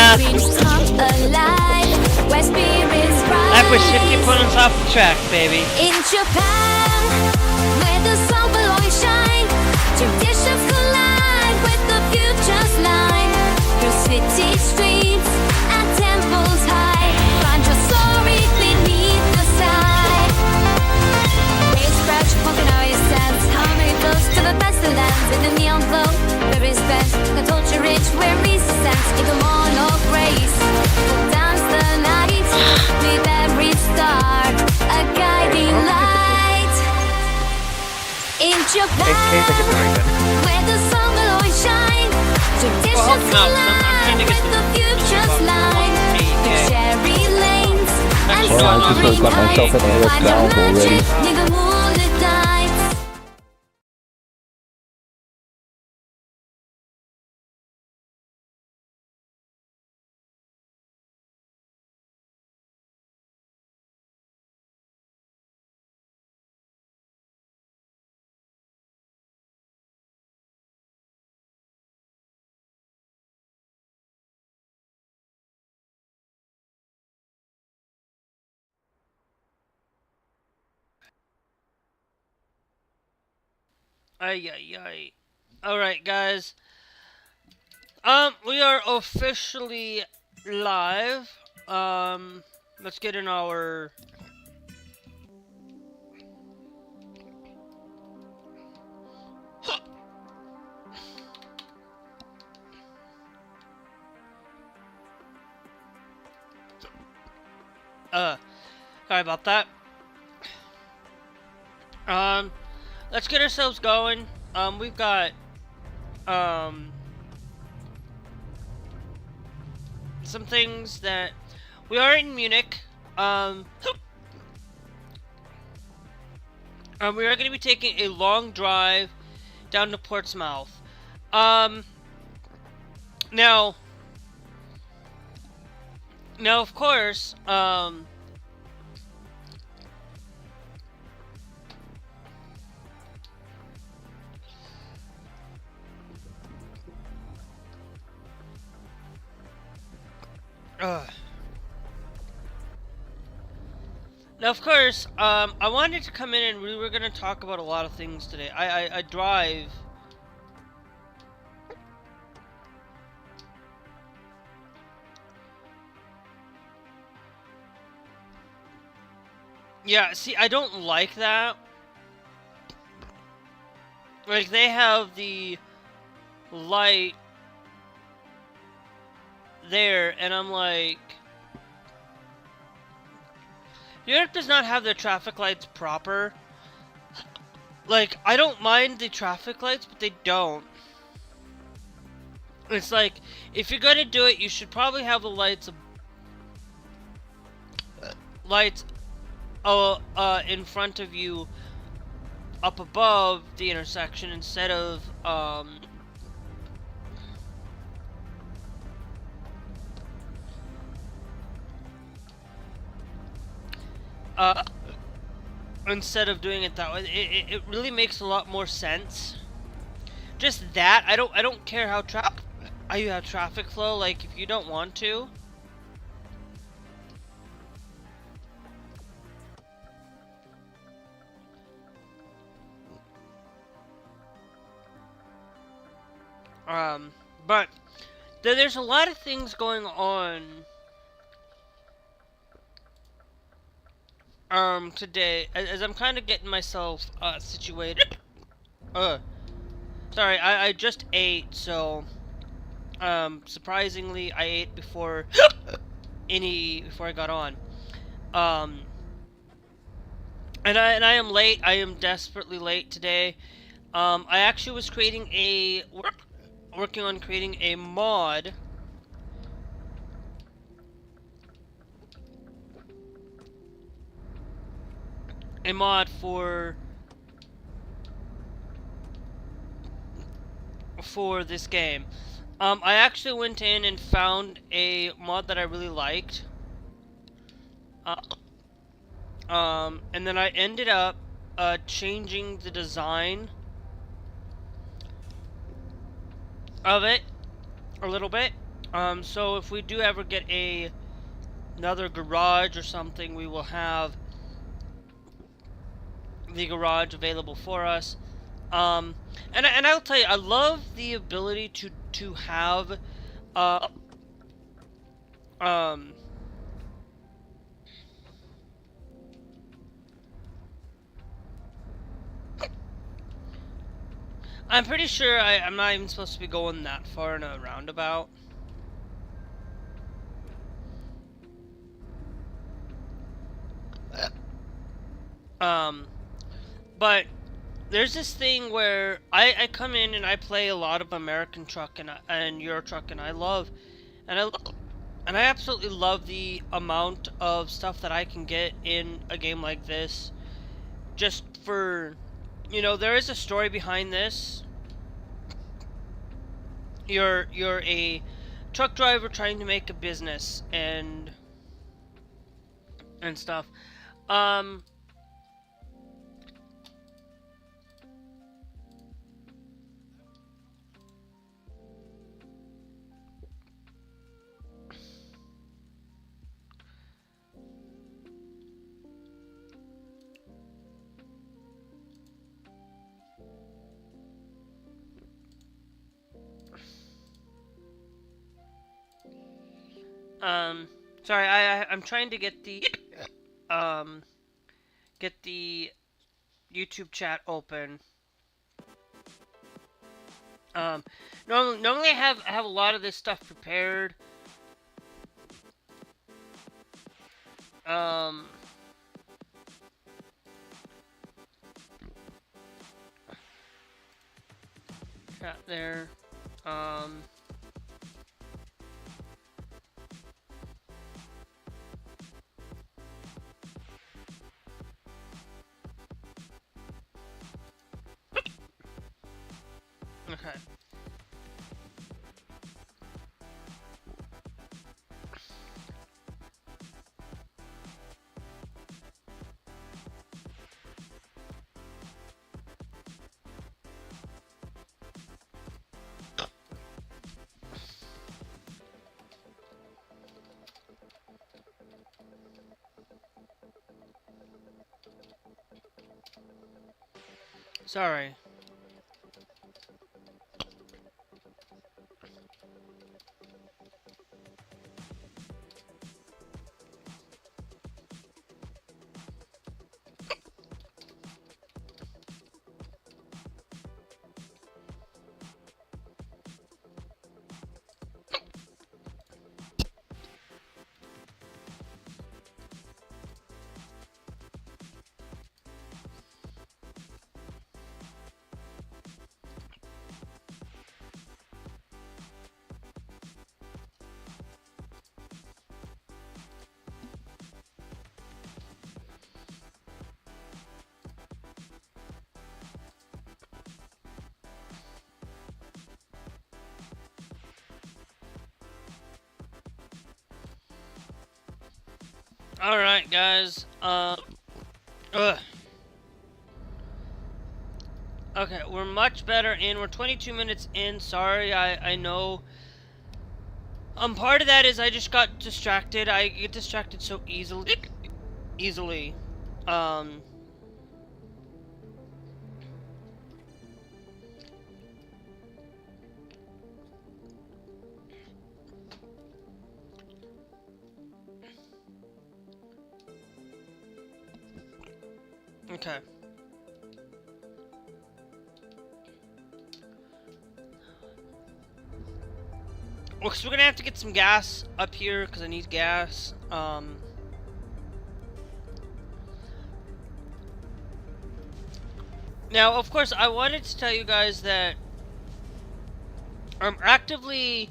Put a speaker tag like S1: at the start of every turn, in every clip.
S1: That was 50 points off the track, baby.
S2: In Japan, where the sun will always shine, traditions collide with the future's line. Through city streets and temples high, find your story beneath the sky. Raise scratch, poking out your sense, harmony flows to the best of lands. With the neon glow, the respect, the culture rich, where resistance, in the morn of grace. We'll dance the night with every star, a guiding light. In Japan, where the sun will always shine, traditions collide with the future's line. The cherry lanes and soaring heights, find your magic near the moonlit nights.
S1: Ay, ay, ay. Alright, guys. We are officially live. Let's get in our... Sorry about that. Let's get ourselves going. We've got, some things that... We are in Munich. We are going to be taking a long drive down to Portsmouth. Now, of course, now, of course, I wanted to come in and we were going to talk about a lot of things today. I drive... Yeah, see, I don't like that. Like, they have the light there, and I'm like... Europe does not have their traffic lights proper. Like, I don't mind the traffic lights, but they don't. It's like, if you're gonna do it, you should probably have the lights... in front of you, up above the intersection, instead of, instead of doing it that way. It really makes a lot more sense. Just that, I don't care how you have traffic flow, like, if you don't want to. But there's a lot of things going on today, as I'm kind of getting myself situated. Sorry, I just ate, so surprisingly I ate before before I got on. And I am late. I am desperately late today. I actually was working on creating a mod for this game. I actually went in and found a mod that I really liked. And then I ended up changing the design of it a little bit. So if we do ever get another garage or something, we will have the garage available for us. And I'll tell you, I love the ability to have I'm pretty sure I'm not even supposed to be going that far in a roundabout. But there's this thing where I come in and I play a lot of American Truck and Euro Truck, and I absolutely love the amount of stuff that I can get in a game like this. Just for, you know, there is a story behind this. You're a truck driver trying to make a business and stuff. Sorry, I'm trying to get the YouTube chat open. Normally I have a lot of this stuff prepared. Chat there. Okay. Sorry. Alright, guys. Okay, we're much better in. We're 22 minutes in. Sorry, I know. Part of that is I just got distracted. I get distracted so easily. Okay. Well, so we're gonna have to get some gas up here because I need gas. Now, of course, I wanted to tell you guys that I'm actively,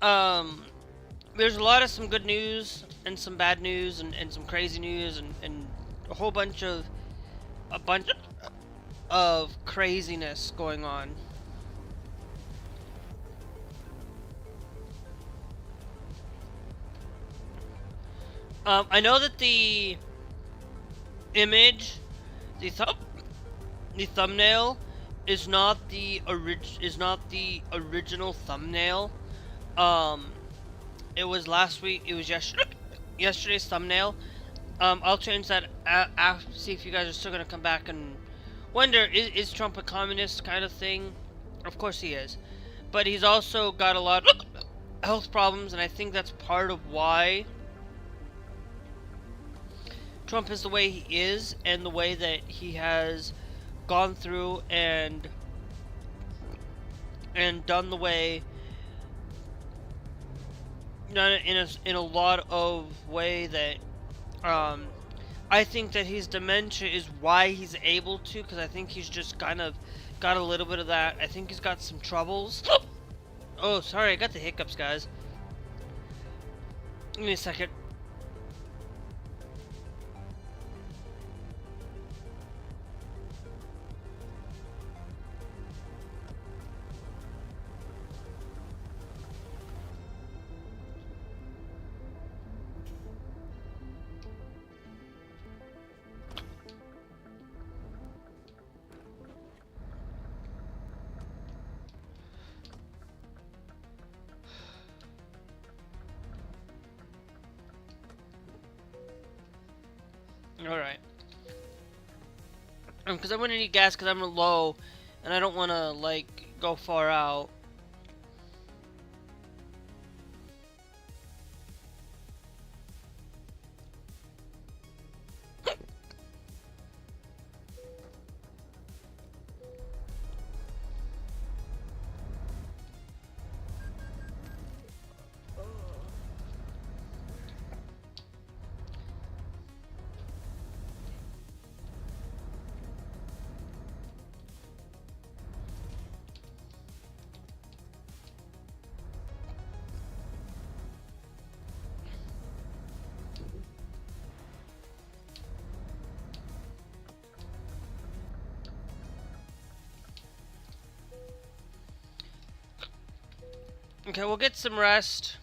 S1: there's a lot of some good news and some bad news and some crazy news and a whole bunch of craziness going on. I know that the image, the thumbnail is not the original thumbnail. it was last week. It was yesterday's thumbnail. I'll change that. See if you guys are still gonna come back and wonder: is Trump a communist kind of thing? Of course he is, but he's also got a lot of health problems, and I think that's part of why Trump is the way he is, and the way that he has gone through and done the way, done it in a lot of way that I think that his dementia is why he's able to, because I think he's just kind of got a little bit of that. I think he's got some troubles. Oh, sorry, I got the hiccups, guys. Give me a second. Alright. Because I'm gonna need gas because I'm low, and I don't want to, like, go far out. Okay, we'll get some rest.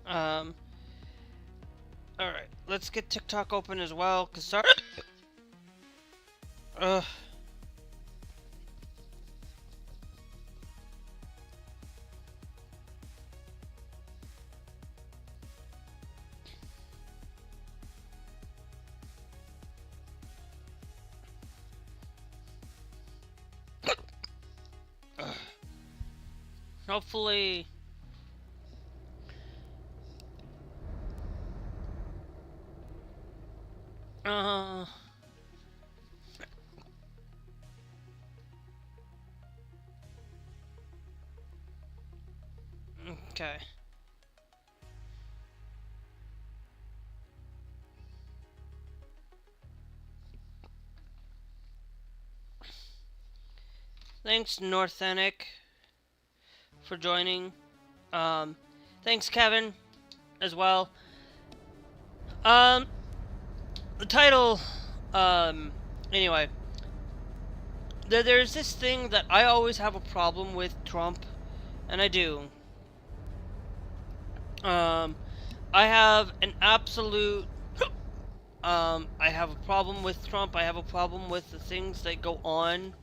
S1: Um... Alright, let's get TikTok open as well, cause sorry. Ugh. Hopefully. Okay. Thanks, Northenic, for joining. Thanks, Kevin, as well. The title, anyway. There's this thing that I always have a problem with Trump, and I do. I have an absolute, I have a problem with Trump. I have a problem with the things that go on.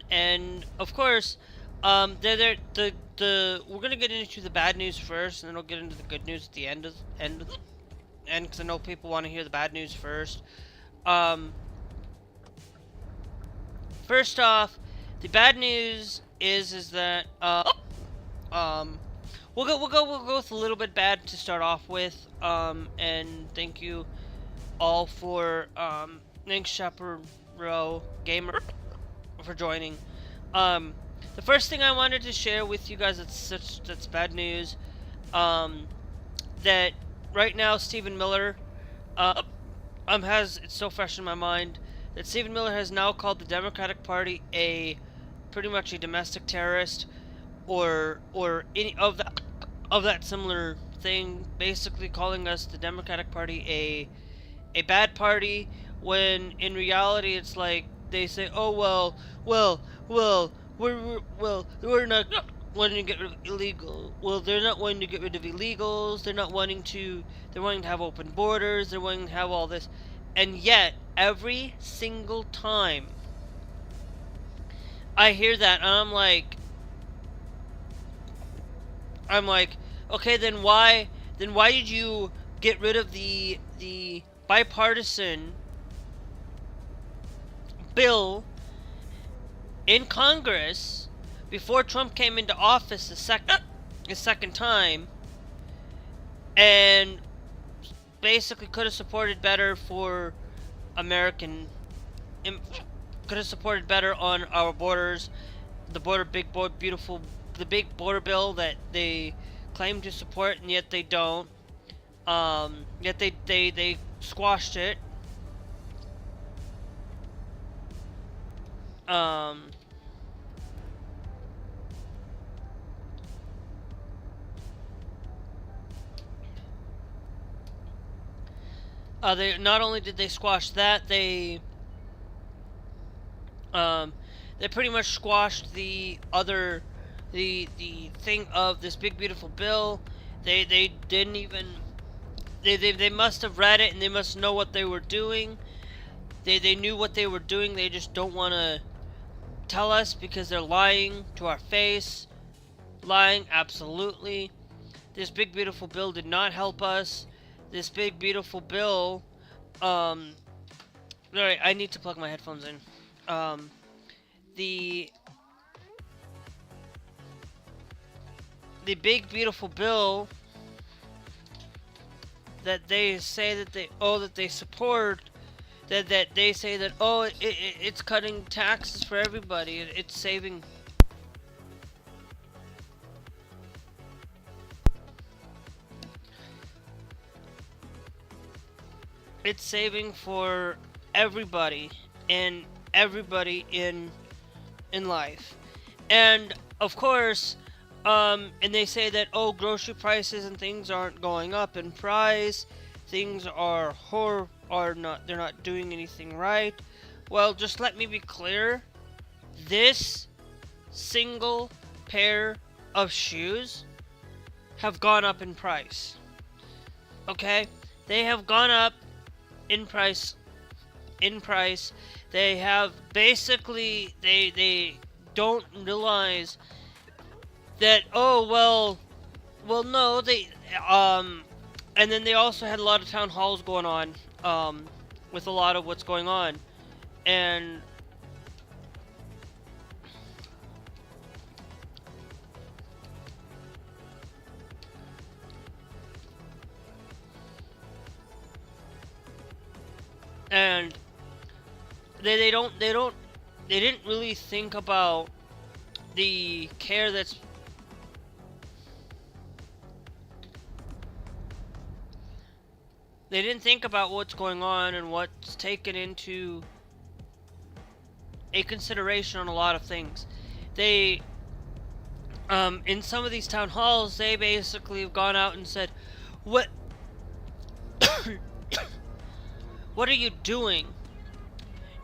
S1: And of course, we're gonna get into the bad news first, and then we'll get into the good news at the end, because I know people want to hear the bad news first. First off, the bad news is that we'll go with a little bit bad to start off with. And thank you all for Thanks, Chaperone Gamer, for joining. The first thing I wanted to share with you guys that's bad news. That right now Stephen Miller, it's so fresh in my mind that Stephen Miller has now called the Democratic Party pretty much a domestic terrorist, or any of that similar thing, basically calling us, the Democratic Party, a bad party, when in reality it's like they say, oh we're not wanting to get rid of illegal. Well, they're not wanting to get rid of illegals. They're wanting to have open borders. They're wanting to have all this, and yet every single time I hear that, and I'm like, okay, then why did you get rid of the bipartisan bill in Congress before Trump came into office the second time, and basically could have supported better for could have supported better on our borders, the big border bill that they claim to support, and yet they don't. Yet they squashed it. They not only did they squash that, they pretty much squashed the thing of this big beautiful bill. They didn't even they must have read it, and they must know what they were doing. They knew what they were doing. They just don't want to tell us because they're lying to our face. Lying, absolutely. This big beautiful bill did not help us. This big beautiful bill, alright, I need to plug my headphones in. The big beautiful bill that they say that they support, that they say that it's cutting taxes for everybody, it's saving for everybody, and everybody in life. And of course, and they say that grocery prices and things aren't going up in price, things are they're not doing anything right. Well, just let me be clear, this single pair of shoes have gone up in price. Okay? They have gone up in price. They have basically, they don't realize that, no, they, and then they also had a lot of town halls going on, with a lot of what's going on, and they didn't really think about the care that's they didn't think about what's going on and what's taken into a consideration on a lot of things. They in some of these town halls, they basically have gone out and said, what what are you doing?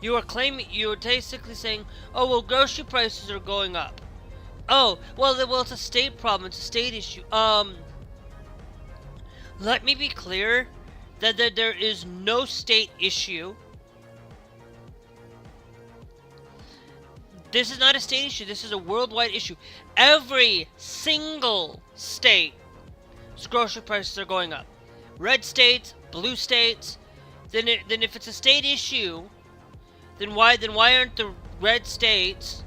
S1: You are basically saying, grocery prices are going up. It's a state problem, it's a state issue. Let me be clear that there is no state issue. This is not a state issue, this is a worldwide issue. Every single state's grocery prices are going up. Red states, blue states. Then if it's a state issue, then why aren't the red states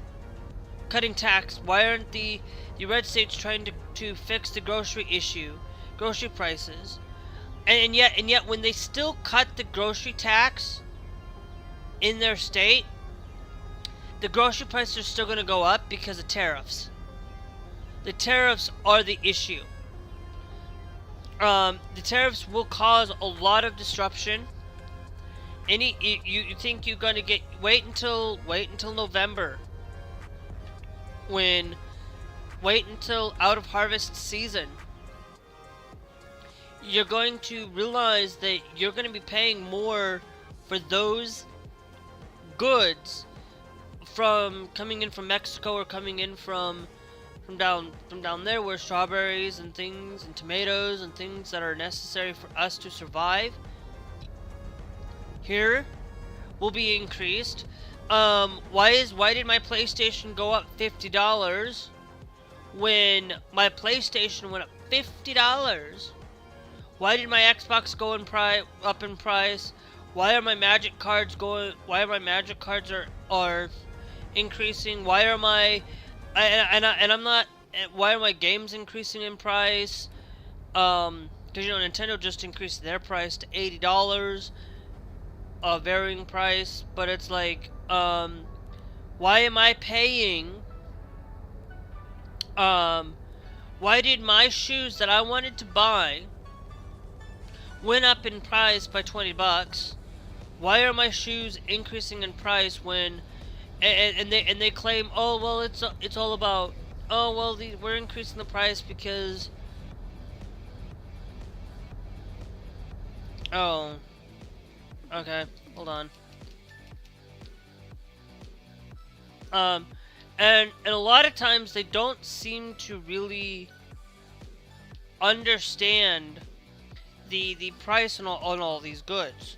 S1: cutting tax? Why aren't the red states trying to fix the grocery prices? And yet when they still cut the grocery tax, in their state, the grocery prices are still going to go up because of tariffs. The tariffs are the issue. The tariffs will cause a lot of disruption. You think you're going to get wait until November, wait until out of harvest season. You're going to realize that you're going to be paying more for those goods from coming in from Mexico or coming in from down there, where strawberries and things and tomatoes and things that are necessary for us to survive here will be increased. Why did my PlayStation go up $50 when my PlayStation went up $50? Why did my Xbox go up in price? Why are my Magic cards are increasing? Why are my why are my games increasing in price? Because Nintendo just increased their price to $80, a varying price. But it's like, why am I paying? Why did my shoes that I wanted to buy went up in price by $20? Why are my shoes increasing in price when? And they claim, oh well, it's all about, oh well, we're increasing the price because, oh, okay, hold on. And a lot of times they don't seem to really understand the price on all these goods.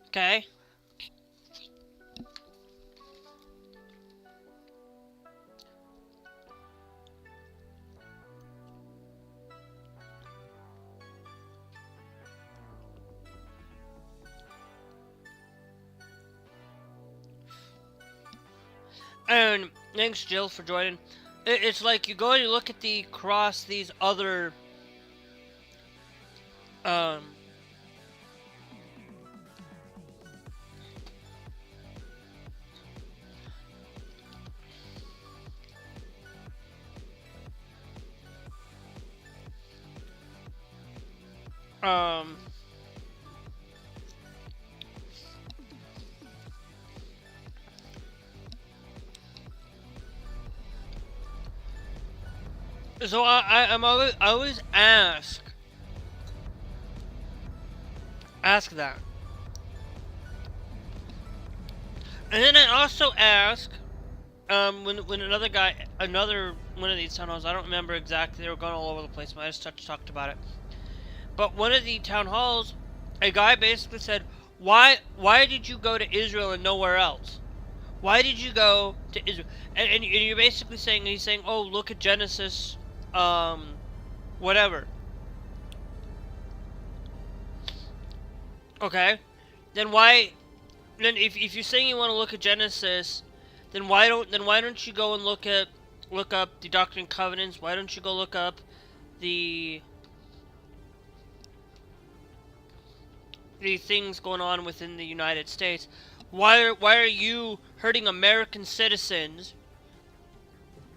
S1: Okay. And thanks, Jill, for joining. It's like you go and you look at these other so I always ask that. And then I also ask, when another one of these town halls, I don't remember exactly, they were going all over the place, but I just talked about it. But one of the town halls, a guy basically said, why did you go to Israel and nowhere else? Why did you go to Israel? And you're basically saying, he's saying, oh, look at Genesis, whatever. Okay, then if you're saying you want to look at Genesis, then why don't you go and look up the Doctrine and Covenants? Why don't you go look up the things going on within the United States? Why are you hurting American citizens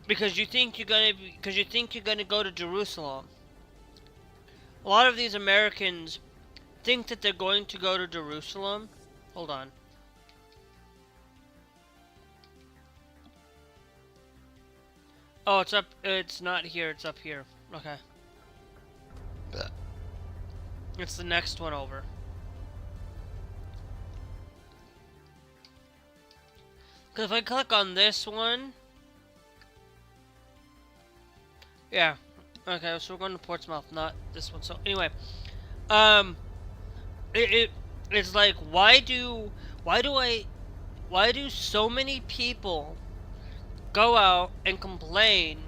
S1: because you think you're gonna go to Jerusalem? A lot of these Americans think that they're going to go to Jerusalem. Hold on. Oh, it's up. It's not here. It's up here. Okay. It's the next one over. Because if I click on this one... Yeah. Okay, so we're going to Portsmouth, not this one. So, anyway. It's like, why do so many people go out and complain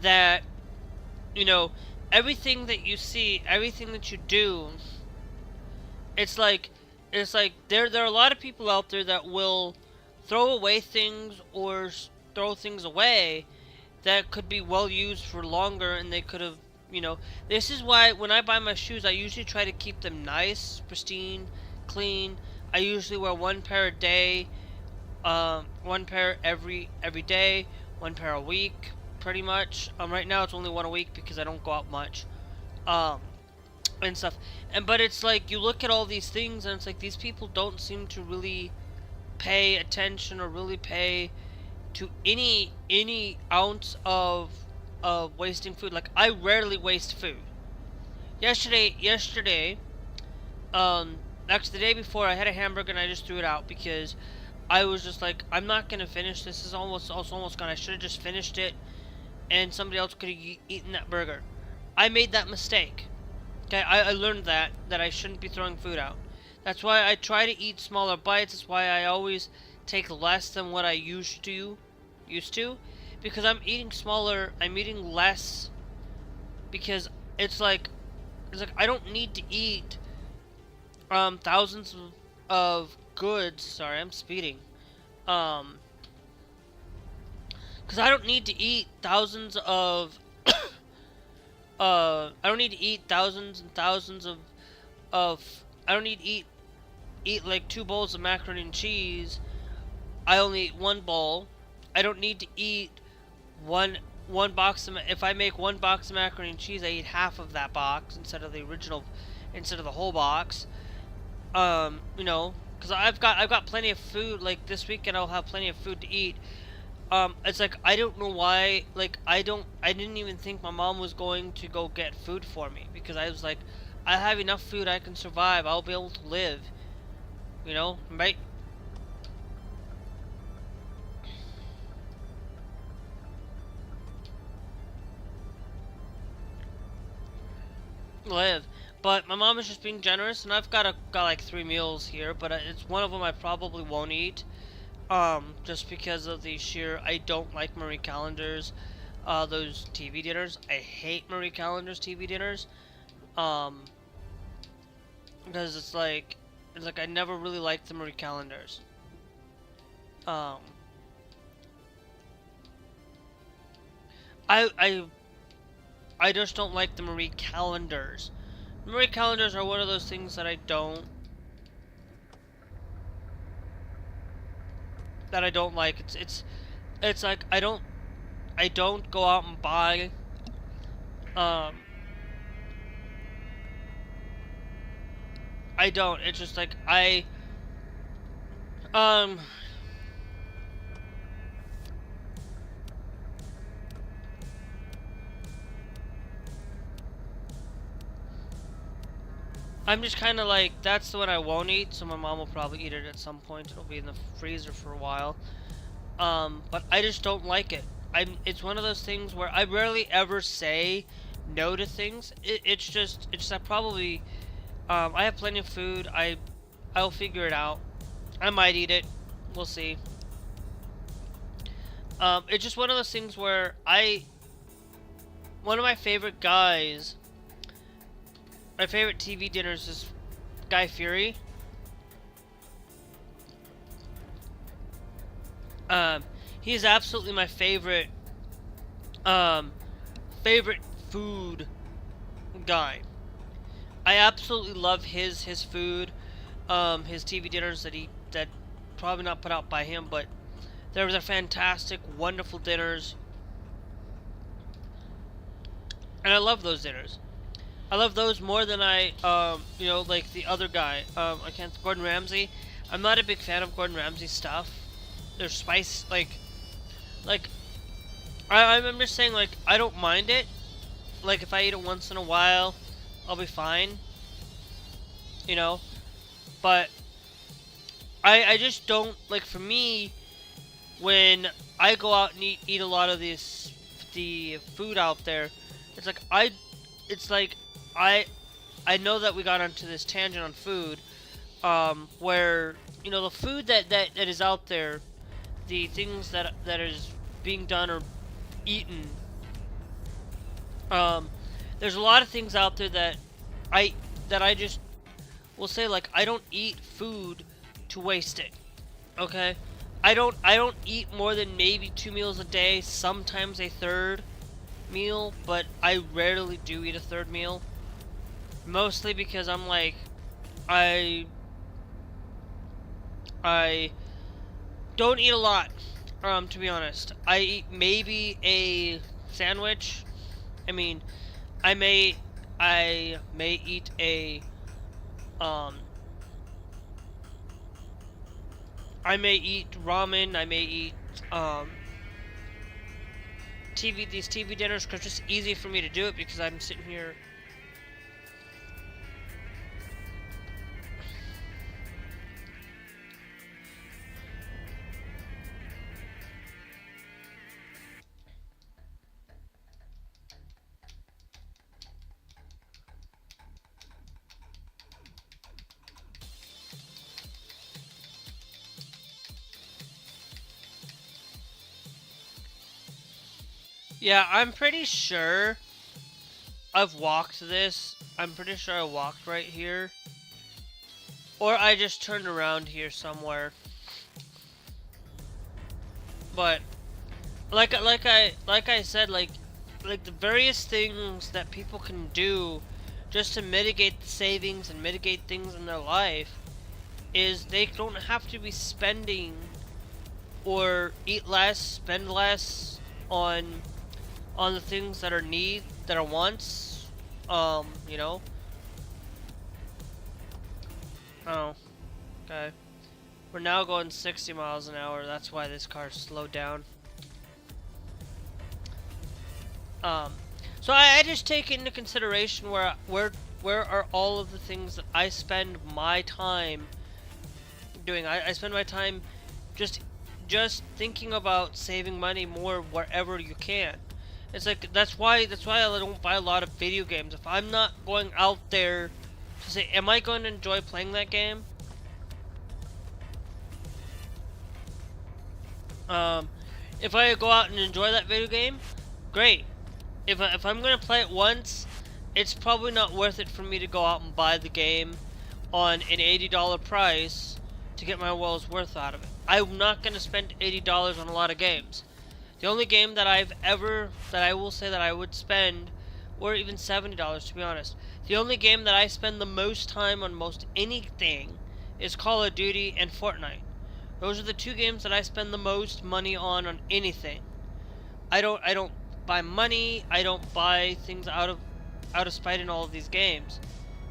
S1: that, everything that you see, everything that you do, it's like there are a lot of people out there that will throw away things or throw things away that could be well used for longer, and they could have You know, this is why when I buy my shoes, I usually try to keep them nice, pristine, clean. I usually wear one pair a day, one pair every day, one pair a week, pretty much. Right now it's only one a week because I don't go out much, and stuff. But it's like you look at all these things, and it's like these people don't seem to really pay attention or really pay to any ounce of wasting food. Like, I rarely waste food. Yesterday, actually the day before, I had a hamburger and I just threw it out because I was just like, I'm not gonna finish this. Is almost gone. I should have just finished it, and somebody else could have eaten that burger. I made that mistake. Okay, I learned that I shouldn't be throwing food out. That's why I try to eat smaller bites. That's why I always take less than what I used to, because I'm eating smaller. I'm eating less because it's like I don't need to eat thousands of goods. Sorry, I'm speeding. Because I don't need to eat thousands of I don't need to eat thousands and thousands of I don't need to eat like 2 bowls of macaroni and cheese. I only eat 1 bowl. I don't need to eat one box of, if I make 1 box of macaroni and cheese, I eat half of that box instead of the whole box. You know, because I've got plenty of food. Like this weekend, I'll have plenty of food to eat. It's like, I don't know why, like, I didn't even think my mom was going to go get food for me, because I was like, I have enough food, I can survive, I'll be able to live, you know, right? Live. But my mom is just being generous, and I've got like 3 meals here, but it's one of them I probably won't eat. Just because of the sheer, I don't like Marie Callender's, those TV dinners. I hate Marie Callender's TV dinners, because it's like I never really liked the Marie Callender's. I just don't like the Marie Callender's. Marie Callender's are one of those things that I don't like. It's like I don't go out and buy I don't. It's just like I'm just kind of like, that's the one I won't eat, so my mom will probably eat it at some point. It'll be in the freezer for a while. But I just don't like it. It's one of those things where I rarely ever say no to things. It's just I probably, I have plenty of food. I'll figure it out. I might eat it. We'll see. It's just one of those things where one of my favorite guys, my favorite TV dinners is Guy Fieri. He is absolutely my favorite food guy. I absolutely love his food, his TV dinners that probably not put out by him, but they're fantastic, wonderful dinners, and I love those dinners. I love those more than I, you know, like the other guy. Gordon Ramsay. I'm not a big fan of Gordon Ramsay's stuff. There's spice, I'm just saying, like, I don't mind it. Like, if I eat it once in a while, I'll be fine. You know? But I just don't, like, for me, when I go out and eat a lot of the food out there, it's like, I know that we got onto this tangent on food, where, you know, the food that is out there, the things that is being done or eaten, there's a lot of things out there that I just will say, like, I don't eat food to waste it. Okay? I don't eat more than maybe 2 meals a day, sometimes a third, meal, but I rarely do eat a third meal. Mostly because I'm like, I don't eat a lot, to be honest. I eat maybe a sandwich. I mean, I may eat a, I may eat ramen, I may eat, these TV dinners, because it's just easy for me to do it because I'm sitting here. Yeah, I'm pretty sure I've walked this. I'm pretty sure I walked right here. Or I just turned around here somewhere. But like I said, like the various things that people can do just to mitigate the savings and mitigate things in their life is they don't have to be spending or eat less, spend less on the things that are wants, you know. Oh, okay. We're now going 60 miles an hour. That's why this car slowed down. So I just take into consideration where are all of the things that I spend my time doing. I spend my time just thinking about saving money more wherever you can. It's like that's why I don't buy a lot of video games. If I'm not going out there to say, am I going to enjoy playing that game? If I go out and enjoy that video game, great. If I'm going to play it once, it's probably not worth it for me to go out and buy the game on an $80 price to get my world's worth out of it. I'm not going to spend $80 on a lot of games. The only game that I will say that I would spend, or even $70 to be honest, the only game that I spend the most time on most anything is Call of Duty and Fortnite. Those are the two games that I spend the most money on anything. I don't buy money, I don't buy things out of spite in all of these games.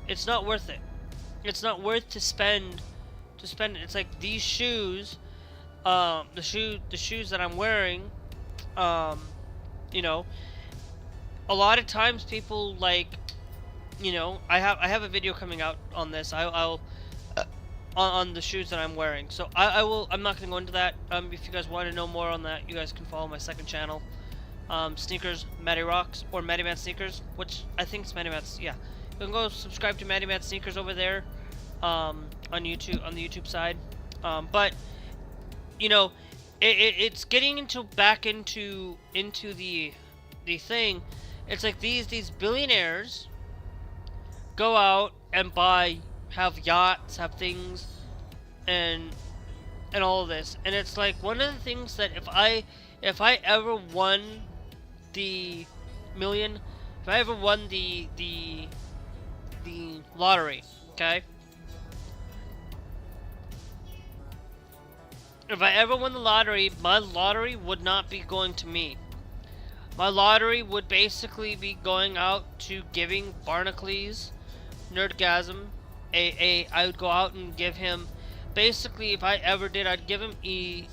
S1: It's not worth it. It's not worth to spend. It's like these shoes, the shoes that I'm wearing. You know, a lot of times people like, you know, I have a video coming out on this. I'll on the shoes that I'm wearing. So I'm not gonna go into that. If you guys want to know more on that, you guys can follow my second channel, Sneakers Matty Rocks, or Matty Matt Sneakers, which I think is Matty Matt's. Yeah, you can go subscribe to Matty Matt Sneakers over there, on YouTube, on the YouTube side. But you know, it's getting back into the thing. It's like these billionaires go out and have yachts, have things, and all of this. And it's like one of the things that if I ever won the million, if I ever won the lottery, okay? If I ever won the lottery, my lottery would not be going to me. My lottery would basically be going out to giving Barnacles, Nerdgasm, I would go out and give him, basically, if I ever did, I'd give him a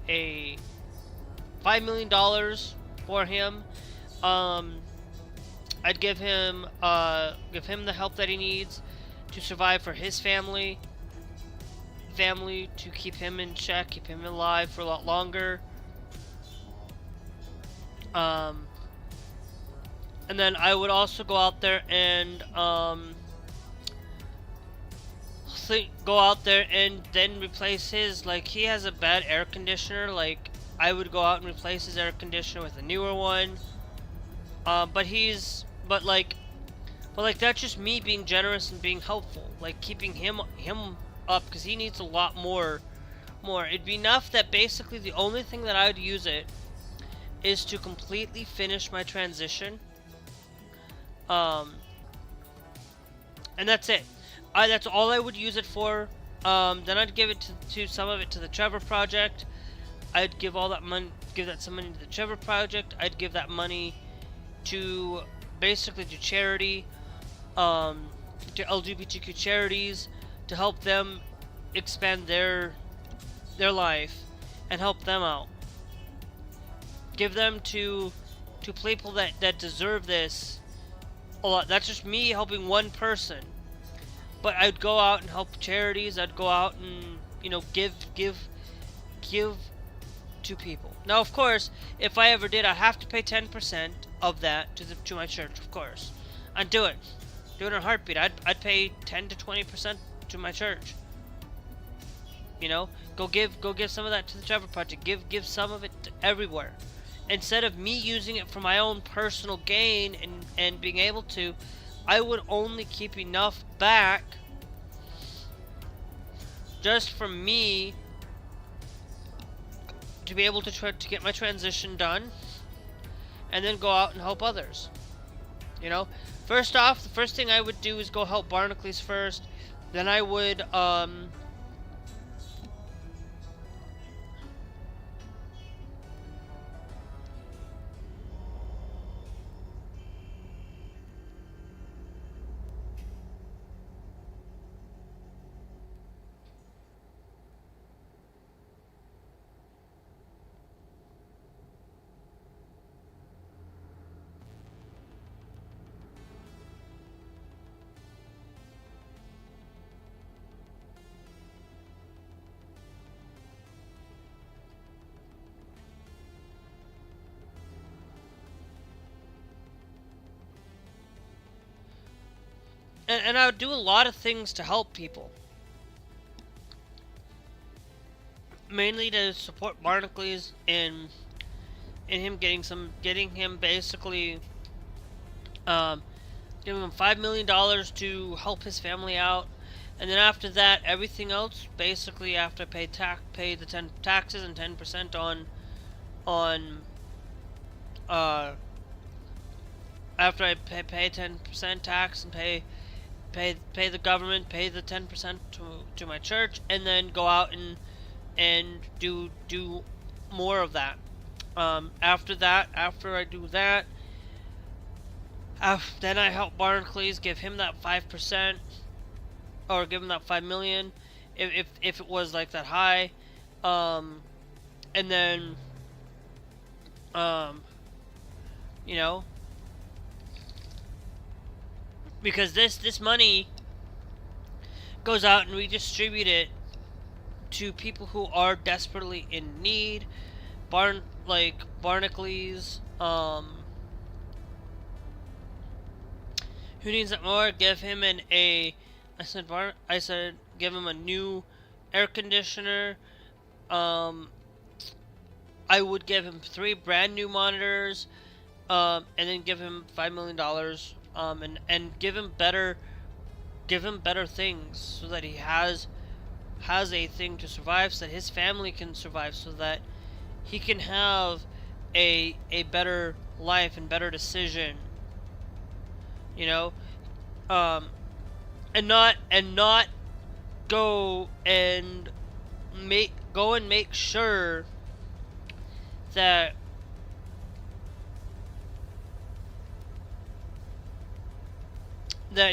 S1: $5 million for him. I'd give him the help that he needs to survive for his family, to keep him in check, keep him alive for a lot longer. And then I would also go out there and go out there and then replace his, like, he has a bad air conditioner, like I would go out and replace his air conditioner with a newer one. But that's just me being generous and being helpful, like keeping him up, because he needs a lot more. It'd be enough that basically the only thing that I would use it is to completely finish my transition. And that's it. That's all I would use it for. Then I'd give it to some of it to the Trevor Project. I'd give all that money, some money to the Trevor Project. I'd give that money to basically to charity, to LGBTQ charities, to help them expand their life and help them out. Give them to people that deserve this a lot. That's just me helping one person. But I'd go out and help charities. I'd go out and, you know, give to people. Now, of course, if I ever did, I'd have to pay 10% of that to my church. Of course, I'd do it in a heartbeat. I'd pay 10 to 20% to my church. You know, go give some of that to the Trevor Project. Give some of it to everywhere. Instead of me using it for my own personal gain and being able to, I would only keep enough back just for me to be able to try to get my transition done, and then go out and help others. You know, first off, the first thing I would do is go help Barnacles first. Then I would and I would do a lot of things to help people. Mainly to support Barnacles in him getting him basically giving him $5 million to help his family out. And then after that, everything else, basically after I pay the 10 taxes and 10% after I pay 10% tax and pay the government, pay the 10% to my church, and then go out and do more of that. After I do that, then I help Barnacles, give him that 5%, or give him that 5 million, if it was like that high, and then you know, because this money goes out and we distribute it to people who are desperately in need. Barnacles, who needs it more? Give him I said give him a new air conditioner. I would give him 3 brand new monitors, and then give him $5 million, and give him better things so that he has a thing to survive, so that his family can survive, so that he can have a better life and better decision, you know, and not go and make sure that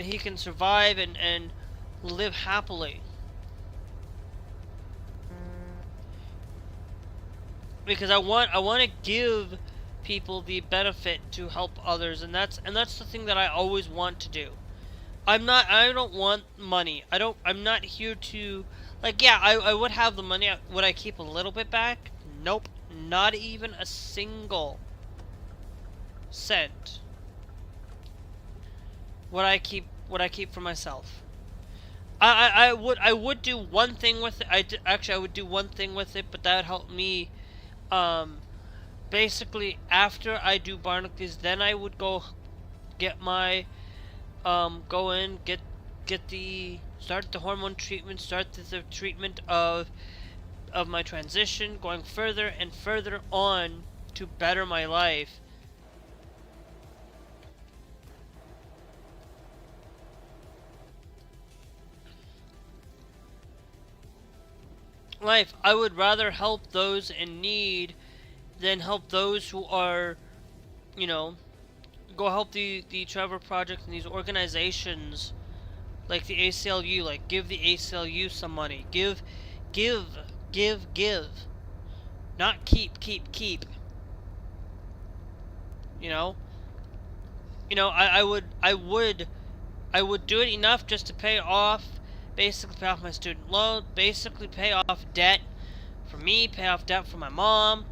S1: he can survive and live happily. Because I want to give people the benefit to help others, and that's the thing that I always want to do. I don't want money. I'm not here to, like, yeah, I would have the money. Would I keep a little bit back? Nope. Not even a single cent would I keep for myself. I would do one thing with it. I would do one thing with it, but that would help me. Basically, after I do Barnacles, then I would go get my start the hormone treatment, start the treatment of my transition, going further and further on to better my life. I would rather help those in need than help those who are, you know, go help the Trevor Project and these organizations like the ACLU. Like, give the ACLU some money. Give. Not keep. You know. I would do it enough just to basically pay off my student loan, basically pay off debt for me, pay off debt for my mom,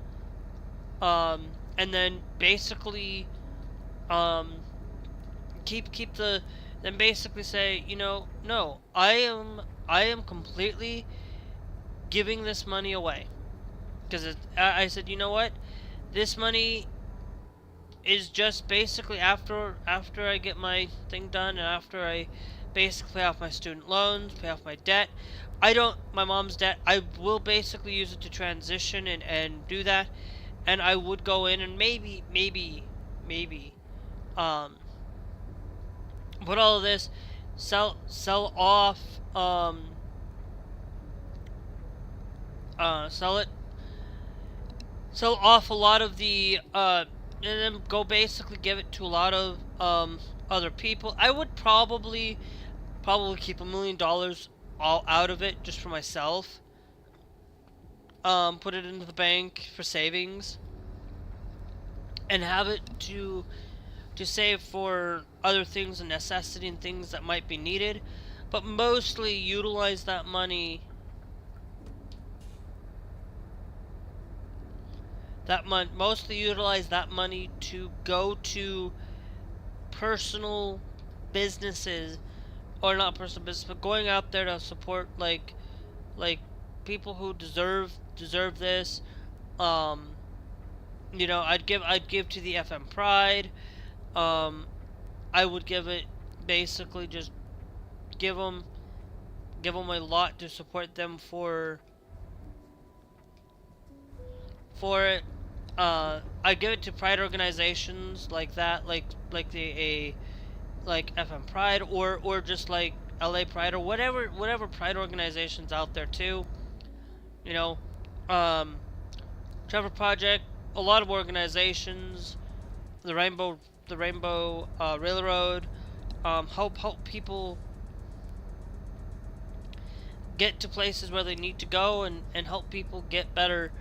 S1: and then basically, then basically say, no, I am completely giving this money away, because I said, you know what, this money is just basically after I get my thing done, and after I basically pay off my student loans, pay off my debt. My mom's debt, I will basically use it to transition and do that. And I would go in and maybe, put all of this, sell off, sell off a lot of the, and then go basically give it to a lot of, other people. I would probably keep $1 million all out of it just for myself. Put it into the bank for savings, and have it to save for other things, and necessity and things that might be needed, but mostly utilize that money. Mostly utilize that money to go to personal businesses, or not personal business, but going out there to support like people who deserve this. I'd give to the FM Pride. I would give it, basically just give them a lot to support them for it. I give it to Pride organizations like that, like FM Pride, or just like LA Pride, or whatever Pride organizations out there too. Trevor Project, a lot of organizations, the Rainbow Railroad, help people get to places where they need to go, and help people get better.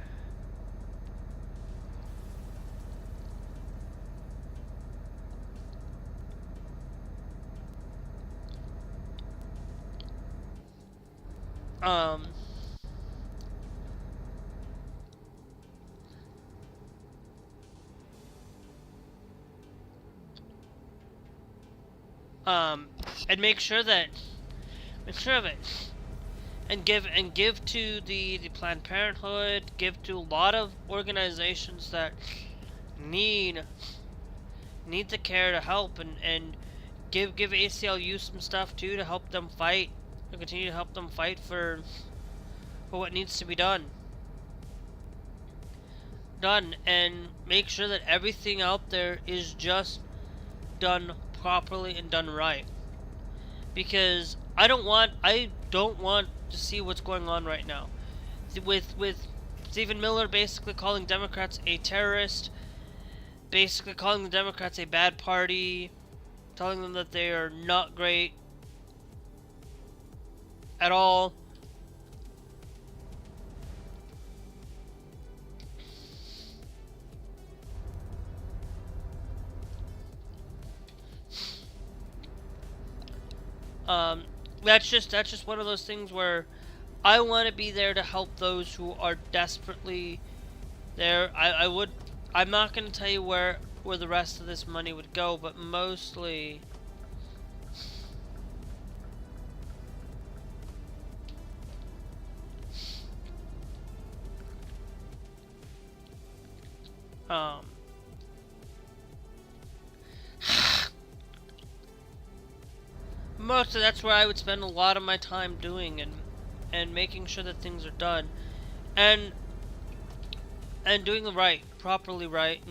S1: And make sure of it, and give to the Planned Parenthood, give to a lot of organizations that need the care to help, and give ACLU some stuff too to help them fight, to continue to help them fight for what needs to be done, and make sure that everything out there is just done properly and done right. Because I don't want to see what's going on right now with Stephen Miller basically calling Democrats a terrorist, basically calling the Democrats a bad party, telling them that they are not great at all. That's just one of those things where I want to be there to help those who are desperately there. I'm not going to tell you where the rest of this money would go, but mostly mostly that's where I would spend a lot of my time doing, and making sure that things are done. And and doing the right, properly right,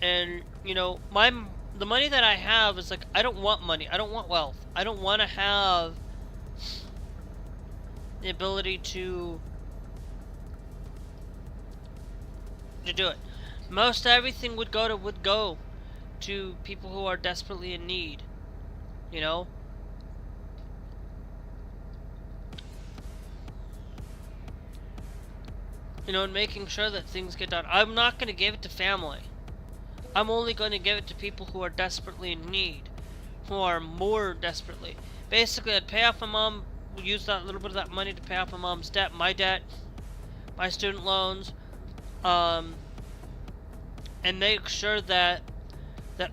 S1: and you know, the money that I have is like, I don't want money, I don't want wealth, I don't want to have the ability to do it. Most everything would go to people who are desperately in need, you know. You know, and making sure that things get done. I'm not going to give it to family. I'm only going to give it to people who are desperately in need, who are more desperately. Basically, I'd pay off my mom, use that little bit of that money to pay off my mom's debt, my student loans, and make sure that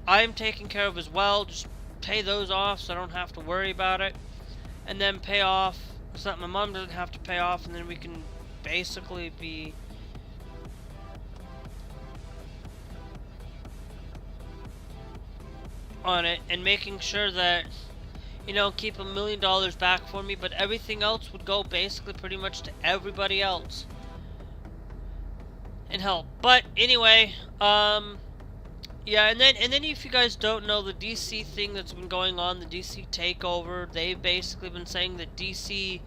S1: I'm taken care of as well. Just pay those off so I don't have to worry about it, and then pay off so that my mom doesn't have to pay off, and then we can basically be on it, and making sure that, you know, keep $1 million back for me, but everything else would go basically pretty much to everybody else and help. But anyway, yeah, and then if you guys don't know, the DC thing that's been going on, the DC takeover, they've basically been saying that DC's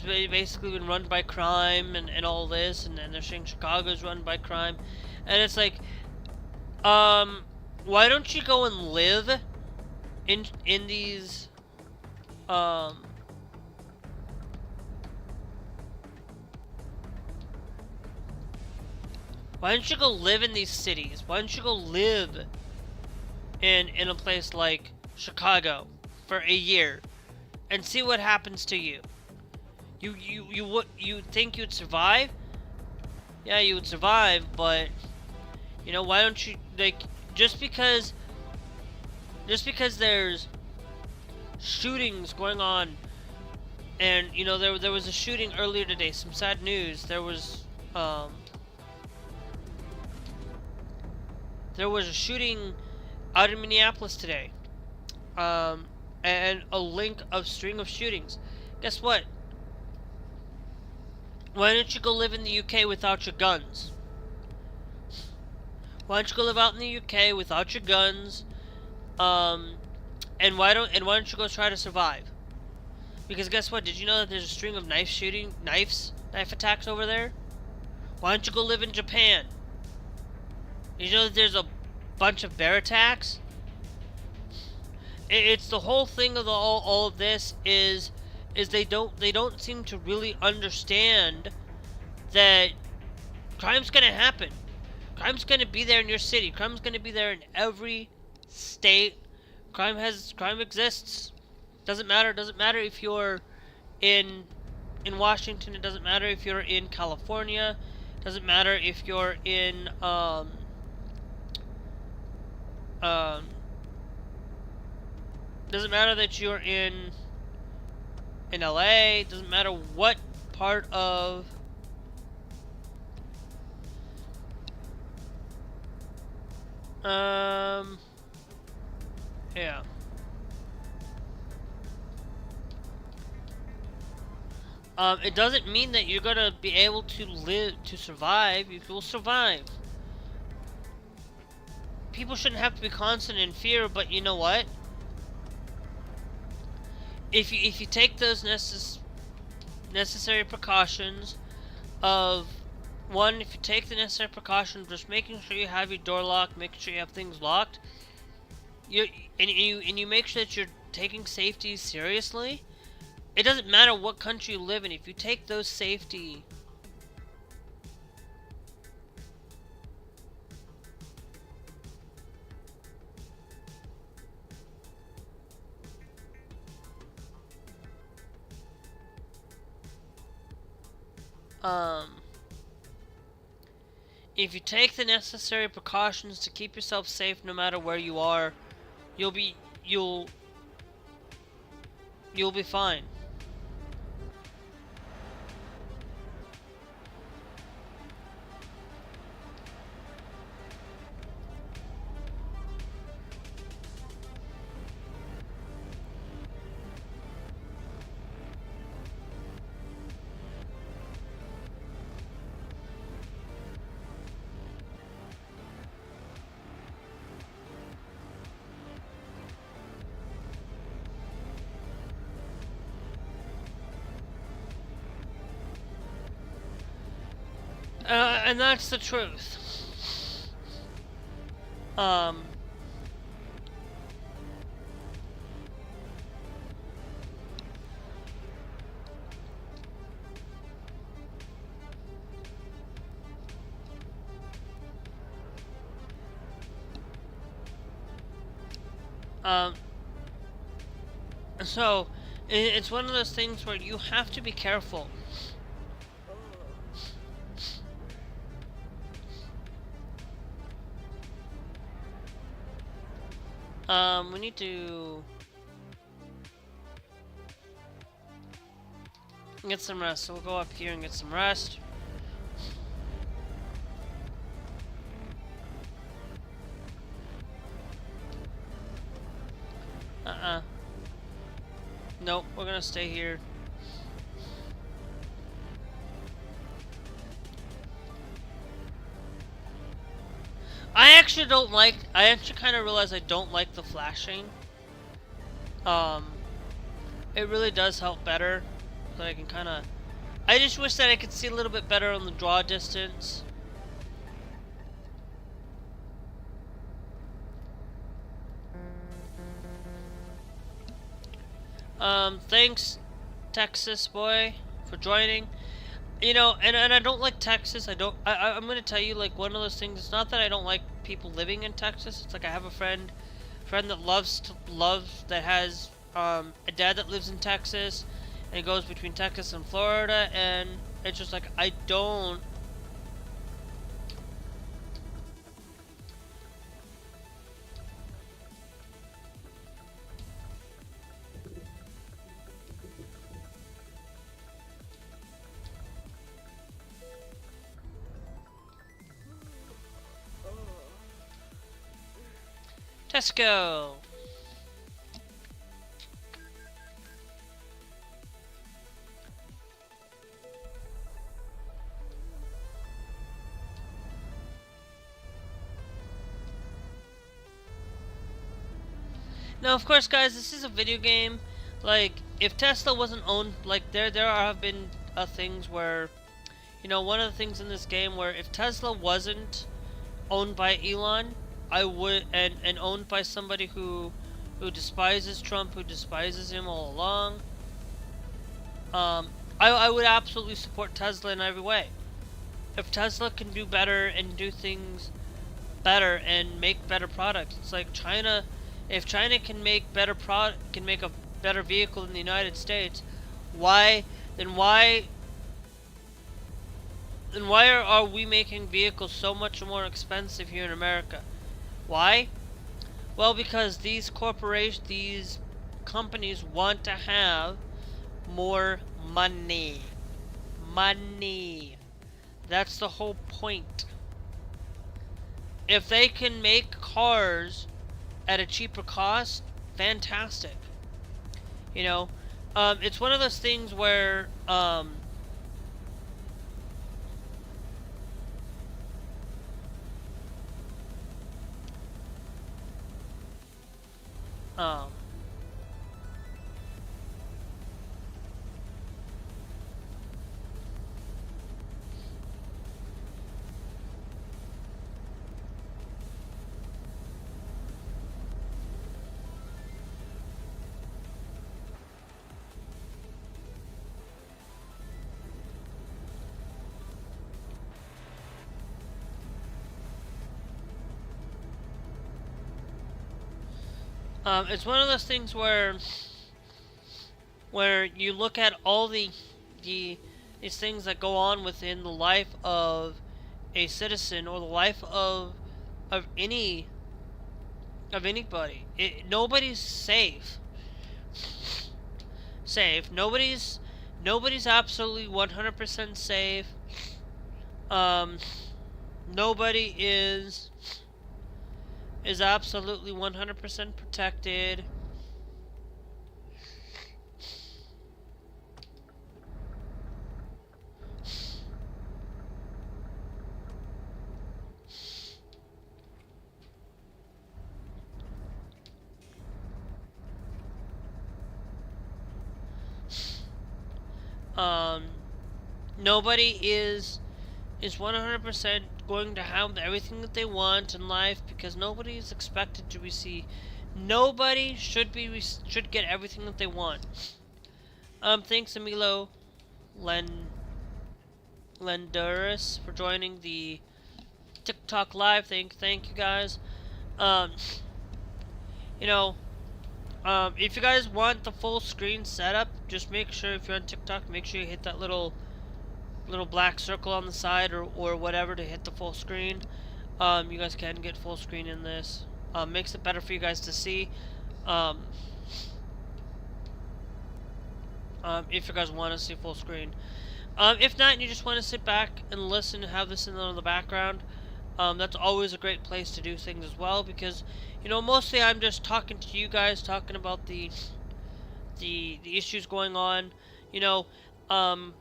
S1: basically been run by crime and all this, and then they're saying Chicago's run by crime, and it's like, why don't you go and live in these, why don't you go live in these cities? Why don't you go live in a place like Chicago for a year and see what happens to you? You think you'd survive? Yeah, you would survive, but you know, why don't you, like, just because there's shootings going on, and you know, there was a shooting earlier today, some sad news. There was a shooting out in Minneapolis today, and a string of shootings. Guess what? Why don't you go live in the UK without your guns? Why don't you go live out in the UK without your guns? And why don't you go try to survive? Because guess what? Did you know that there's a string of knife attacks over there? Why don't you go live in Japan? Did you know that there's a bunch of bear attacks? It's the whole thing of all of this is they don't seem to really understand that crime's gonna happen. Crime's gonna be there in your city. Crime's gonna be there in every state. Crime exists. Doesn't matter if you're in Washington. It doesn't matter if you're in California. It doesn't matter if you're in doesn't matter that you're in LA. Doesn't matter what part of yeah. It doesn't mean that you're gonna be able to survive. You will survive. People shouldn't have to be constant in fear, but you know what? If you take those necessary precautions of, one, if you take the necessary precautions, just making sure you have your door locked, making sure you have things locked, you make sure that you're taking safety seriously. It doesn't matter what country you live in. If you take those safety if you take the necessary precautions to keep yourself safe no matter where you are, you'll be fine. And that's the truth. Um, um, so it's one of those things where you have to be careful. We need to get some rest. So we'll go up here and get some rest. Nope, we're gonna stay here. I actually don't like, I actually kind of realize I don't like the flashing. It really does help better. So I can kind of, I just wish that I could see a little bit better on the draw distance. Thanks, Texas boy, for joining. You know, and I don't like Texas. I'm gonna tell you, like, one of those things. It's not that I don't like people living in Texas. It's like I have a friend that loves that has a dad that lives in Texas, and he goes between Texas and Florida, and it's just like I don't. Tesco. Now, of course, guys, this is a video game. Like, if Tesla wasn't owned, like, there have been things where, you know, one of the things in this game where if Tesla wasn't owned by Elon, I would, and owned by somebody who despises Trump, who despises him all along, I would absolutely support Tesla in every way. If Tesla can do better and do things better and make better products, it's like China. If China can make can make a better vehicle than the United States, why are we making vehicles so much more expensive here in America? Why? Well, because these companies want to have more money. Money. That's the whole point. If they can make cars at a cheaper cost, fantastic. You know, it's one of those things where, it's one of those things where you look at all these things that go on within the life of a citizen or the life of anybody. Nobody's safe. Nobody's absolutely 100% safe. Nobody is absolutely 100% protected. Nobody is is 100% going to have everything that they want in life, because nobody is expected to receive. Nobody should get everything that they want. Thanks Emilio Lenduris for joining the TikTok live. Thank you guys. Um, you know, if you guys want the full screen setup, just make sure, if you're on TikTok, make sure you hit that little black circle on the side, or whatever, to hit the full screen. You guys can get full screen in this. Makes it better for you guys to see. If you guys want to see full screen. If not, and you just want to sit back and listen and have this in the background, that's always a great place to do things as well, because, you know, mostly I'm just talking to you guys, talking about the issues going on, you know, and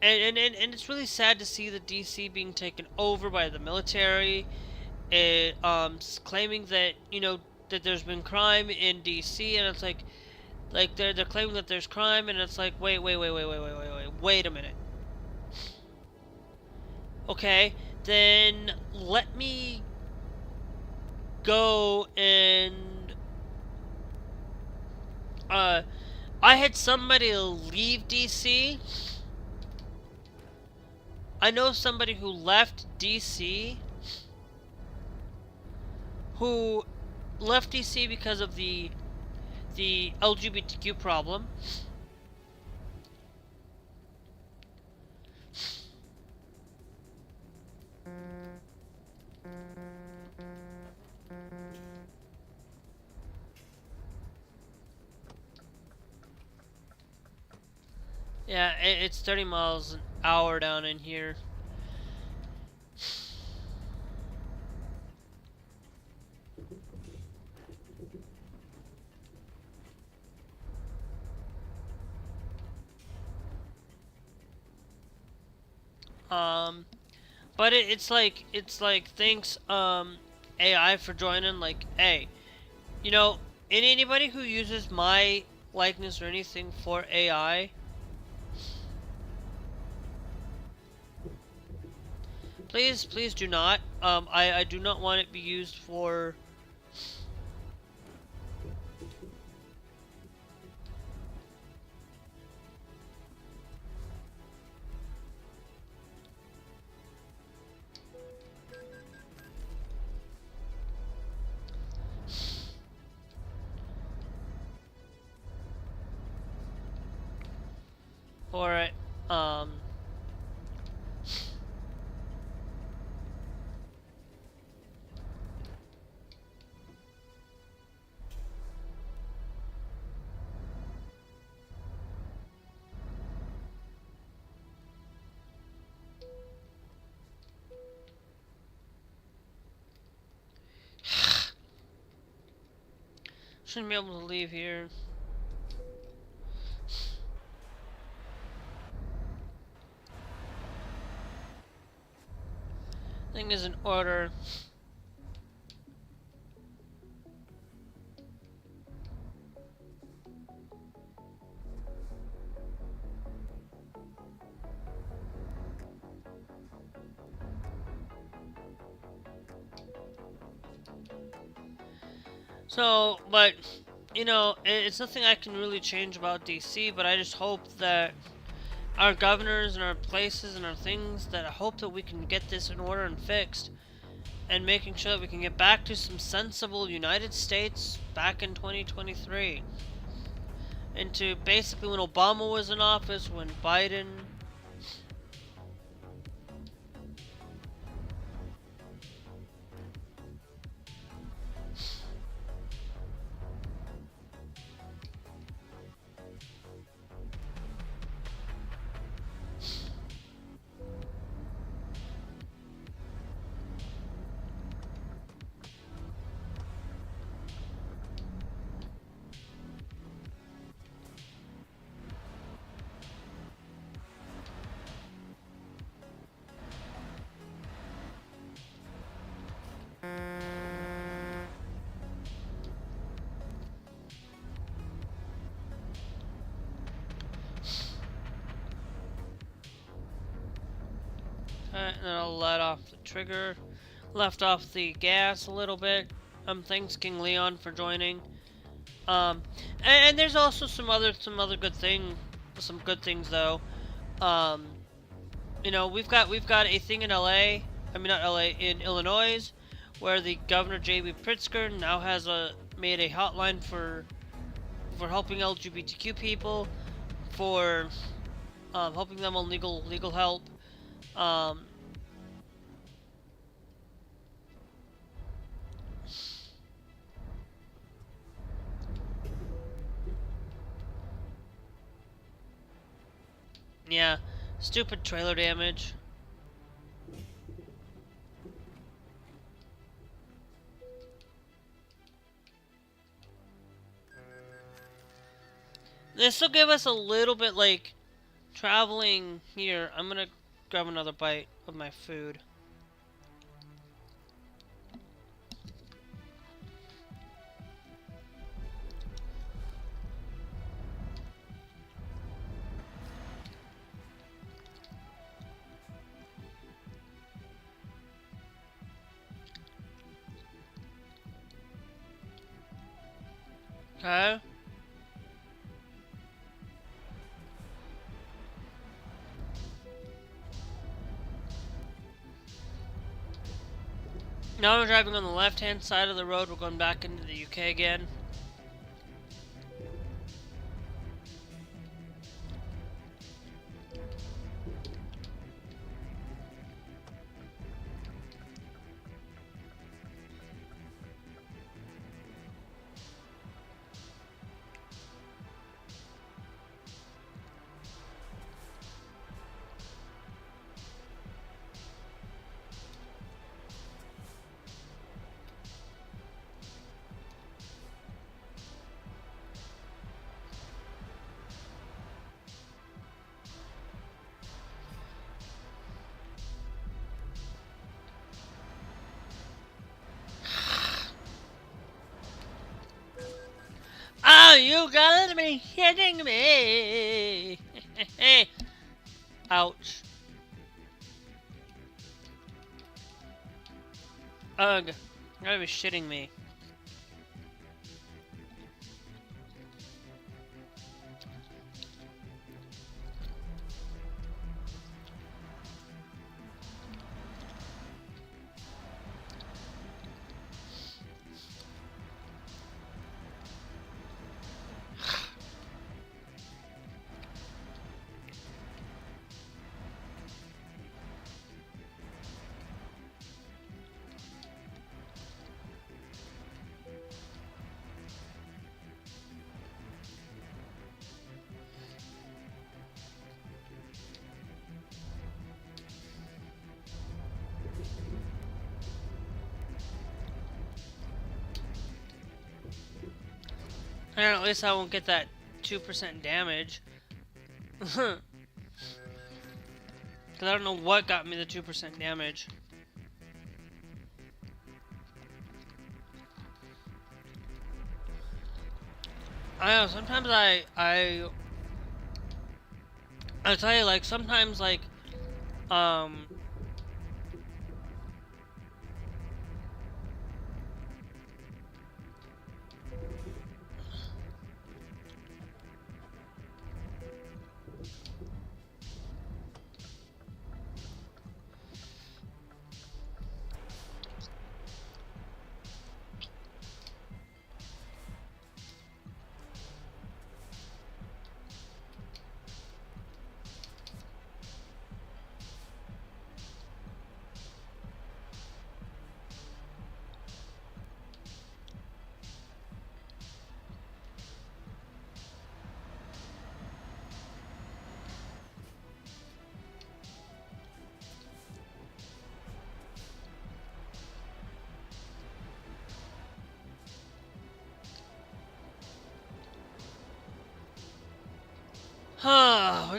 S1: it's really sad to see the DC being taken over by the military, and claiming that, you know, that there's been crime in DC, and it's like they're claiming that there's crime, and it's like, wait a minute. Okay, then let me go and I had somebody leave DC. I know somebody who left DC, because of the LGBTQ problem. Yeah, it's 30 miles an hour down in here. But it's like thanks AI for joining. Like, hey, you know, anybody who uses my likeness or anything for AI, please do not. I do not want it to be used for. Alright, shouldn't be able to leave here. Thing is in order. So, but, you know, it's nothing I can really change about DC, but I just hope that our governors and our places and our things, that I hope that we can get this in order and fixed, and making sure that we can get back to some sensible United States back in 2023. And to basically when Obama was in office, when Biden... And then I'll let off the trigger. Left off the gas a little bit. Thanks King Leon for joining. And there's also some other good things though. Um, you know, we've got a thing in LA. I mean not LA, in Illinois, where the Governor J.B. Pritzker now has made a hotline for helping LGBTQ people, for helping them on legal help. Um, yeah, stupid trailer damage. This will give us a little bit, like, traveling here. I'm gonna grab another bite of my food. Okay. Now I'm driving on the left-hand side of the road. We're going back into the UK again. Oh, you gotta be kidding me! Ouch. Ugh. You gotta be shitting me. And at least I won't get that 2% damage. Because I don't know what got me the 2% damage. I know, sometimes I tell you, like, sometimes, like,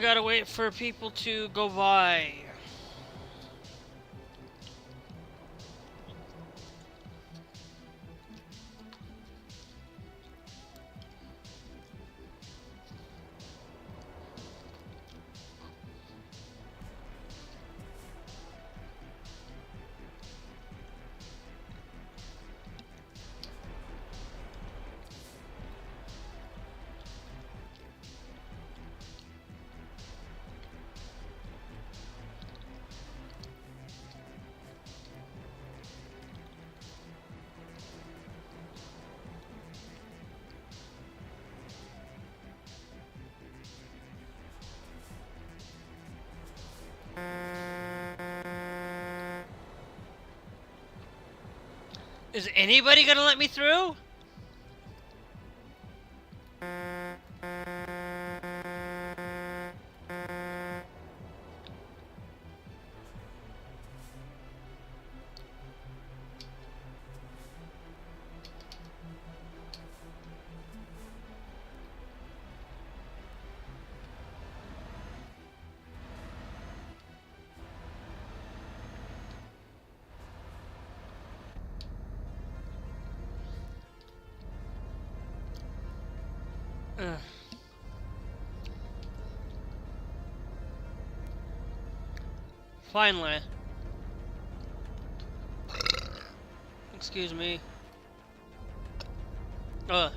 S1: we gotta wait for people to go by. Is anybody gonna let me through? Ugh. Finally. Excuse me. Ugh.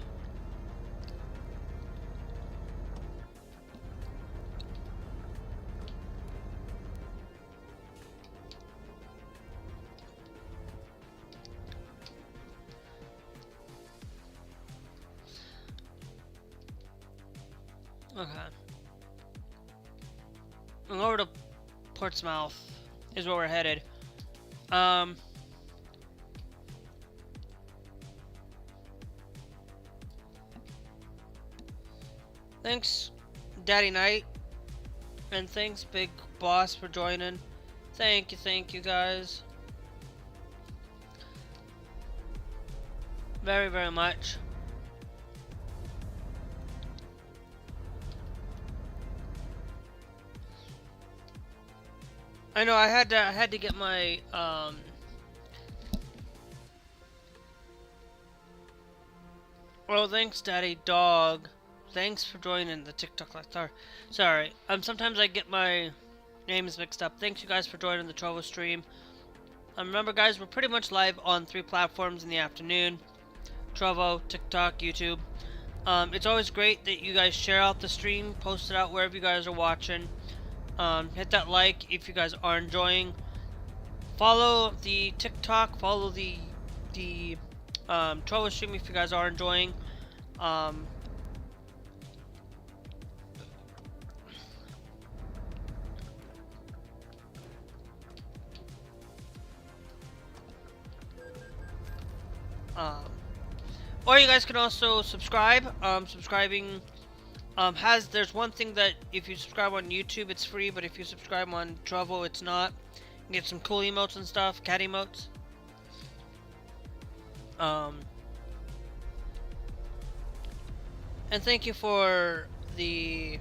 S1: Okay. I'm over to Portsmouth is where we're headed. Thanks, Daddy Knight, and thanks, Big Boss, for joining. Thank you, guys. Very, very much. I know I had to get my Well, thanks, Daddy Dog. Thanks for joining the TikTok live. Sorry. Sometimes I get my names mixed up. Thanks, you guys, for joining the Trovo stream. Remember, guys, we're pretty much live on 3 platforms in the afternoon: Trovo, TikTok, YouTube. It's always great that you guys share out the stream, post it out wherever you guys are watching. Hit that like if you guys are enjoying. Follow the TikTok. Follow the Trovo stream if you guys are enjoying. Or you guys can also subscribe. Subscribing there's one thing that if you subscribe on YouTube it's free, but if you subscribe on Trovo it's not. You get some cool emotes and stuff, cat emotes. And thank you for the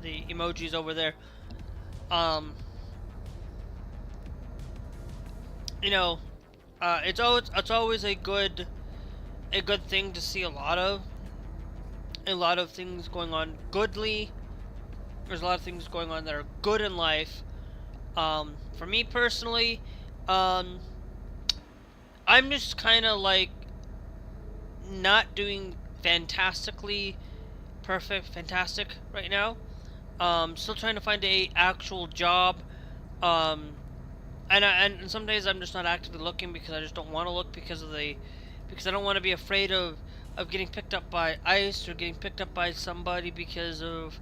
S1: emojis over there. You know, it's always a good thing to see a lot of things going on goodly. There's a lot of things going on that are good in life. For me personally, I'm just kind of like not doing fantastic right now. Still trying to find a actual job. And some days I'm just not actively looking because I just don't want to look because I don't want to be afraid of getting picked up by ICE or getting picked up by somebody because of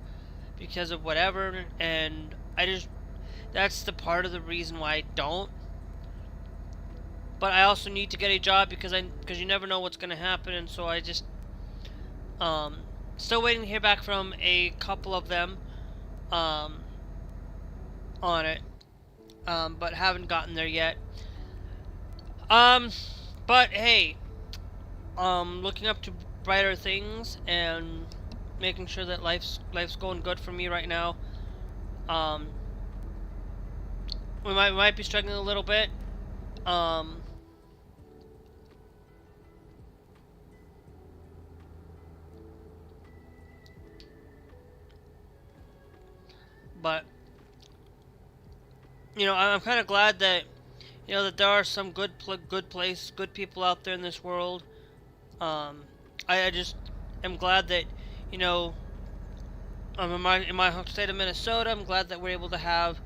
S1: whatever. And that's the part of the reason why I don't. But I also need to get a job because you never know what's gonna happen, and so I just still waiting to hear back from a couple of them on it, but haven't gotten there yet. But hey, looking up to brighter things and making sure that life's going good for me right now. We might be struggling a little bit. But you know, I'm kind of glad that that there are some good people out there in this world. I just am glad that in my home state of Minnesota, I'm glad that we're able to have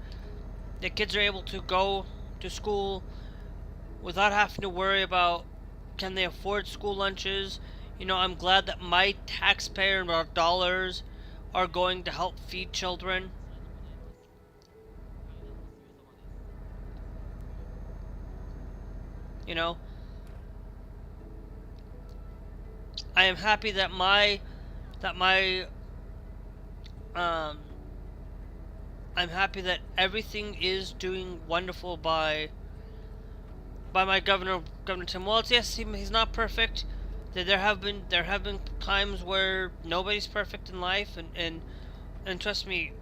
S1: that kids are able to go to school without having to worry about can they afford school lunches. I'm glad that my taxpayer dollars are going to help feed children. You know, I am happy that my um I'm happy that everything is doing wonderful by my Governor Tim Walz. Yes, he's not perfect. There have been times where nobody's perfect in life, and trust me,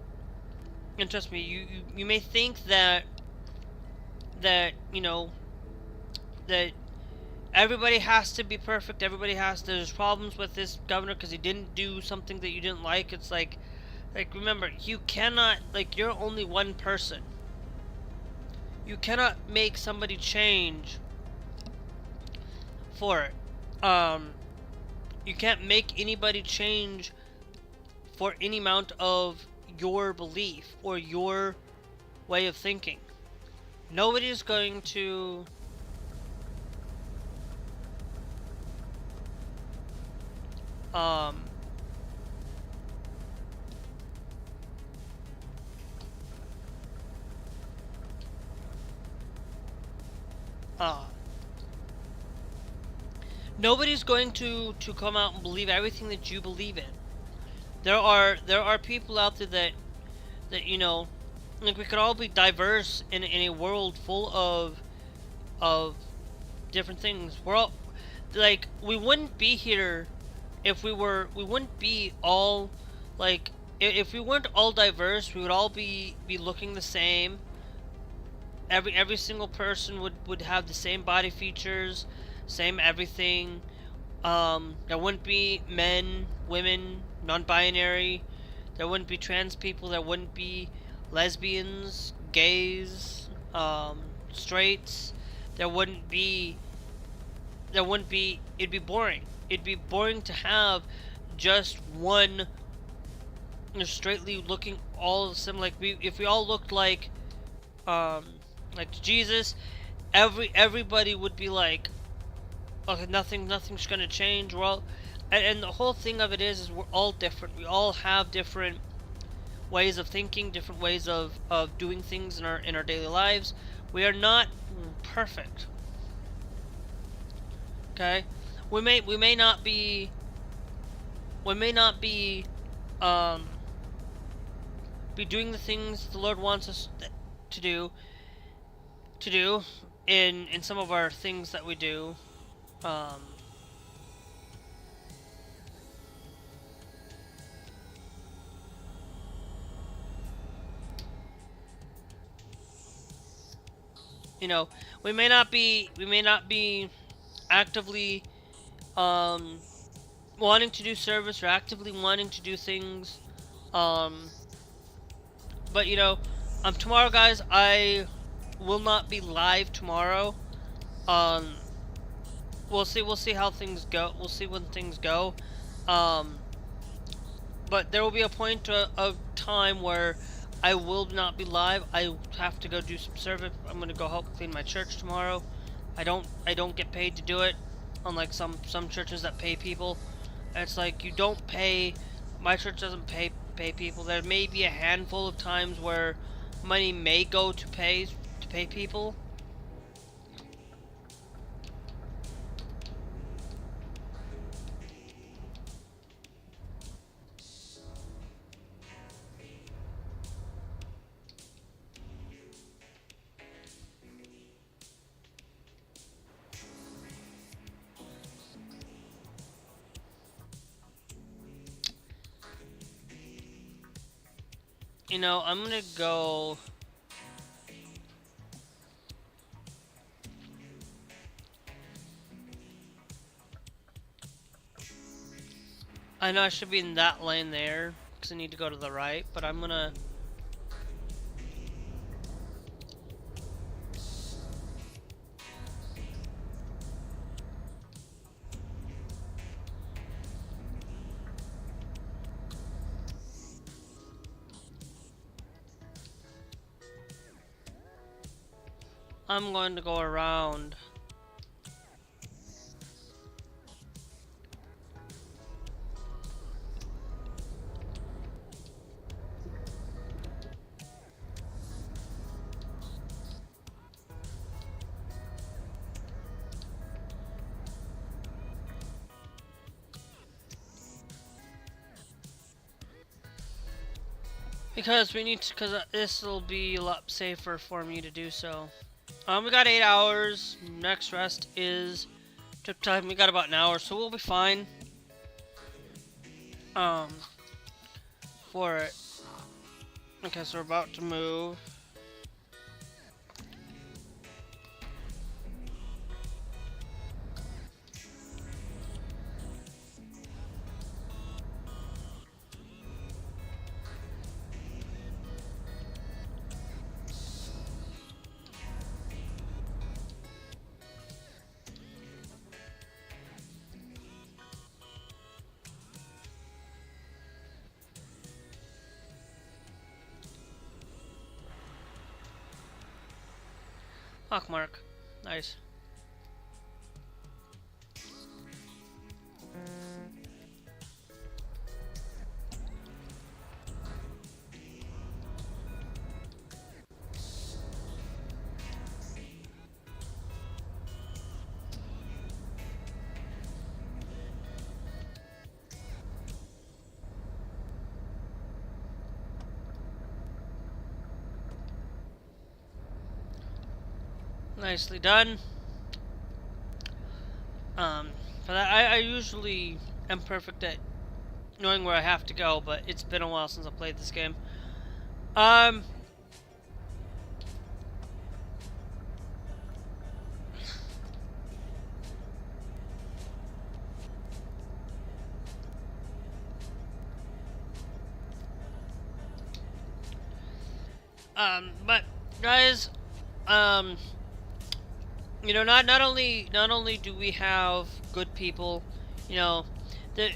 S1: you may think that you know that everybody has to be perfect. There's problems with this governor because he didn't do something that you didn't like. It's like remember, you cannot, like, you're only one person. You cannot make somebody change for it. You can't make anybody change for any amount of your belief or your way of thinking. Nobody is going to um uh nobody's going to come out and believe everything that you believe in. There are people out there that like, we could all be diverse in a world full of different things. We're all, like, we wouldn't be here if we wouldn't be all, like, if we weren't all diverse, we would all be looking the same. Every single person would have the same body features, same everything. There wouldn't be men, women, non-binary. There wouldn't be trans people. There wouldn't be lesbians, gays, straights. There wouldn't be. It'd be boring. It'd be boring to have just one, straightly looking all the same. Like, if we all looked like Jesus, everybody would be like, okay, nothing's gonna change. We're all, and the whole thing of it is we're all different. We all have different ways of thinking, different ways of doing things in our daily lives. We are not perfect. Okay, we may not be um be doing the things the Lord wants us to do in some of our things that we do. Um, we may not be actively wanting to do service or actively wanting to do things, but tomorrow, guys, I will not be live tomorrow. um we'll see how things go. We'll see when things go. um but there will be a point of time where I will not be live. I have to go do some service. I'm gonna go help clean my church tomorrow. I don't get paid to do it, unlike some churches that pay people. And it's like, you don't pay. My church doesn't pay people. There may be a handful of times where money may go to pay people. I'm gonna go. I know I should be in that lane there because I need to go to the right, but I'm gonna. I'm going to go around. because we need to, because this will be a lot safer for me to do so. We got 8 hours. Next rest is trip time. We got about an hour, so we'll be fine. Um, for it. Okay, so we're about to move. Hawkmark. Nice. Nicely done. For that, I usually am perfect at knowing where I have to go, but it's been a while since I played this game. But guys, you know, not only do we have good people, you know,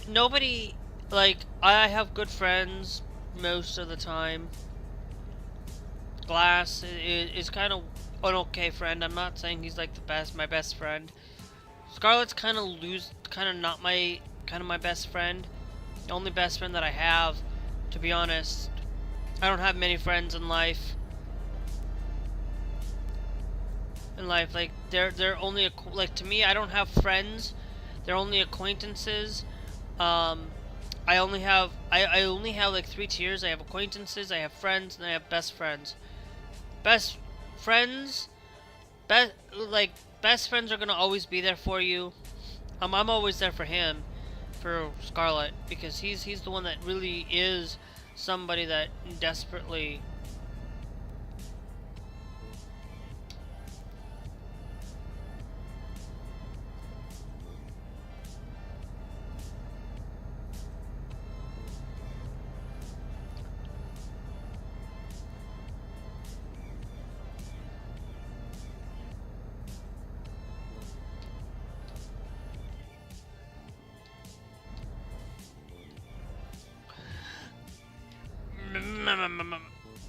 S1: nobody, like, I have good friends most of the time. Glass is kind of an okay friend. I'm not saying he's like my best friend. Scarlett's kind of not my best friend. The only best friend that I have, to be honest. I don't have many friends in life. Like they're only like, to me, I don't have friends. They're only acquaintances. I only have like 3 tiers. I have acquaintances, I have friends, and I have best friends. Best friends, best friends are gonna always be there for you. I'm always there for him, for Scarlett, because he's the one that really is somebody that desperately.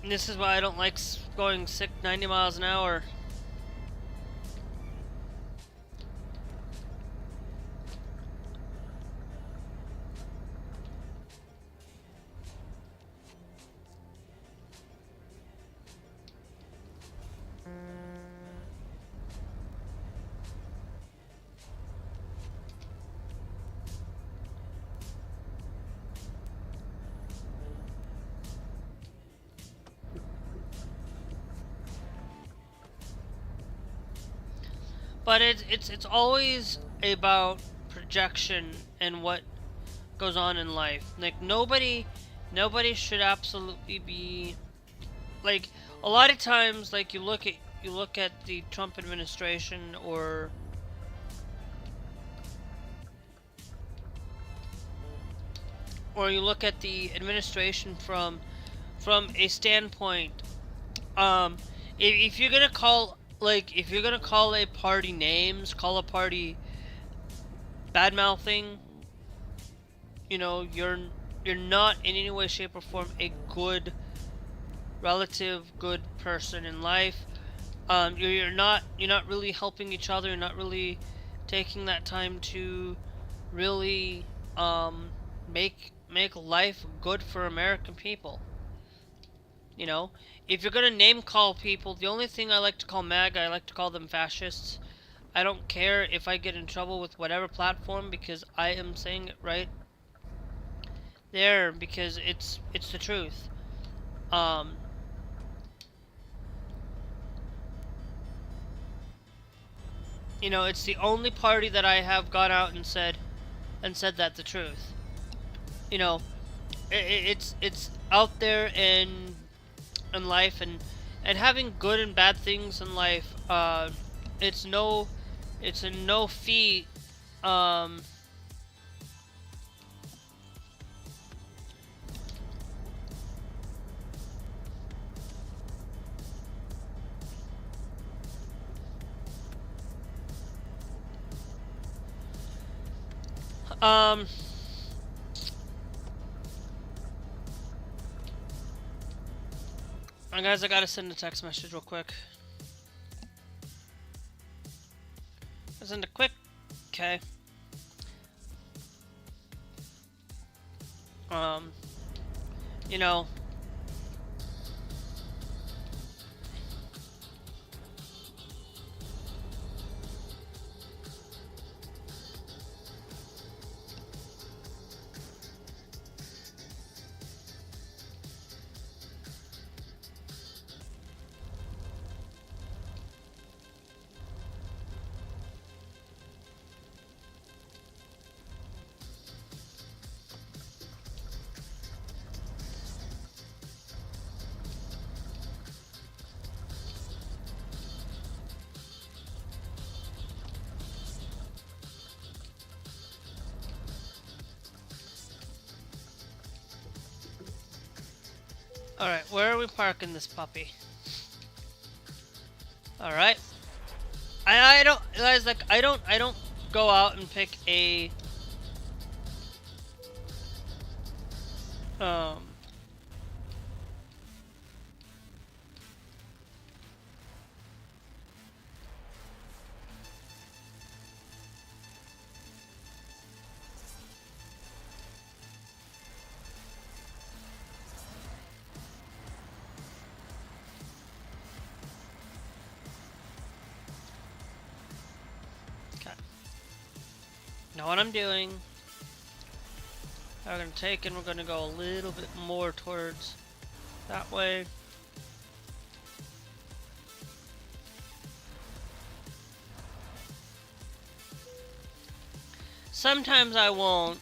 S1: This is why I don't like going 90 miles an hour. But it's always about projection and what goes on in life. Like nobody should absolutely be, like, a lot of times, like, you look at the Trump administration, or you look at the administration from a standpoint, if you're gonna call, like, if you're gonna call a party names, call a party bad mouthing, you know, you're not in any way, shape, or form a good person in life. You're not really helping each other. You're not really taking that time to really make life good for American people. You know, if you're gonna name call people, the only thing I like to call MAGA, I like to call them fascists. I don't care if I get in trouble with whatever platform, because I am saying it right there, because it's the truth. Um, you know, it's the only party that I have gone out and said that the truth. You know, it's out there in life, and having good and bad things in life. It's no, it's a no fee. Um, um, guys, I gotta send a text message real quick. Send a quick. Okay. Um, you know. Alright, where are we parking this puppy? Alright. I don't, guys, like, I don't go out and pick a, um, okay. Know what I'm doing. We're gonna take and we're gonna go a little bit more towards that way. Sometimes I won't.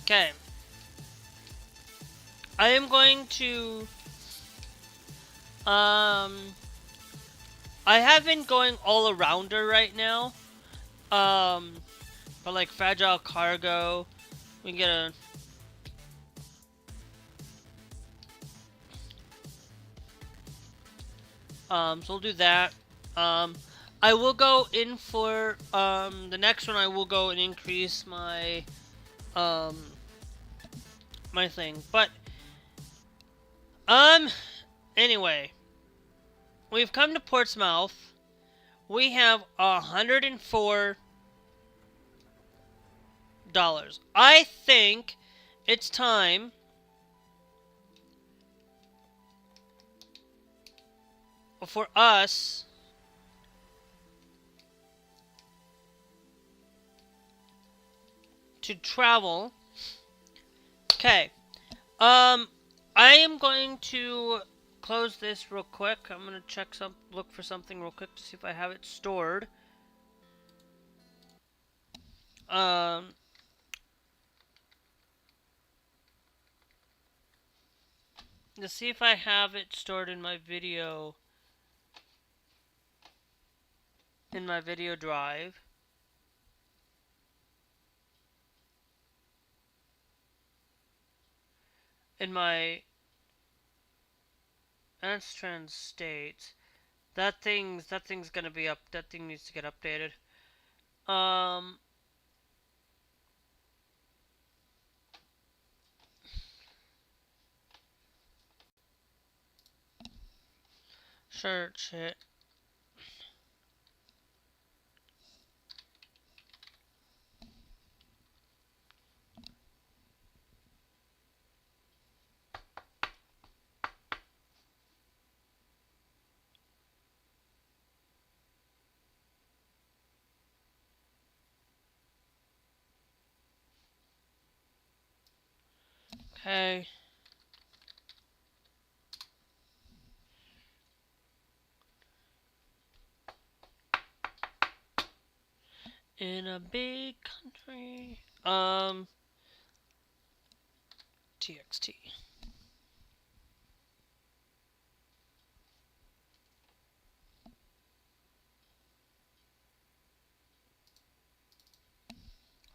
S1: Okay. I am going to, I have been going all around her right now. But like fragile cargo, we can get a, so we'll do that. I will go in for, the next one I will go and increase my, my thing. But, anyway. We've come to Portsmouth. We have $104. I think it's time for us to travel. Okay. I am going to close this real quick. I'm gonna look for something real quick to see if I have it stored. To see if I have it stored in my video drive. In my trans state. That thing's gonna be up. That thing needs to get updated. Search it. Okay. In a big country. TXT.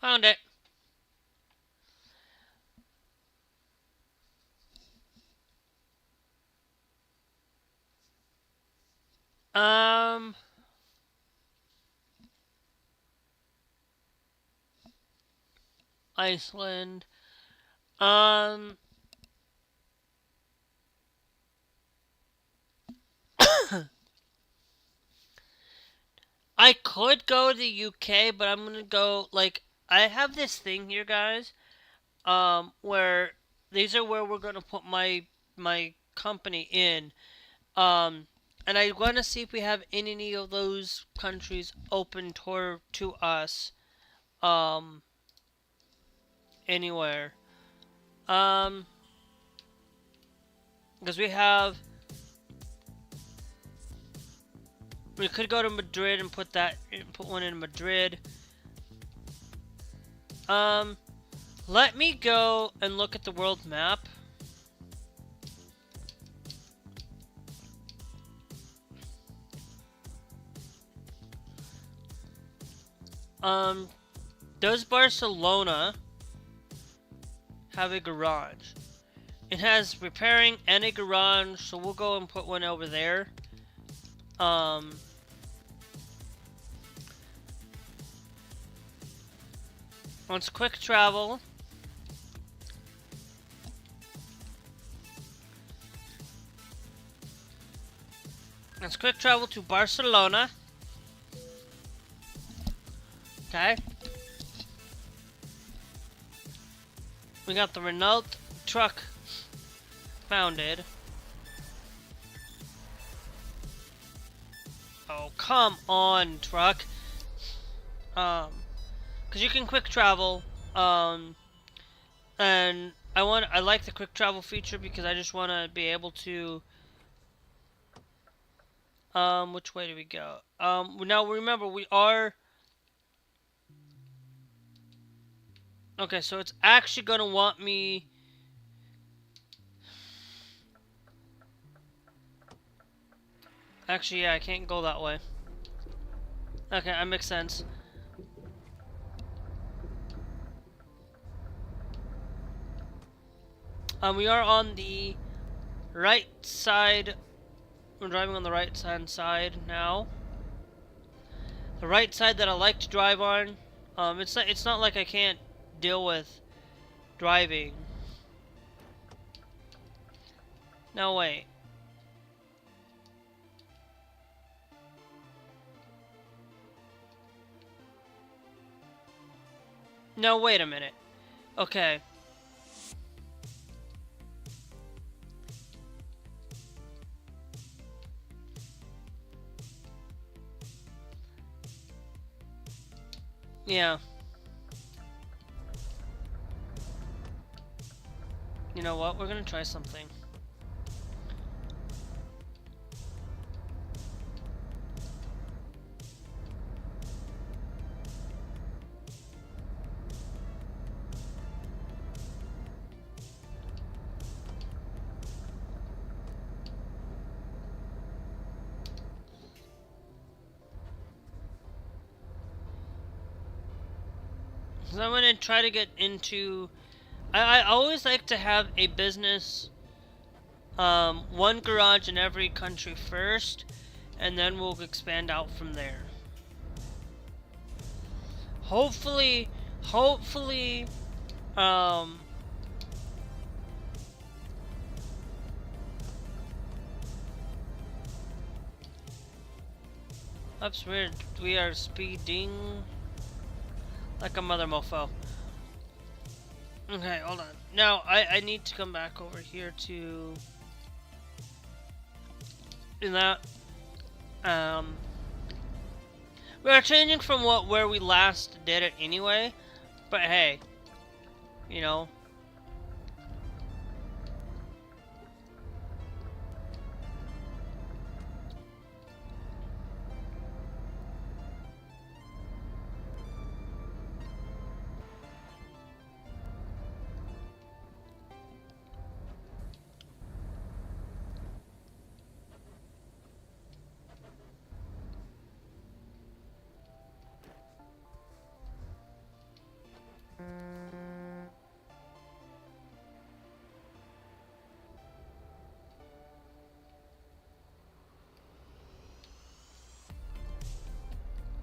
S1: Found it. Iceland. I could go to the UK, but I'm gonna go, like, I have this thing here, guys, where these are where we're gonna put my company in. Um, and I want to see if we have any of those countries open to us, um, anywhere. Um, because we could go to Madrid and put one in Madrid. Let me go and look at the world map. Does Barcelona have a garage? It has repairing and a garage, so we'll go and put one over there. Wants quick travel. Let's quick travel to Barcelona. Okay. We got the Renault truck founded. Oh, come on, truck. Cause you can quick travel. And I like the quick travel feature because I just want to be able to. Which way do we go? Now remember we are. Okay, so it's actually gonna want me. Actually, yeah, I can't go that way. Okay, that makes sense. We are on the right side. We're driving on the right hand side now. The right side that I like to drive on. It's not like I can't deal with driving. No, wait. No, wait a minute. Okay. Yeah. You know what? We're gonna try something. So I'm gonna try to get into. I always like to have a business, one garage in every country first, and then we'll expand out from there. Hopefully, that's weird. We are speeding like a mother mofo. Okay, hold on. Now, I need to come back over here to do that. We are changing from where we last did it anyway, but hey, you know,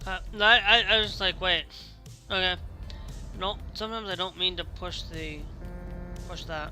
S1: No, I was like, wait. Okay. No, sometimes I don't mean to push that.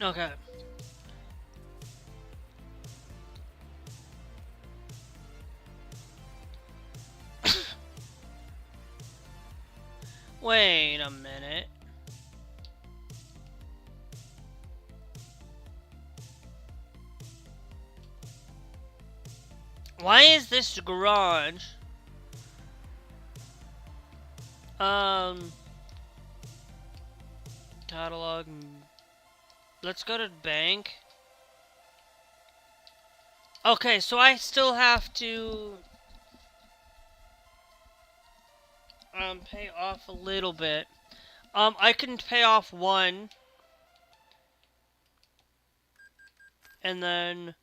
S1: Okay. Wait a minute. Why is this garage? Catalog. Let's go to bank. Okay, so I still have to pay off a little bit. I can pay off one, and then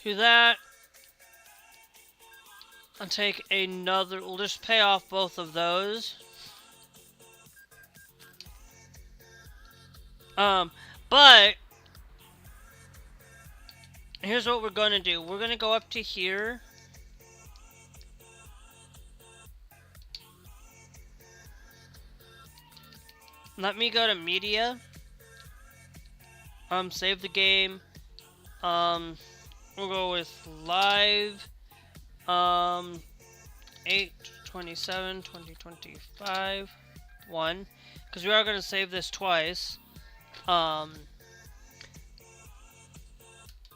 S1: do that. I'll take another. We'll just pay off both of those. But here's what we're gonna do. We're gonna go up to here. Let me go to media. Save the game. We'll go with live. 8/27/2025 1, because we are gonna save this twice.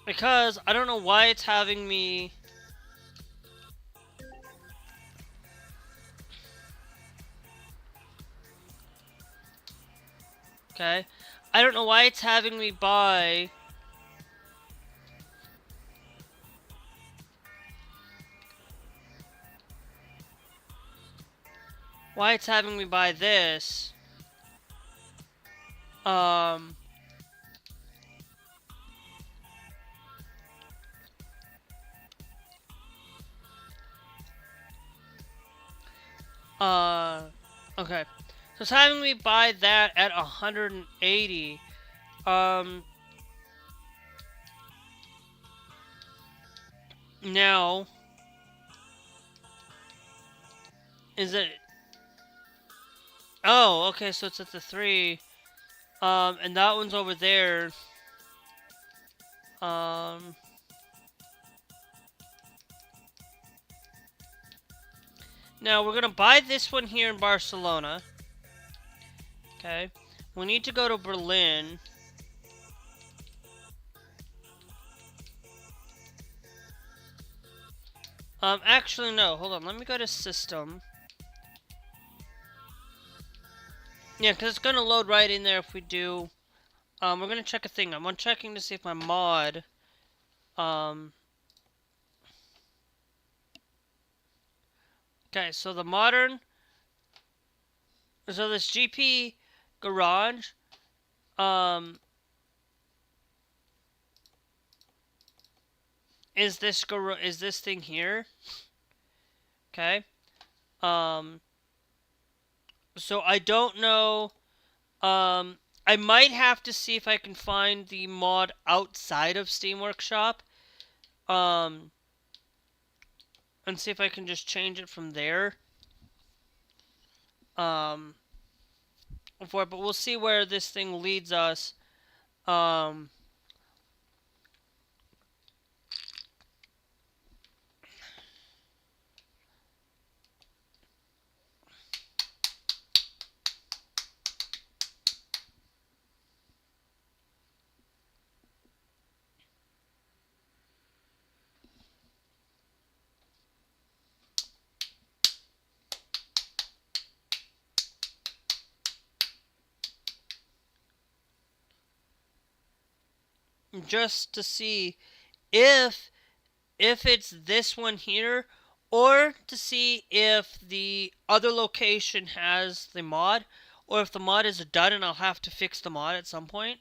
S1: Because I don't know why it's having me. Okay, I don't know why it's having me buy. Why it's having me buy this. Okay. So it's having me buy that at 180. Now, is it? Oh, okay. So it's at the 3. And that one's over there. Now we're gonna buy this one here in Barcelona. Okay. We need to go to Berlin. Actually no, hold on. Let me go to system. Yeah, because it's gonna load right in there if we do. We're gonna check a thing. I'm checking to see if my mod. Okay, so the modern. So this GP garage. Is this thing here? Okay. So I don't know. I might have to see if I can find the mod outside of Steam Workshop. And see if I can just change it from there. But we'll see where this thing leads us. just to see if it's this one here, or to see if the other location has the mod, or if the mod is done and I'll have to fix the mod at some point.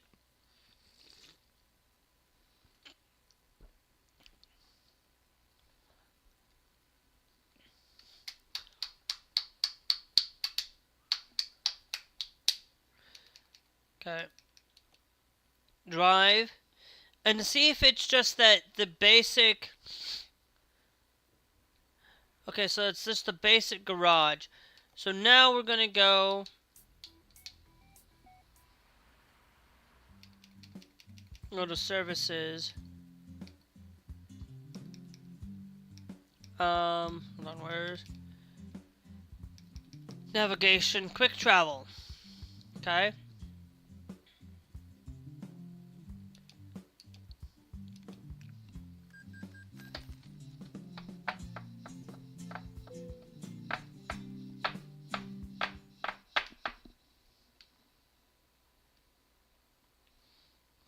S1: Okay. Drive. And to see if it's just that the basic... Okay, so it's just the basic garage. So now we're gonna go... Go to services. Hold on, where's... Navigation, quick travel. Okay.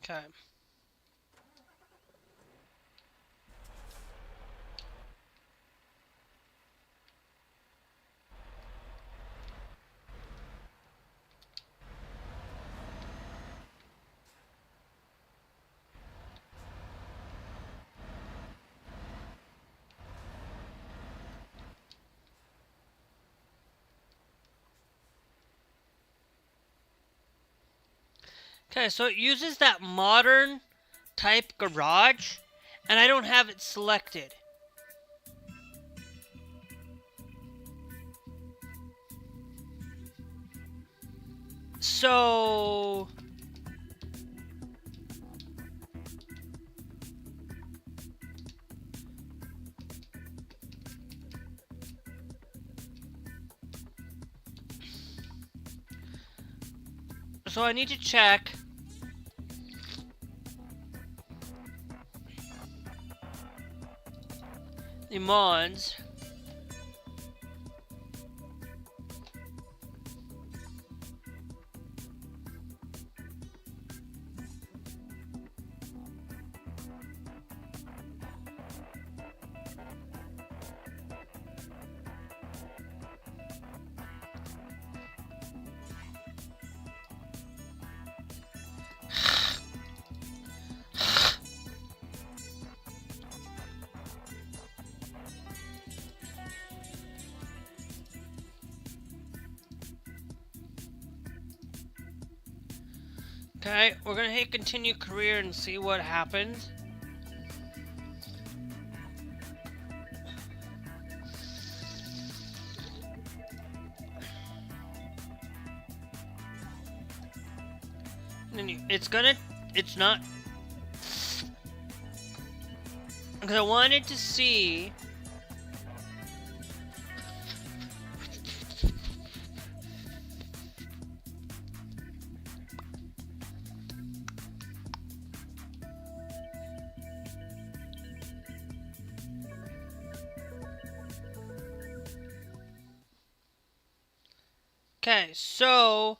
S1: Okay. Okay, so it uses that modern type garage, and I don't have it selected. So... So I need to check the mods. Okay, we're gonna hit continue career and see what happens. And then it's not, because I wanted to see okay, so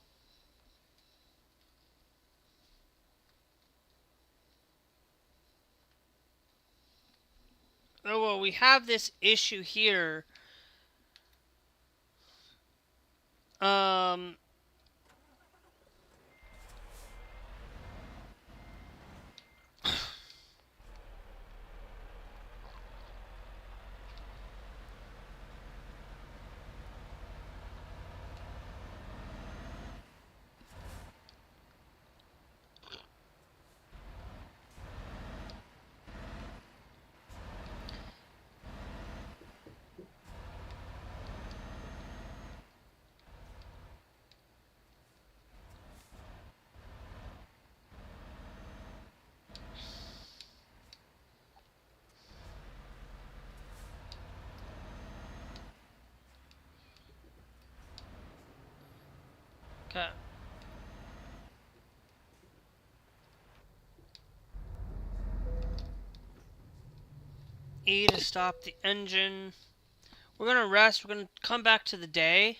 S1: oh well, we have this issue here. Okay. E to stop the engine. We're gonna rest. We're gonna come back to the day.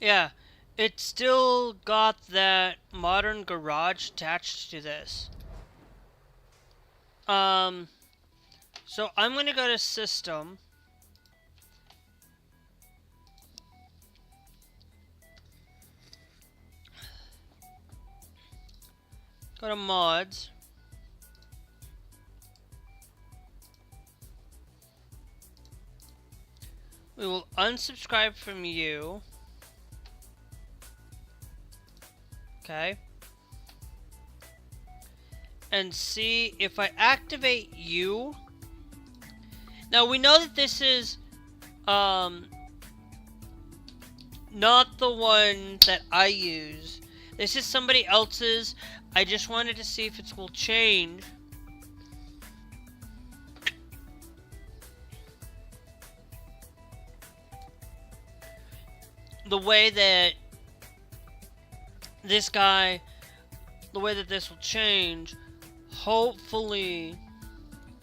S1: Yeah, it still got that modern garage attached to this. So I'm gonna go to System. Go to Mods. We will unsubscribe from you. Okay. And see if I activate you. Now we know that this is not the one that I use. This is somebody else's. I just wanted to see if it will change. The way that this guy, the way that this will change. Hopefully,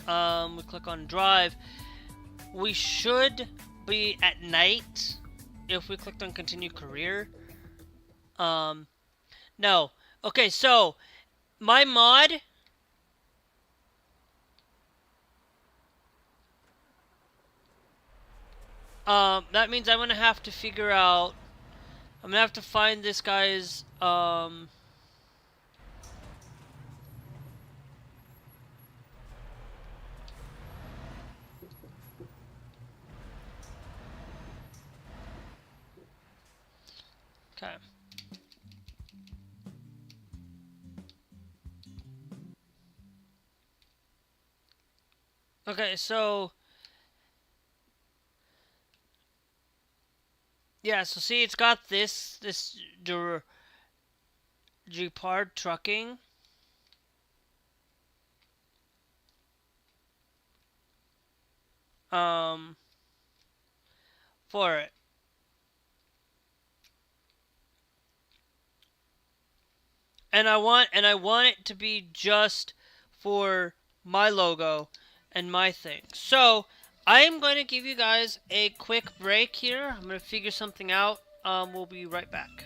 S1: we click on drive. We should be at night if we clicked on continue career. No. Okay, so my mod. That means I'm gonna have to figure out. I'm gonna have to find this guy's. Okay. Okay, so yeah, so see, it's got this Jeepard trucking. For it. And I want it to be just for my logo and my thing. So I am going to give you guys a quick break here. I'm going to figure something out. We'll be right back.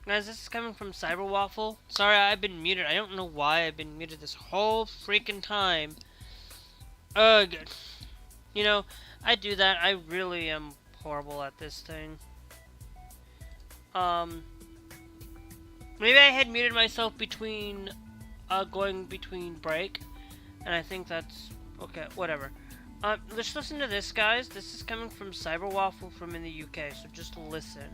S1: Guys, this is coming from Cyberwaffle. Sorry, I've been muted. I don't know why I've been muted this whole freaking time. Ugh. You know, I do that. I really am horrible at this thing. Maybe I had muted myself between, going between break. And I think that's, okay, whatever. Let's listen to this, guys. This is coming from Cyberwaffle from in the UK, so just listen.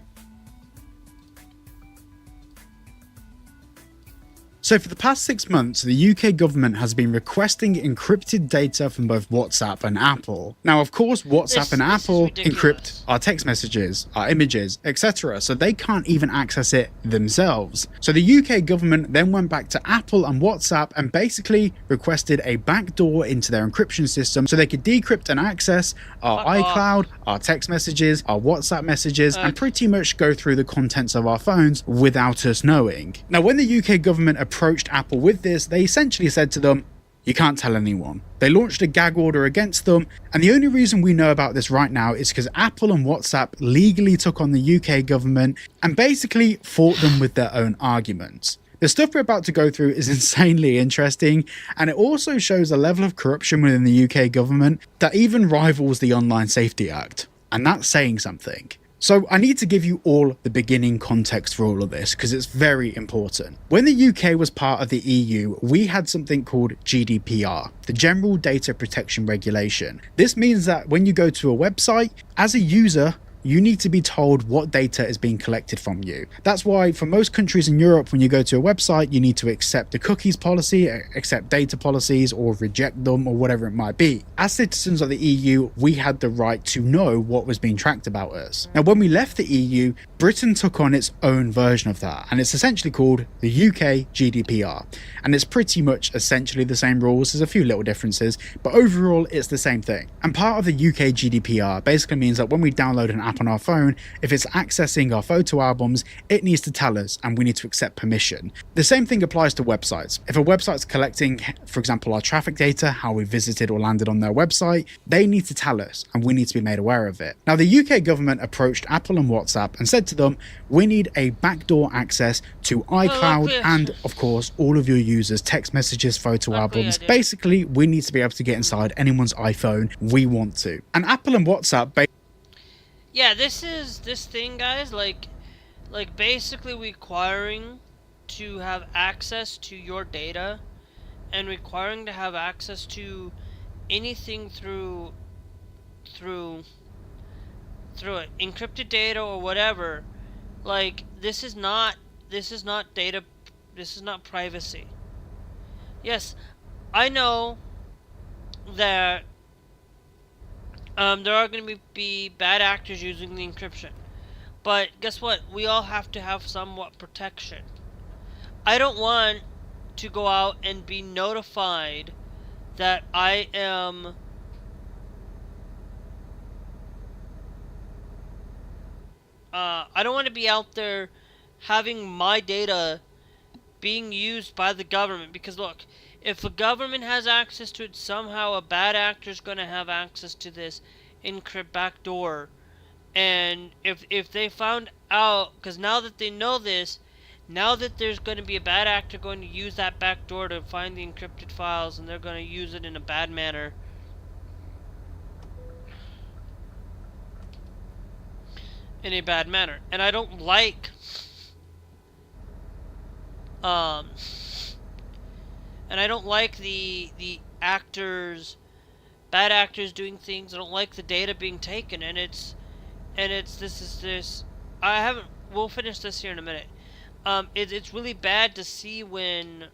S3: So for the past 6 months, the UK government has been requesting encrypted data from both WhatsApp and Apple. Now, of course, WhatsApp and Apple encrypt our text messages, our images, etc. So they can't even access it themselves. So the UK government then went back to Apple and WhatsApp and basically requested a backdoor into their encryption system so they could decrypt and access our iCloud, our text messages, our WhatsApp messages, and pretty much go through the contents of our phones without us knowing. Now, when the UK government approached Apple with this, they essentially said to them, you can't tell anyone. They launched a gag order against them, and the only reason we know about this right now is because Apple and WhatsApp legally took on the UK government and basically fought them with their own arguments. The stuff we're about to go through is insanely interesting, and it also shows a level of corruption within the UK government that even rivals the Online Safety Act, and that's saying something. So I need to give you all the beginning context for all of this because it's very important. When the UK was part of the EU, we had something called GDPR, the General Data Protection Regulation. This means that when you go to a website, as a user, you need to be told what data is being collected from you. That's why for most countries in Europe, when you go to a website, you need to accept the cookies policy, accept data policies, or reject them, or whatever it might be. As citizens of the EU, we had the right to know what was being tracked about us. Now, when we left the EU, Britain took on its own version of that, and it's essentially called the UK GDPR. And it's pretty much essentially the same rules, there's a few little differences, but overall it's the same thing. And part of the UK GDPR basically means that when we download an app on our phone, if it's accessing our photo albums, it needs to tell us and we need to accept permission. The same thing applies to websites. If a website's collecting, for example, our traffic data, how we visited or landed on their website, they need to tell us and we need to be made aware of it. Now, the UK government approached Apple and WhatsApp and said to them, we need a backdoor access to iCloud and, of course, all of your users' text messages, photo albums. Basically, we need to be able to get inside anyone's iPhone we want to. And Apple and WhatsApp
S1: yeah, this thing, guys, like basically requiring to have access to your data and requiring to have access to anything through it, encrypted data or whatever. Like, this is not data, this is not privacy. Yes, I know that there are going to be bad actors using the encryption. But guess what? We all have to have somewhat protection. I don't want to go out and be notified that I am I don't want to be out there having my data being used by the government, because look, if the government has access to it, somehow a bad actor is going to have access to this encrypt backdoor. And if they found out, because now that they know this, now that there's going to be a bad actor going to use that backdoor to find the encrypted files, and they're going to use it in a bad manner. And I don't like and I don't like the actors, bad actors doing things. I don't like the data being taken, and it's this. I haven't. We'll finish this here in a minute. It's really bad to see when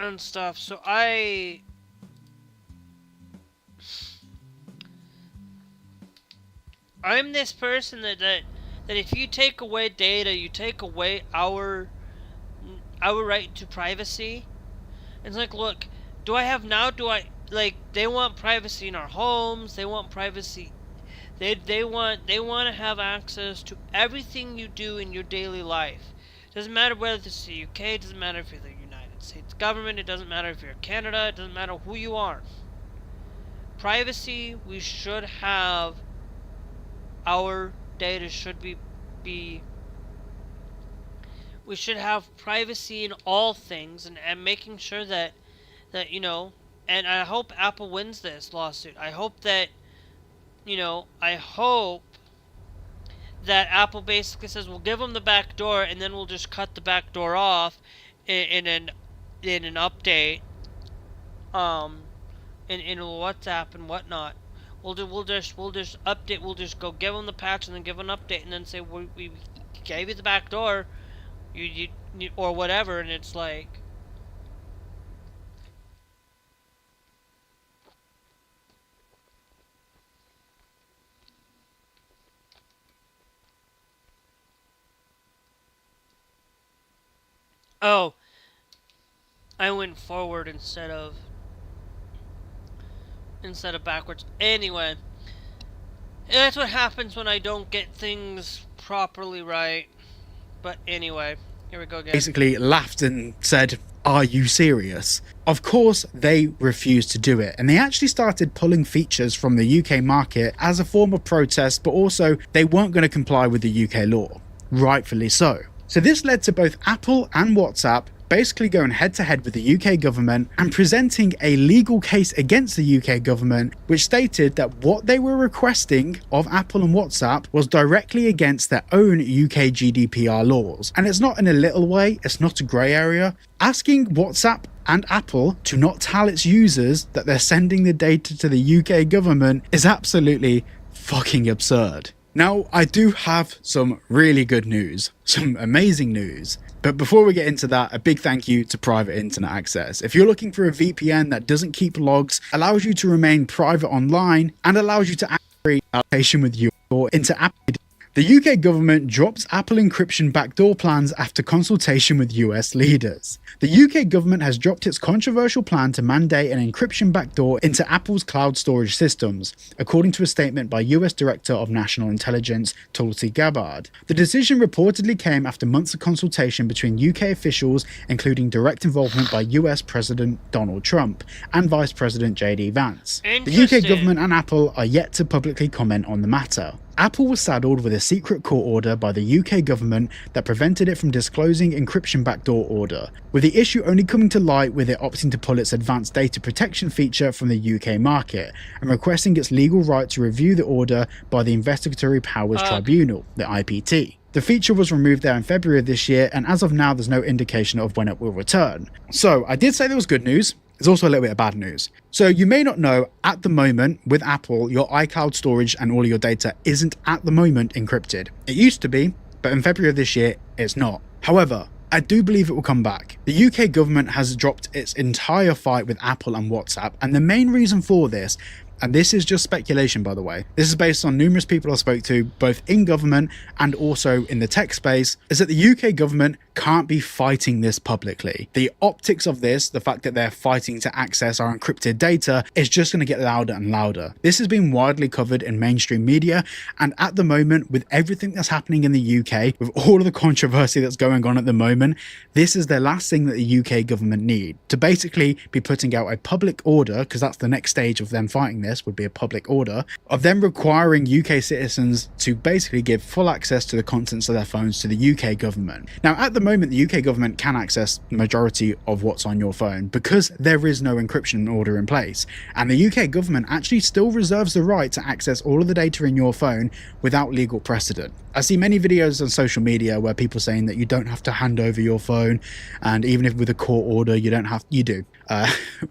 S1: and stuff. So I'm this person that that if you take away data, you take away our right to privacy. It's like, look, do they want privacy in our homes, they want privacy, they want to have access to everything you do in your daily life. Doesn't matter whether it's the UK, it doesn't matter if you're the United States government, it doesn't matter if you're Canada, it doesn't matter who you are. Privacy, we should have, our data should be we should have privacy in all things, and making sure that and I hope Apple wins this lawsuit. I hope that Apple basically says we'll give them the back door, and then we'll just cut the back door off in an update, in WhatsApp and whatnot. We'll just update. We'll just go give them the patch and then give an update, and then say we gave you the back door, you or whatever, and it's like. Oh, I went forward instead of backwards. Anyway, that's what happens when I don't get things properly right. But anyway, here we go again.
S3: Basically laughed and said, "Are you serious?" Of course, they refused to do it, and they actually started pulling features from the UK market as a form of protest, but also they weren't going to comply with the UK law. Rightfully so. So this led to both Apple and WhatsApp basically going head to head with the UK government and presenting a legal case against the UK government, which stated that what they were requesting of Apple and WhatsApp was directly against their own UK GDPR laws. And it's not in a little way, it's not a grey area. Asking WhatsApp and Apple to not tell its users that they're sending the data to the UK government is absolutely fucking absurd. Now, I do have some really good news, some amazing news. But before we get into that, a big thank you to Private Internet Access. If you're looking for a VPN that doesn't keep logs, allows you to remain private online, and allows you to access application with you or into Apple. The UK government dropped Apple encryption backdoor plans after consultation with US leaders. The UK government has dropped its controversial plan to mandate an encryption backdoor into Apple's cloud storage systems, according to a statement by US Director of National Intelligence Tulsi Gabbard. The decision reportedly came after months of consultation between UK officials, including direct involvement by US President Donald Trump and Vice President JD Vance. The UK government and Apple are yet to publicly comment on the matter. Apple was saddled with a secret court order by the UK government that prevented it from disclosing encryption backdoor order, with the issue only coming to light with it opting to pull its advanced data protection feature from the UK market and requesting its legal right to review the order by the Investigatory Powers Tribunal, the IPT. The feature was removed there in February of this year, and as of now there's no indication of when it will return. So I did say there was good news. There's also a little bit of bad news. So you may not know, at the moment with Apple, your iCloud storage and all of your data isn't at the moment encrypted. It used to be, but in February of this year, it's not. However, I do believe it will come back. The UK government has dropped its entire fight with Apple and WhatsApp, and the main reason for this, and this is just speculation by the way, this is based on numerous people I spoke to, both in government and also in the tech space, is that the UK government can't be fighting this publicly. The optics of this, the fact that they're fighting to access our encrypted data, is just going to get louder and louder. This has been widely covered in mainstream media, and at the moment, with everything that's happening in the UK, with all of the controversy that's going on at the moment, this is the last thing that the UK government need, to basically be putting out a public order, because that's the next stage of them fighting this, would be a public order, of them requiring UK citizens to basically give full access to the contents of their phones to the UK government. Now, at the moment, the UK government can access the majority of what's on your phone because there is no encryption order in place, and the UK government actually still reserves the right to access all of the data in your phone without legal precedent. I see many videos on social media where people saying that you don't have to hand over your phone, and even if with a court order you do.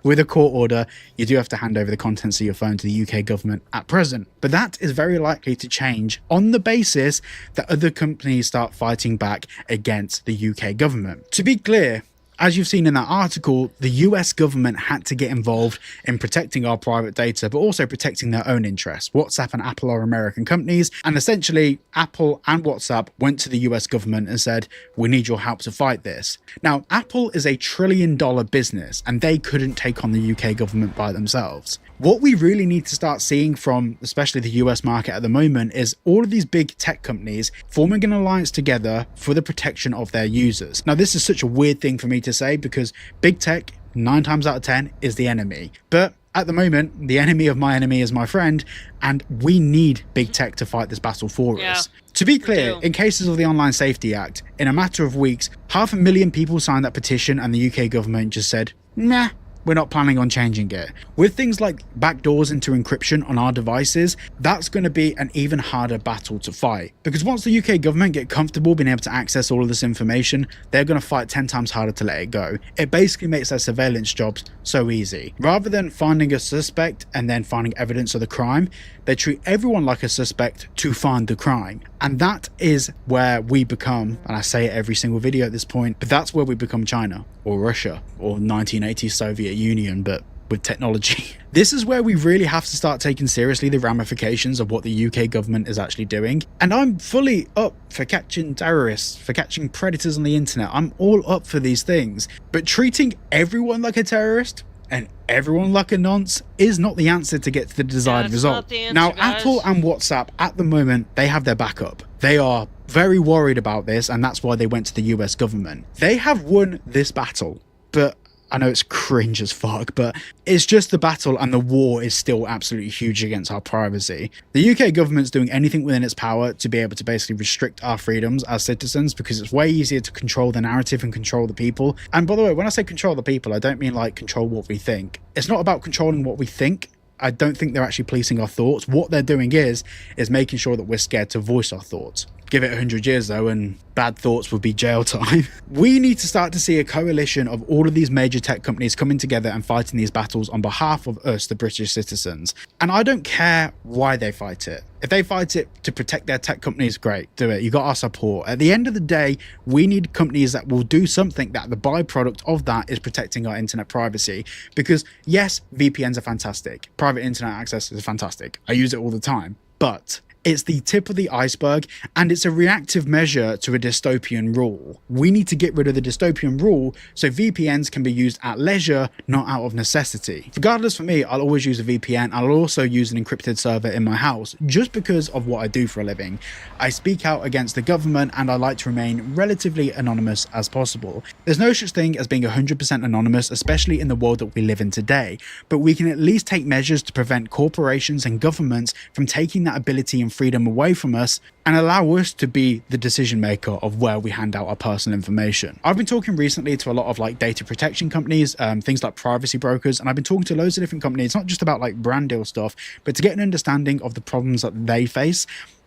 S3: With a court order, you do have to hand over the contents of your phone to the UK government at present. But that is very likely to change on the basis that other companies start fighting back against the UK government. To be clear, As you've seen in that article, the US government had to get involved in protecting our private data, but also protecting their own interests. WhatsApp and Apple are American companies, and essentially Apple and WhatsApp went to the US government and said, we need your help to fight this. Now, Apple is $1 trillion business, and they couldn't take on the UK government by themselves. What we really need to start seeing from especially the US market at the moment is all of these big tech companies forming an alliance together for the protection of their users. Now, this is such a weird thing for me to say because big tech 9 times out of 10 is the enemy, but at the moment the enemy of my enemy is my friend, and we need big tech to fight this battle for us. To be clear, in cases of the Online Safety Act, in a matter of weeks 500,000 people signed that petition and the UK government just said, nah, we're not planning on changing it. With things like backdoors into encryption on our devices, that's going to be an even harder battle to fight. Because once the UK government get comfortable being able to access all of this information, they're going to fight 10 times harder to let it go. It basically makes their surveillance jobs so easy. Rather than finding a suspect and then finding evidence of the crime, they treat everyone like a suspect to find the crime. And that is where we become, and I say it every single video at this point, but that's where we become China or Russia or 1980s Soviet Union, but with technology. This is where we really have to start taking seriously the ramifications of what the UK government is actually doing. And I'm fully up for catching terrorists, for catching predators on the internet. I'm all up for these things. But treating everyone like a terrorist and everyone like a nonce is not the answer to get to the desired result. Now, Apple and WhatsApp at the moment, they have their backup. They are very worried about this, and that's why they went to the US government. They have won this battle, but I know it's cringe as fuck, but it's just the battle, and the war is still absolutely huge against our privacy. The UK government's doing anything within its power to be able to basically restrict our freedoms as citizens, because it's way easier to control the narrative and control the people. And by the way, when I say control the people, I don't mean like control what we think. It's not about controlling what we think. I don't think they're actually policing our thoughts. What they're doing is making sure that we're scared to voice our thoughts. Give it 100 years though, and bad thoughts would be jail time. We need to start to see a coalition of all of these major tech companies coming together and fighting these battles on behalf of us, the British citizens. And I don't care why they fight it. If they fight it to protect their tech companies, great, do it. You got our support. At the end of the day, we need companies that will do something that the byproduct of that is protecting our internet privacy. Because yes, VPNs are fantastic. Private internet access is fantastic. I use it all the time. But it's the tip of the iceberg, and it's a reactive measure to a dystopian rule. We need to get rid of the dystopian rule so VPNs can be used at leisure, not out of necessity. Regardless, for me, I'll always use a VPN. I'll also use an encrypted server in my house just because of what I do for a living. I speak out against the government, and I like to remain relatively anonymous as possible. There's no such thing as being 100% anonymous, especially in the world that we live in today, but we can at least take measures to prevent corporations and governments from taking that ability and freedom away from us and allow us to be the decision maker of where we hand out our personal information. I've been talking recently to a lot of like data protection companies, things like privacy brokers, and I've been talking to loads of different companies, not just about like brand deal stuff, but to get an understanding of the problems that they face.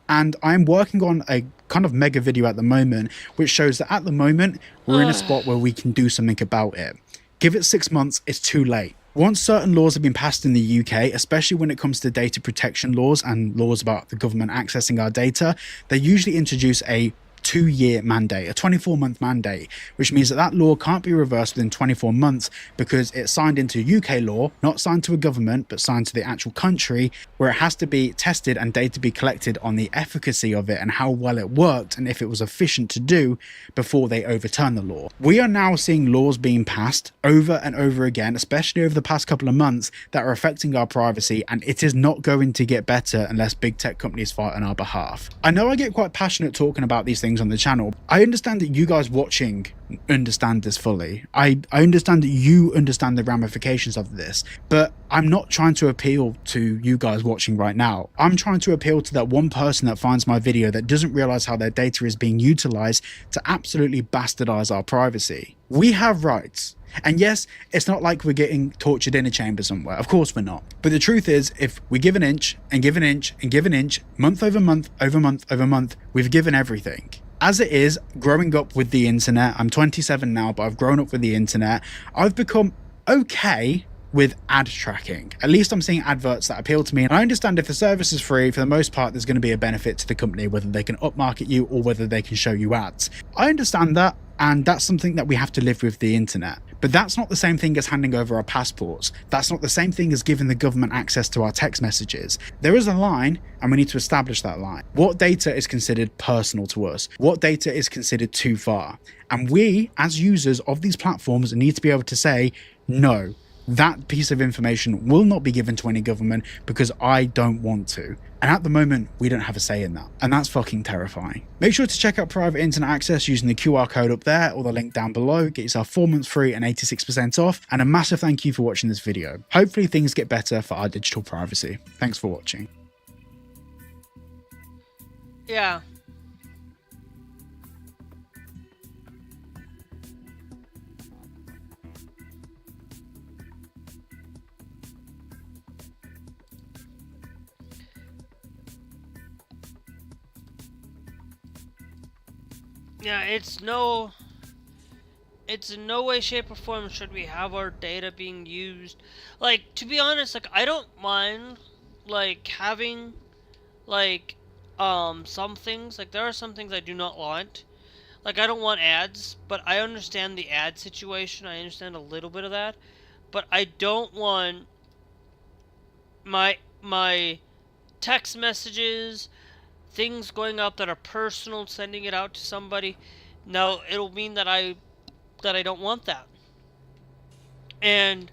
S3: And I'm working on a kind of mega video at the moment, which shows that at the moment, we're in a spot where we can do something about it. Give it 6 months, it's too late. Once certain laws have been passed in the UK, especially when it comes to data protection laws and laws about the government accessing our data, they usually introduce a 2-year mandate, a 24-month mandate, which means that that law can't be reversed within 24 months because it's signed into UK law, not signed to a government, but signed to the actual country, where it has to be tested and data be collected on the efficacy of it and how well it worked and if it was efficient to do before they overturn the law. We are now seeing laws being passed over and over again, especially over the past couple of months, that are affecting our privacy, and it is not going to get better unless big tech companies fight on our behalf. I know I get quite passionate talking about these things on the channel. I understand that you guys watching understand this fully. I understand that you understand the ramifications of this, but I'm not trying to appeal to you guys watching right now. I'm trying to appeal to that one person that finds my video that doesn't realize how their data is being utilized to absolutely bastardize our privacy. We have rights. And yes, it's not like we're getting tortured in a chamber somewhere. Of course we're not. But the truth is, if we give an inch and give an inch and give an inch, month over month, over month, over month, we've given everything. As it is, growing up with the internet, I'm 27 now, but I've grown up with the internet. I've become okay with ad tracking. At least I'm seeing adverts that appeal to me, and I understand if the service is free, for the most part there's going to be a benefit to the company, whether they can upmarket you or whether they can show you ads. I understand that, and that's something that we have to live with the internet. But that's not the same thing as handing over our passports. That's not the same thing as giving the government access to our text messages. There is a line, and we need to establish that line. What data is considered personal to us? What data is considered too far? And we, as users of these platforms, need to be able to say, no, that piece of information will not be given to any government because I don't want to. And at the moment, we don't have a say in that. And that's fucking terrifying. Make sure to check out private internet access using the QR code up there or the link down below. Get yourself 4 months free and 86% off. And a massive thank you for watching this video. Hopefully things get better for our digital privacy. Thanks for watching.
S1: Yeah. Yeah, it's in no way, shape, or form should we have our data being used. Like, to be honest, like, I don't mind, like, having, like, some things. Like, there are some things I do not want. Like, I don't want ads, but I understand the ad situation. I understand a little bit of that. But I don't want my text messages, things going out that are personal, sending it out to somebody. No, it'll mean that I don't want that. And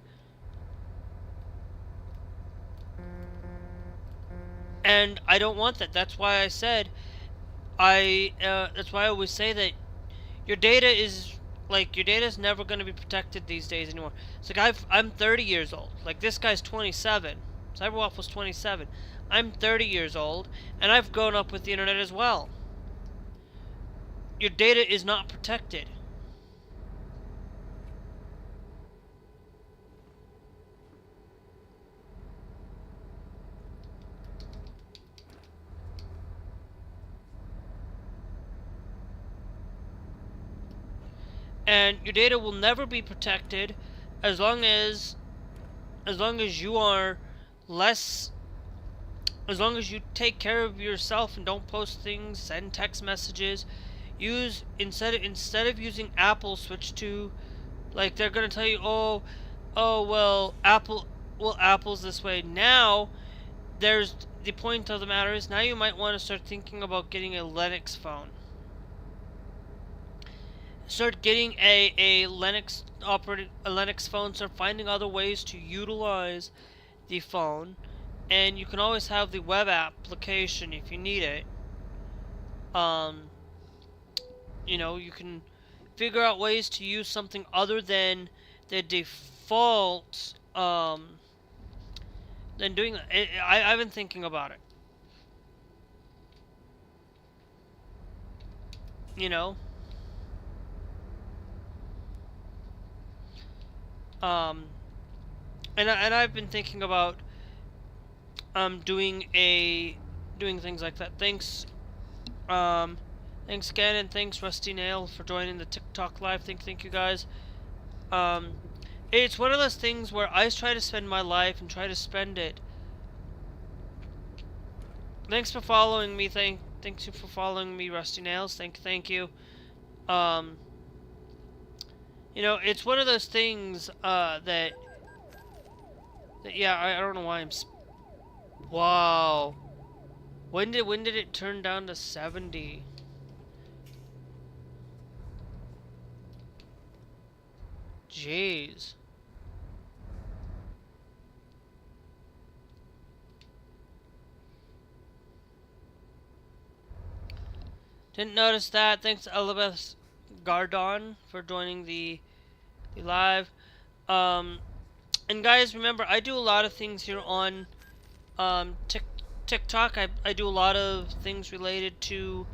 S1: I don't want that. That's why I said that's why I always say that your data is never going to be protected these days anymore. It's like I'm 30 years old. Like, this guy's 27. Cyberwolf was 27. I'm 30 years old, and I've grown up with the internet as well. Your data is not protected. And your data will never be protected as long as you are less. As long as you take care of yourself and don't post things, send text messages, instead of using Apple, switch to, like, they're gonna tell you, well, Apple's this way. Now, there's the point of the matter is, now you might want to start thinking about getting a Linux phone. Start getting a Linux phone. Start finding other ways to utilize the phone. And you can always have the web application if you need it. You know, you can figure out ways to use something other than the default, than doing that. I've been thinking about it. You know? And I've been thinking about doing things like that. Thanks Gannon, thanks Rusty Nail for joining the TikTok live. Thank you guys. It's one of those things where I try to spend my life and try to spend it. Thanks for following me. Thanks for following me, Rusty Nails. Thank you. You know, it's one of those things that yeah, I don't know why I'm. Wow. When did it turn down to 70? Jeez. Didn't notice that. Thanks Elizabeth Gardon for joining the live. And guys, remember, I do a lot of things here on TikTok. I do a lot of things related to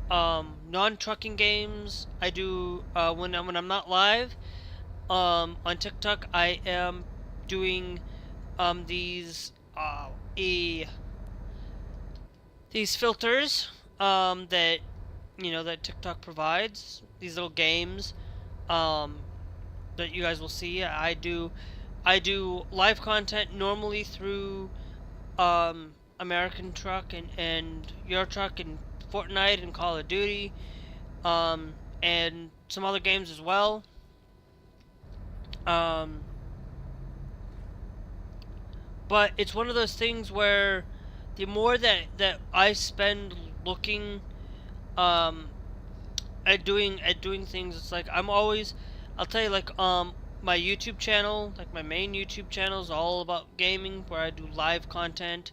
S1: non-trucking games. I do when I'm not live on TikTok. I am doing these filters that that TikTok provides. These little games that you guys will see. I I do live content normally through American Truck and Your Truck and Fortnite and Call of Duty, and some other games as well. But it's one of those things where the more that I spend looking at doing things, it's like I'll tell you, like my YouTube channel, like my main YouTube channel is all about gaming, where I do live content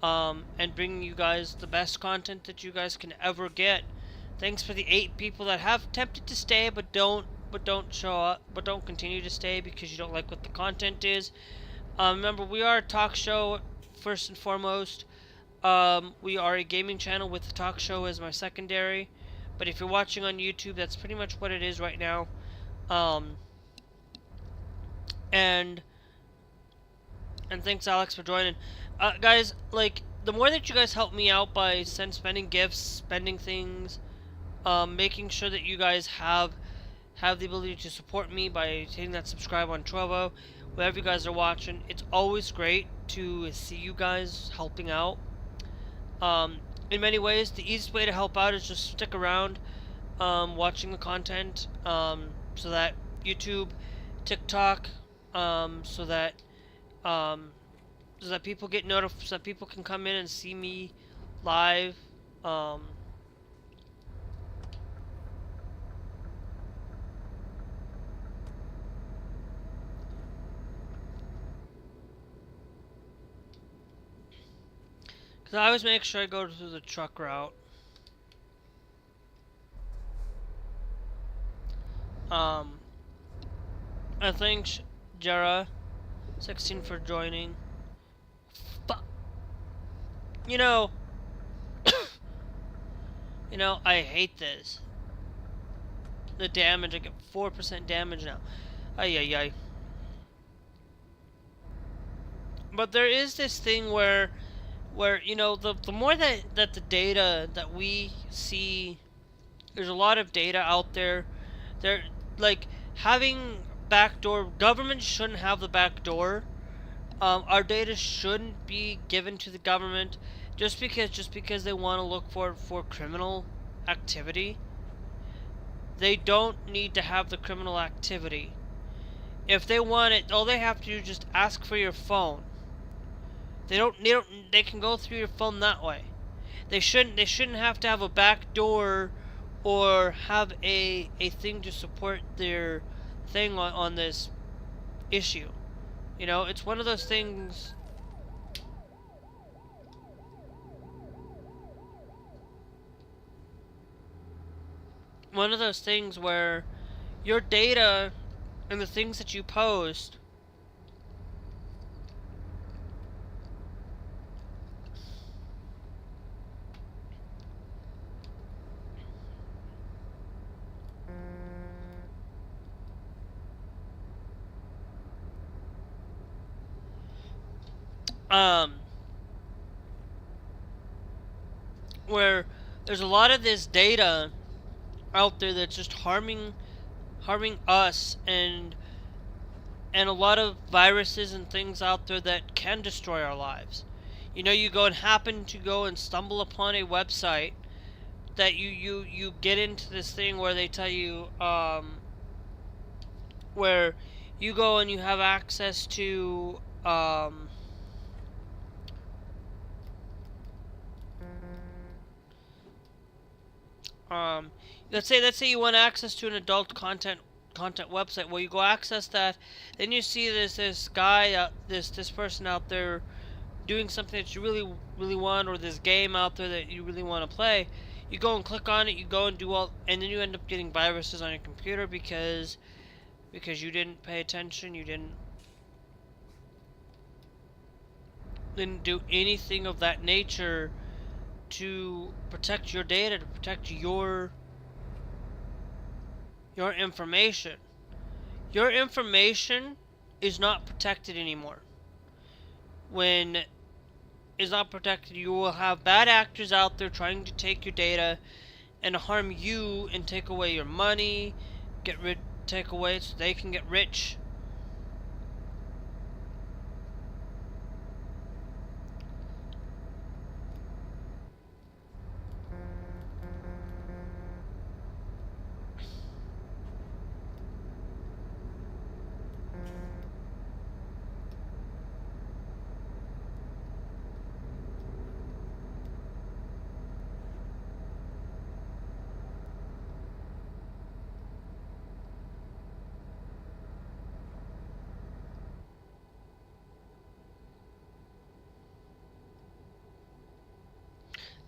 S1: and bringing you guys the best content that you guys can ever get. Thanks for the 8 people that have attempted to stay but don't show up, but don't continue to stay because you don't like what the content is. Remember, we are a talk show first and foremost. We are a gaming channel with the talk show as my secondary. But if you're watching on YouTube, that's pretty much what it is right now. And thanks, Alex, for joining. Guys, like, the more that you guys help me out by spending gifts, spending things, making sure that you guys have the ability to support me by hitting that subscribe on Trovo, wherever you guys are watching. It's always great to see you guys helping out. In many ways, the easiest way to help out is just stick around, watching the content, so that YouTube, TikTok, so that people get notified, so that people can come in and see me live. Because I always make sure I go through the truck route. I thank Jara16 for joining. You know, I hate this. The damage, I get 4% damage now. Ay ay ay. But there is this thing where the more that the data that we see, there's a lot of data out there. They're like having backdoor. Government shouldn't have the back door. Our data shouldn't be given to the government just because they want to look for criminal activity. They don't need to have the criminal activity. If they want it, all they have to do is just ask for your phone. They can go through your phone that way. They shouldn't have to have a back door or have a thing to support their thing on this issue. It's one of those things. One of those things where your data and the things that you post where there's a lot of this data out there that's just harming us, and a lot of viruses and things out there that can destroy our lives. You go and happen to go and stumble upon a website that you get into this thing where they tell you where you go and you have access to let's say you want access to an adult content website. Well, you go access that, then you see this guy, this person out there doing something that you really want, or this game out there that you really want to play. You go and click on it, you go and do all, and then you end up getting viruses on your computer because you didn't pay attention, you didn't do anything of that nature to protect your data, to protect your information. Your information is not protected anymore. When it's not protected, you will have bad actors out there trying to take your data and harm you and take away your money, take away so they can get rich.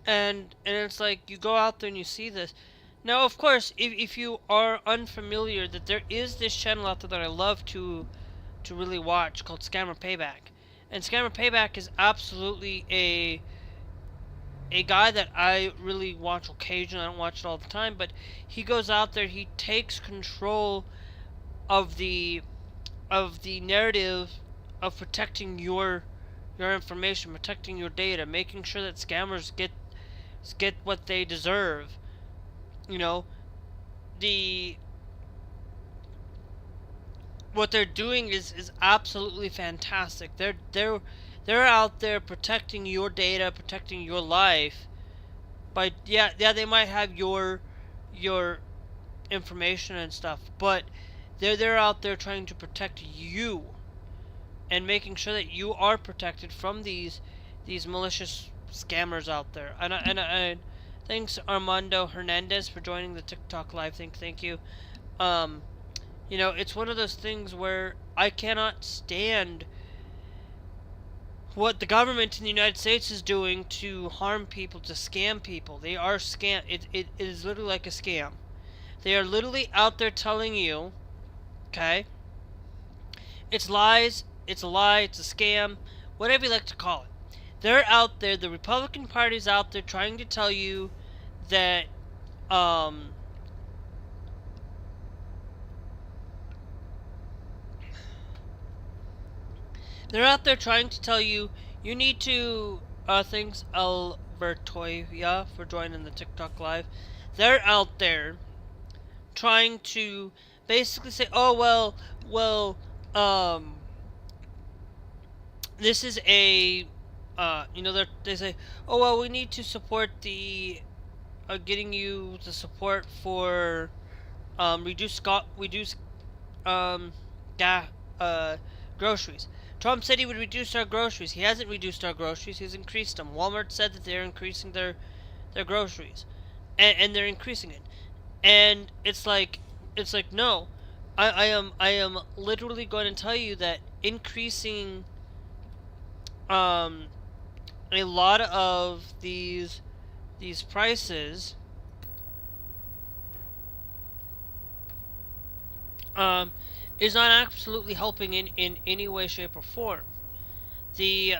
S1: And it's like you go out there and you see this. Now, of course, if you are unfamiliar, that there is this channel out there that I love to really watch called Scammer Payback, and Scammer Payback is absolutely a guy that I really watch occasionally. I don't watch it all the time, but he goes out there, he takes control of the narrative of protecting your information, protecting your data, making sure that scammers get what they deserve. You know, the what they're doing is absolutely fantastic. They're out there protecting your data, protecting your life. But yeah, they might have your information and stuff, but they're out there trying to protect you and making sure that you are protected from these malicious scammers out there. And thanks Armando Hernandez for joining the TikTok live. Thank you. Um, you know, it's one of those things where I cannot stand what the government in the United States is doing to harm people, to scam people. They are scam. It is literally like a scam. They are literally out there telling you, okay, it's lies, it's a lie, it's a scam, whatever you like to call it. They're out there, the Republican Party's out there trying to tell you that, they're out there trying to tell you you need to, thanks Albertoya for joining the TikTok live. They're out there trying to basically say, oh well, this is a, you know, they say, oh well, we need to support the, getting you the support for, reduce, ga, groceries. Trump said he would reduce our groceries. He hasn't reduced our groceries. He's increased them. Walmart said that they're increasing their groceries, and they're increasing it. And it's like no, I am literally going to tell you that increasing a lot of these prices is not absolutely helping in any way, shape, or form. The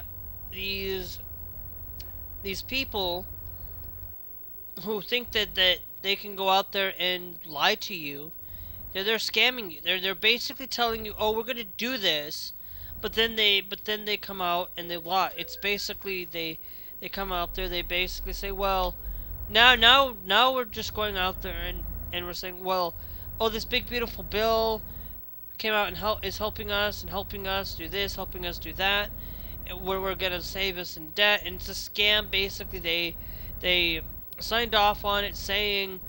S1: these people who think that they can go out there and lie to you, they're scamming you. They're basically telling you, oh, we're gonna do this, but then they come out and they lie. It's basically they come out there, they basically say, well, now we're just going out there and we're saying, well, oh, this big beautiful bill came out and is helping us do this, helping us do that, where we're gonna save us in debt, and it's a scam. Basically, they signed off on it saying,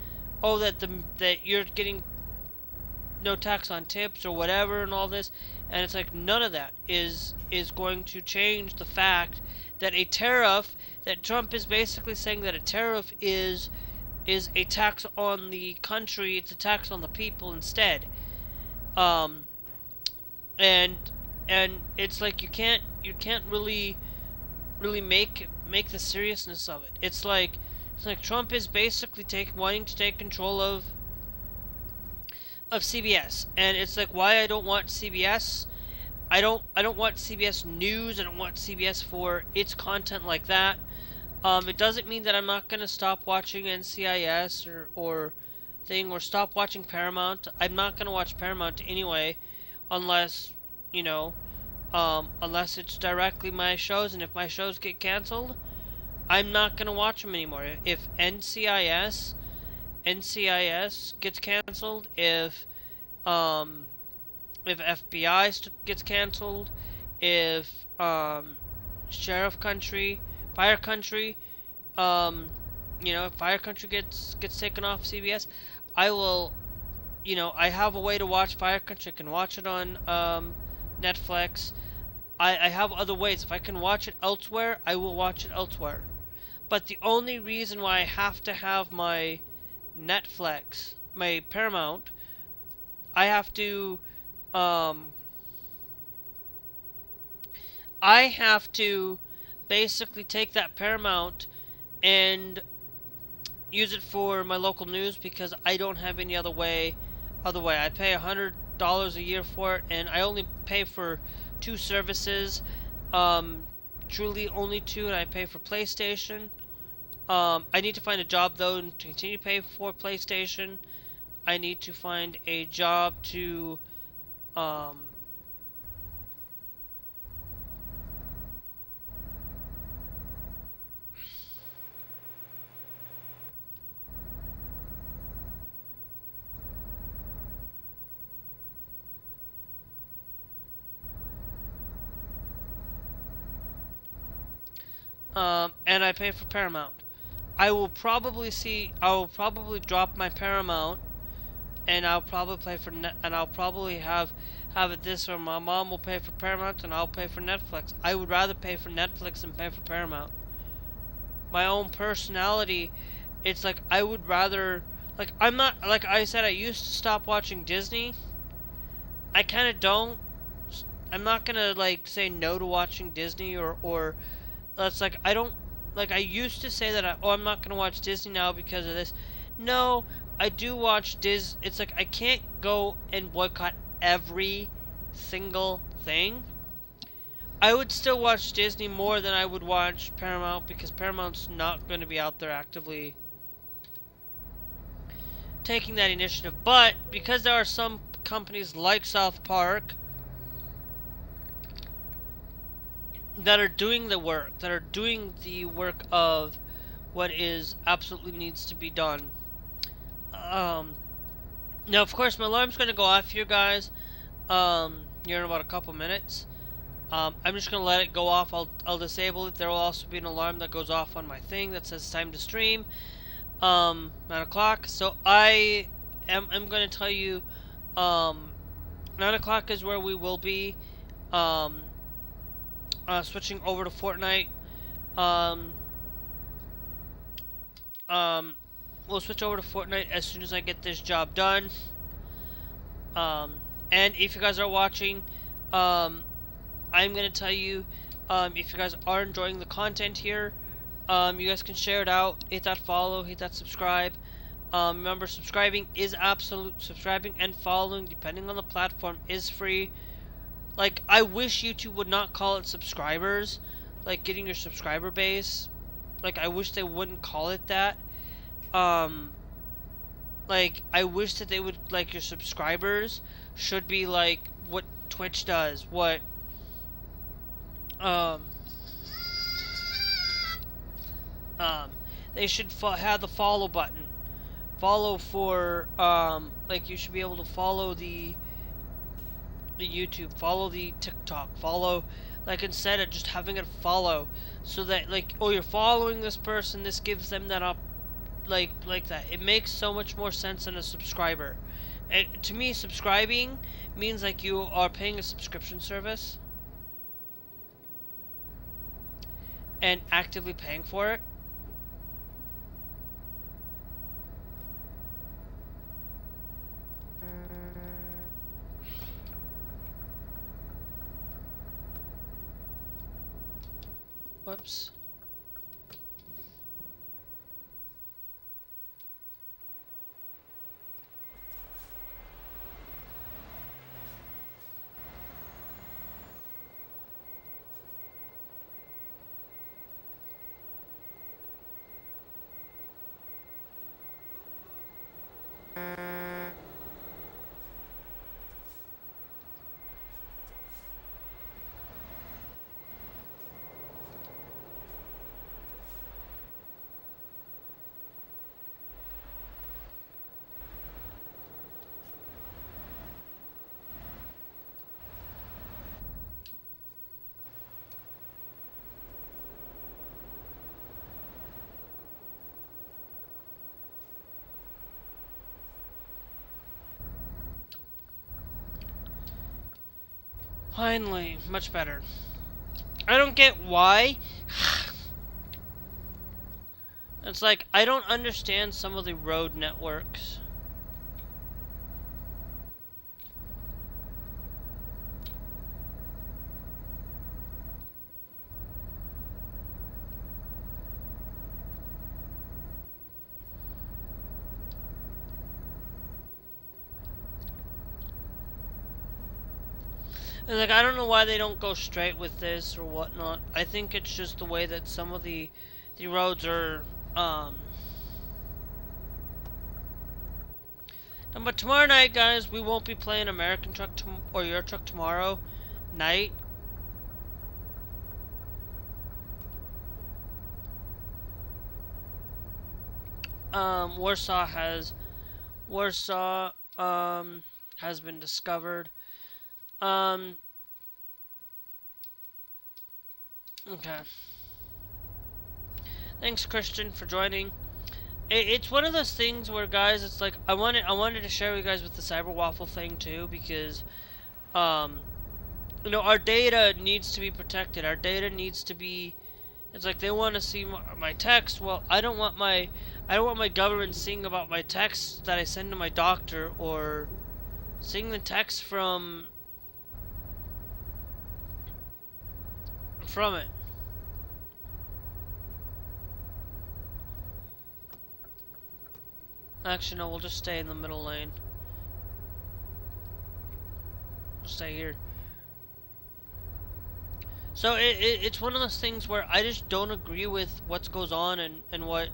S1: oh, that you're getting no tax on tips or whatever and all this, and it's like none of that is going to change the fact that a tariff, that Trump is basically saying that a tariff is a tax on the country, it's a tax on the people instead. And it's like you can't really make the seriousness of it. It's like Trump is basically wanting to take control of CBS, and it's like, why I don't want CBS. I don't want CBS News. I don't want CBS for its content like that. It doesn't mean that I'm not gonna stop watching NCIS or stop watching Paramount. I'm not gonna watch Paramount anyway, unless, you know, unless it's directly my shows, and if my shows get canceled, I'm not gonna watch them anymore. If NCIS gets canceled, if FBI gets canceled, if Sheriff Country, Fire Country, you know, if Fire Country gets taken off CBS, I will, you know, I have a way to watch Fire Country. I can watch it on Netflix. I have other ways. If I can watch it elsewhere, I will watch it elsewhere. But the only reason why I have to have my Netflix, my Paramount, I have to basically take that Paramount and use it for my local news because I don't have any other way. I pay $100 a year for it, and I only pay for 2 services. Truly only 2, and I pay for PlayStation. I need to find a job though to continue paying for PlayStation. I need to find a job to um, and I pay for Paramount. I will probably drop my Paramount, and I'll probably pay for and I'll probably have it this where my mom will pay for Paramount and I'll pay for Netflix. I would rather pay for Netflix than pay for Paramount. My own personality, it's like I would rather, like, I'm not, like I said, I used to stop watching Disney. I kind of don't. I'm not gonna like say no to watching Disney or that's like I don't like I used to say that I'm not gonna watch Disney now because of this. No, I do watch It's like I can't go and boycott every single thing. I would still watch Disney more than I would watch Paramount because Paramount's not going to be out there actively taking that initiative. But because there are some companies like South Park that are doing the work, of what is absolutely needs to be done. Now, of course, my alarm's going to go off here, guys. Here in about a couple minutes. I'm just going to let it go off. I'll disable it. There will also be an alarm that goes off on my thing that says time to stream. 9 o'clock. So I'm going to tell you, 9 o'clock is where we will be, switching over to Fortnite. We'll switch over to Fortnite as soon as I get this job done. And if you guys are watching, I'm going to tell you, if you guys are enjoying the content here, you guys can share it out, hit that follow, hit that subscribe. Remember, subscribing and following, depending on the platform, is free. Like, I wish YouTube would not call it subscribers, like getting your subscriber base. Like, I wish they wouldn't call it that. Like, I wish that they would, like, your subscribers should be like what Twitch does, what um they should have the follow button. Follow for like you should be able to follow the YouTube, follow the TikTok, follow, like, instead of just having it follow, so that, like, oh, you're following this person, this gives them that up, like that. It makes so much more sense than a subscriber. And to me, subscribing means like you are paying a subscription service and actively paying for it. Whoops. Finally, much better. I don't get why. It's like, I don't understand some of the road networks. And like, I don't know why they don't go straight with this or whatnot. I think it's just the way that some of the roads are. But tomorrow night, guys, we won't be playing American Truck or Euro Truck tomorrow night. Warsaw has been discovered. Okay. Thanks, Christian, for joining. It's one of those things where, guys, it's like I wanted to share with you guys with the Cyber Waffle thing too, because you know, our data needs to be protected. Our data needs to be. It's like they want to see my text. Well, I don't want my government seeing about my texts that I send to my doctor, or seeing the text from it. Actually, no, we'll just stay in the middle lane. We'll stay here. So it's one of those things where I just don't agree with what goes on and what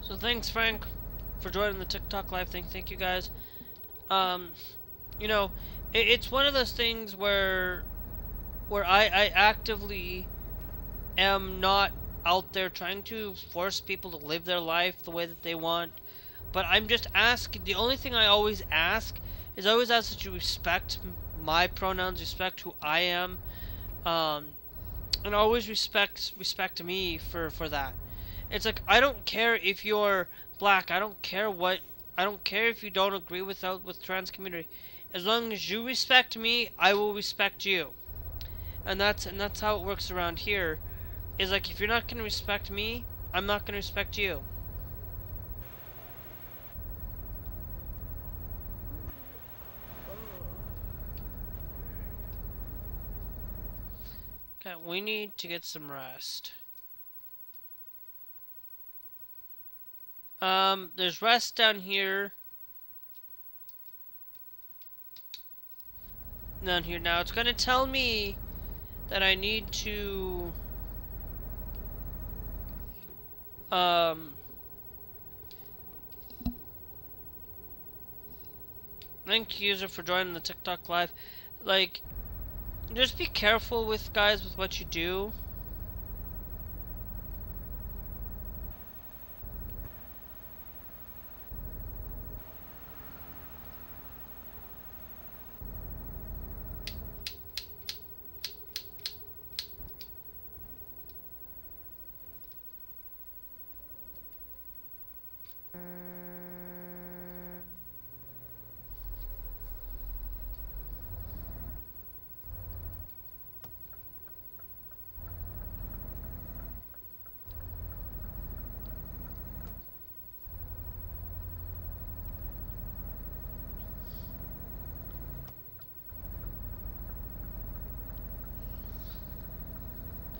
S1: So thanks, Frank, for joining the TikTok live thing. Thank you, guys. You know, it's one of those things where I actively am not out there trying to force people to live their life the way that they want, but I'm just asking. The only thing I always ask is that you respect my pronouns, respect who I am, and always respect me for that. It's like, I don't care if you're black. I don't care if you don't agree with trans community. As long as you respect me, I will respect you. And that's how it works around here. Is like, if you're not gonna respect me, I'm not gonna respect you. Okay, we need to get some rest. There's rest down here. Down here now. It's gonna tell me that I need to thank you, user, for joining the TikTok live. Like, just be careful with what you do.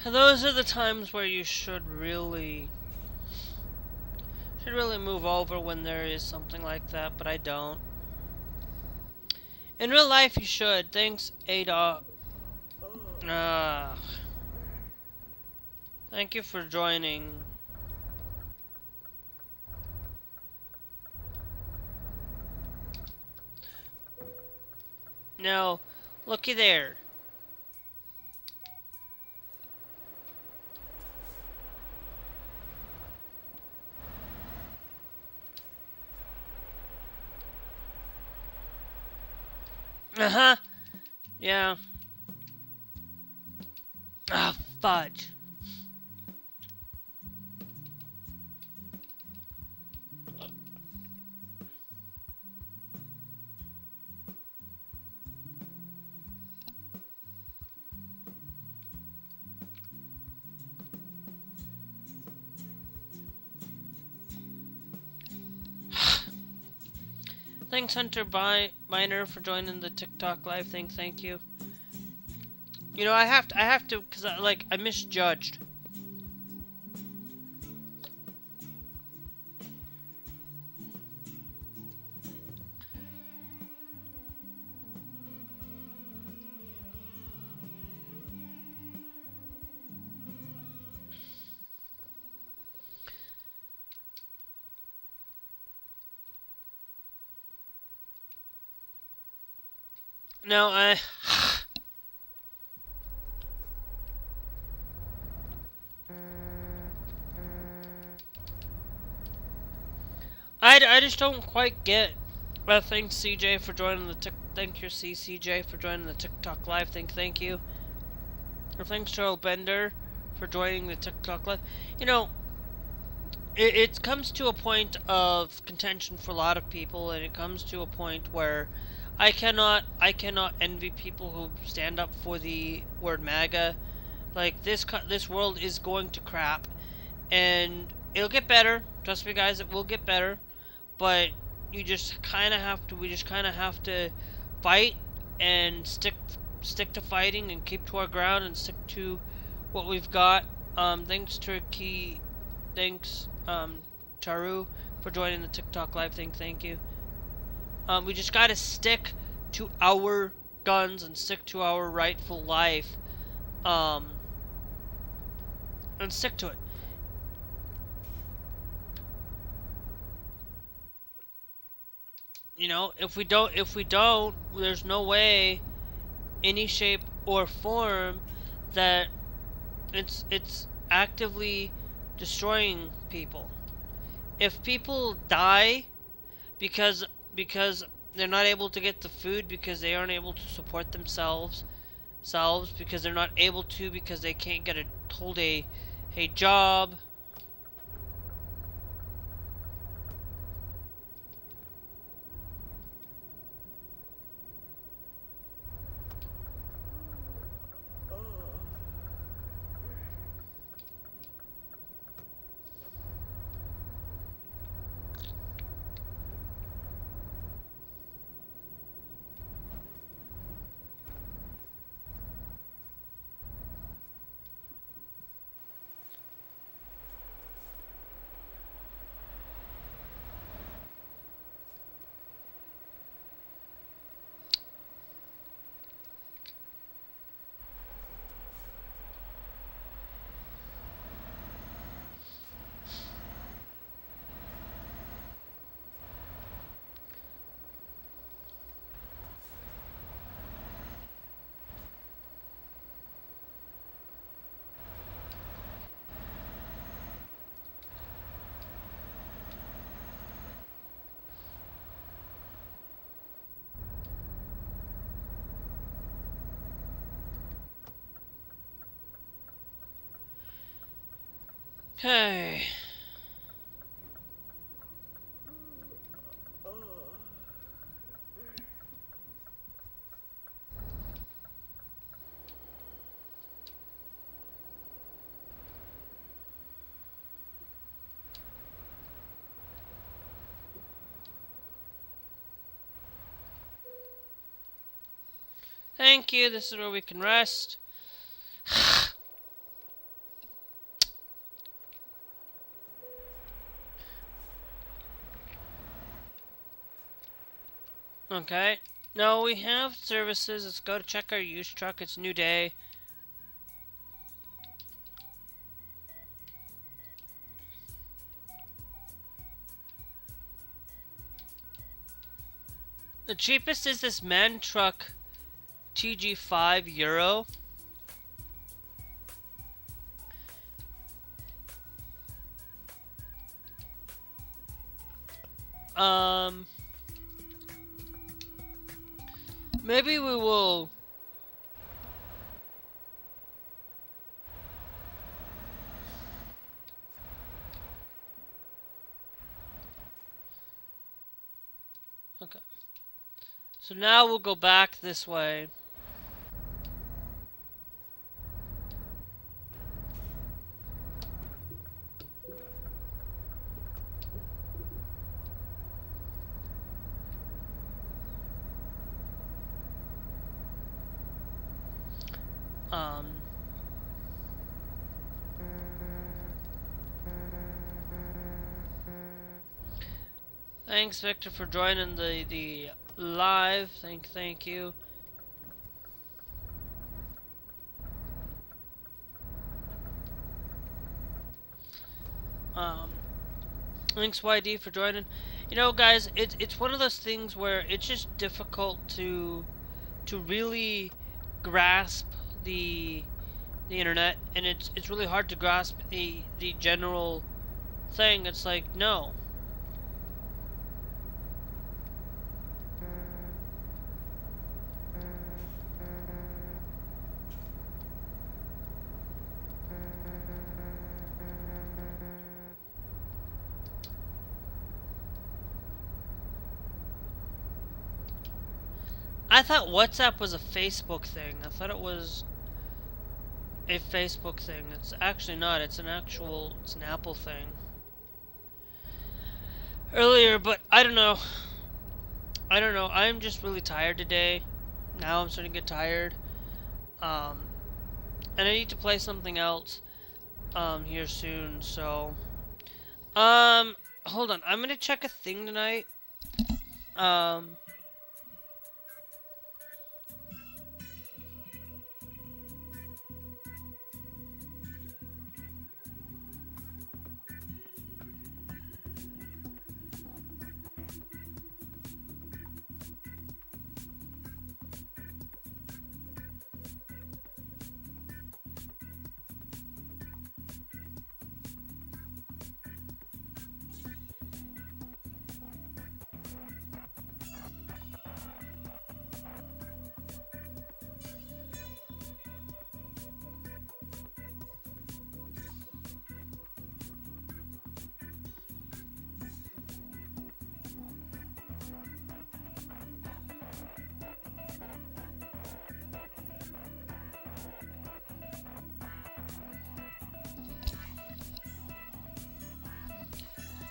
S1: Those are the times where you should really move over, when there is something like that, but I don't. In real life, you should. Thanks, Ada. Thank you for joining. Now, looky there. Uh-huh. Yeah. Ah, fudge. Thanks, Hunter Miner, for joining the TikTok live thing. Thank you. You know, I have to, cause I misjudged. No, I just don't quite get. Thanks CJ for joining the thank you CJ for joining the TikTok live thing. Thank you. Or thanks Charles Bender for joining the TikTok live. You know, it comes to a point of contention for a lot of people, and it comes to a point where I cannot envy people who stand up for the word MAGA. Like this world is going to crap, and it'll get better. Trust me, guys, it will get better. But you just kind of have to. We just kind of have to fight and stick to fighting and keep to our ground and stick to what we've got. Thanks Turkey. Thanks Taru for joining the TikTok live thing. Thank you. We just gotta stick to our guns and stick to our rightful life. And stick to it. You know, if we don't, there's no way, any shape or form, that it's actively destroying people. If people die because they're not able to get the food because they aren't able to support themselves, because they're not able to because they can't get a job. Okay. Thank you. This is where we can rest. Okay. No, we have services. Let's go to check our used truck. It's a new day. The cheapest is this man truck TG5 Euro. Maybe we will. Okay. So now we'll go back this way. Thanks, Victor, for joining the live. Thank you. Thanks, YD, for joining. You know, guys, it's one of those things where it's just difficult to really grasp the internet, and it's really hard to grasp the general thing. It's like, no. I thought WhatsApp was a Facebook thing. I thought it was a Facebook thing. It's actually not. It's an Apple thing. Earlier, but I don't know. I'm just really tired today. Now I'm starting to get tired. And I need to play something else here soon, so hold on. I'm going to check a thing tonight. Um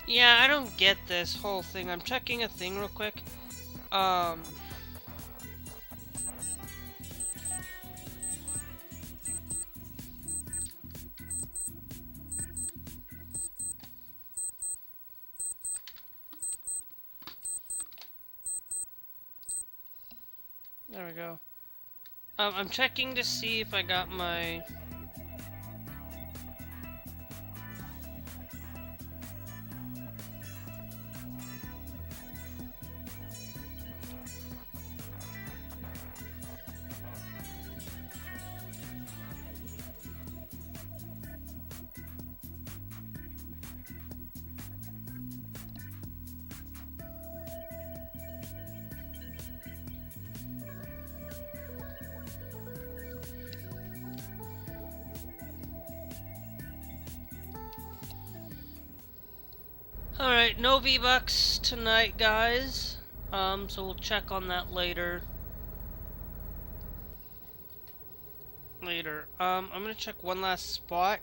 S1: Yeah, I don't get this whole thing. I'm checking a thing real quick. There we go. I'm checking to see if I got my... Alright, no V-Bucks tonight, guys. So we'll check on that later. I'm gonna check one last spot.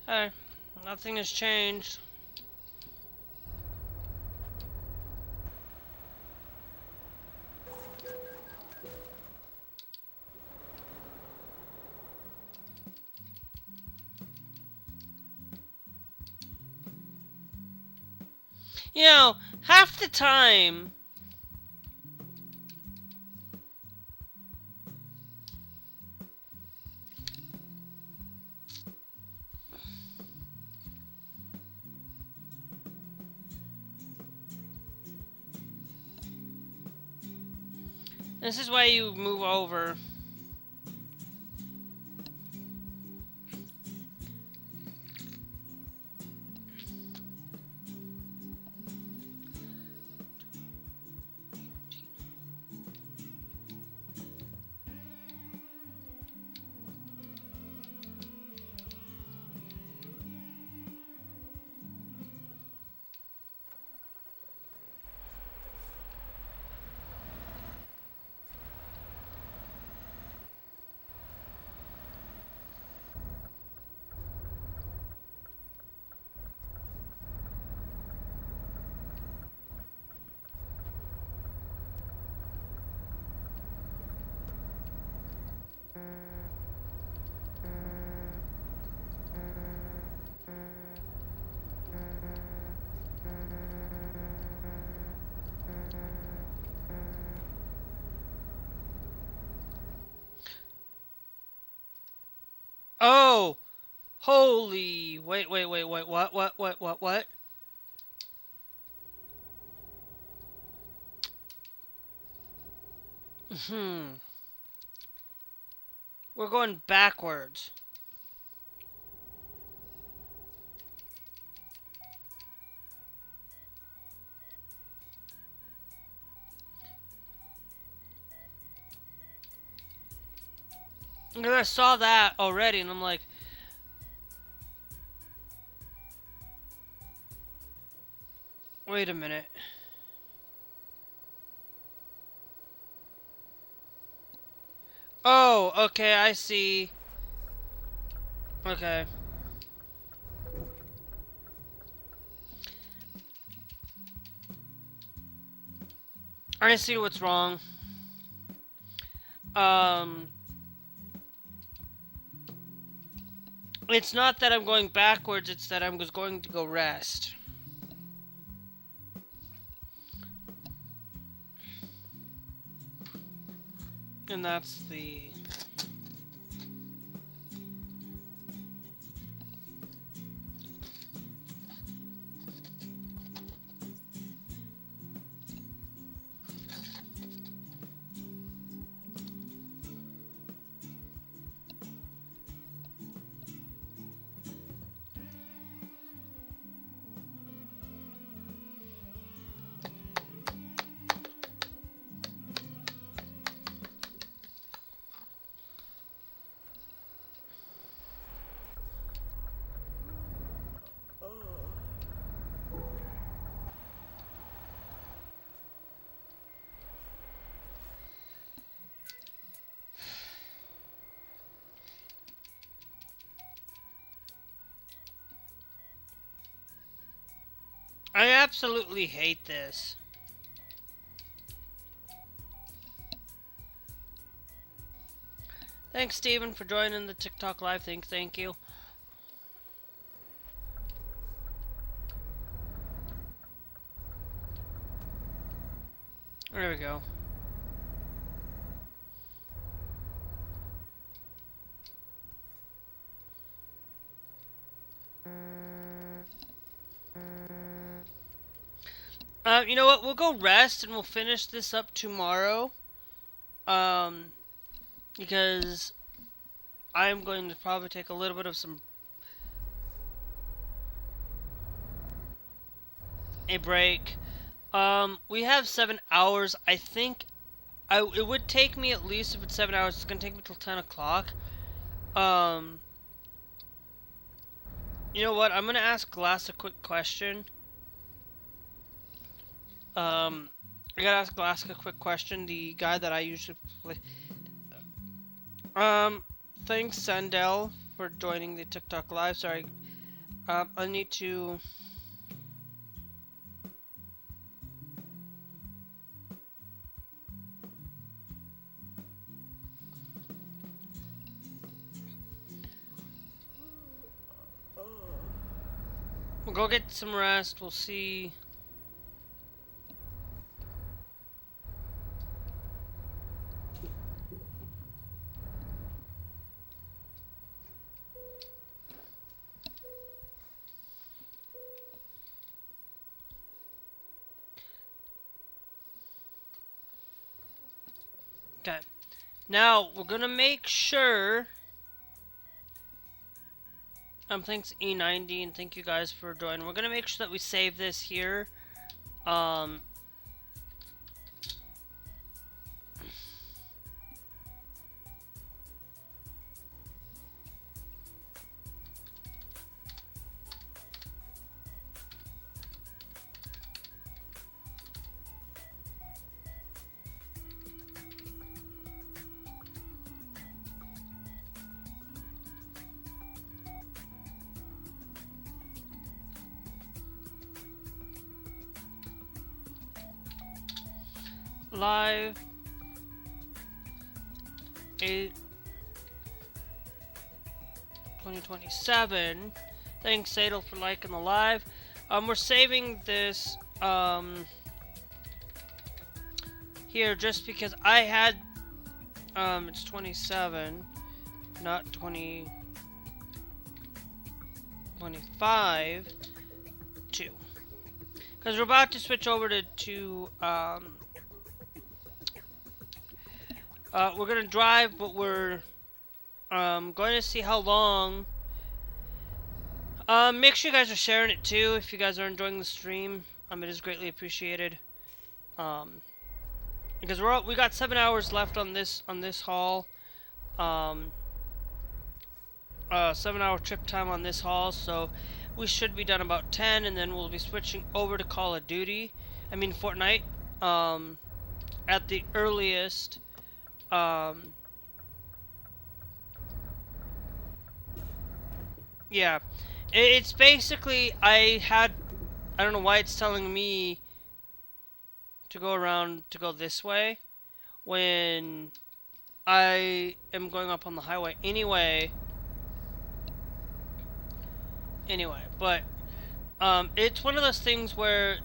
S1: Hey, nothing has changed. You know, half the time... This is why you move over. Oh! Holy... Wait, what? We're going backwards. Because I saw that already, and I'm like... Wait a minute. Oh, okay, I see. Okay. I see what's wrong. It's not that I'm going backwards, it's that I'm just going to go rest. And that's the... I absolutely hate this. Thanks, Steven, for joining the TikTok live thing. Thank you. There we go. You know what? We'll go rest and we'll finish this up tomorrow. Because I'm going to probably take a little bit of a break. We have 7 hours. I think it would take me, at least if it's 7 hours, it's gonna take me till 10 o'clock. You know what? I'm gonna ask Glass a quick question. I gotta ask Glass a quick question. The guy that I usually play. Thanks, Sandel, for joining the TikTok live. Sorry. I need to... We'll go get some rest. We'll see. Okay. Now, we're gonna make sure... thanks E90, and thank you guys for joining. We're gonna make sure that we save this here. Live 8/2027. Thanks, Sadel, for liking the live. We're saving this here just because I had it's 27, not 20. 25 2. Because we're about to switch over to we're gonna drive, but we're going to see how long. Make sure you guys are sharing it too if you guys are enjoying the stream. It is greatly appreciated. Because we got 7 hours left on this haul. 7-hour trip time on this haul, so we should be done about 10, and then we'll be switching over to Call of Duty. I mean Fortnite. At the earliest. Yeah, it's basically I don't know why it's telling me to go this way when I am going up on the highway anyway. But it's one of those things where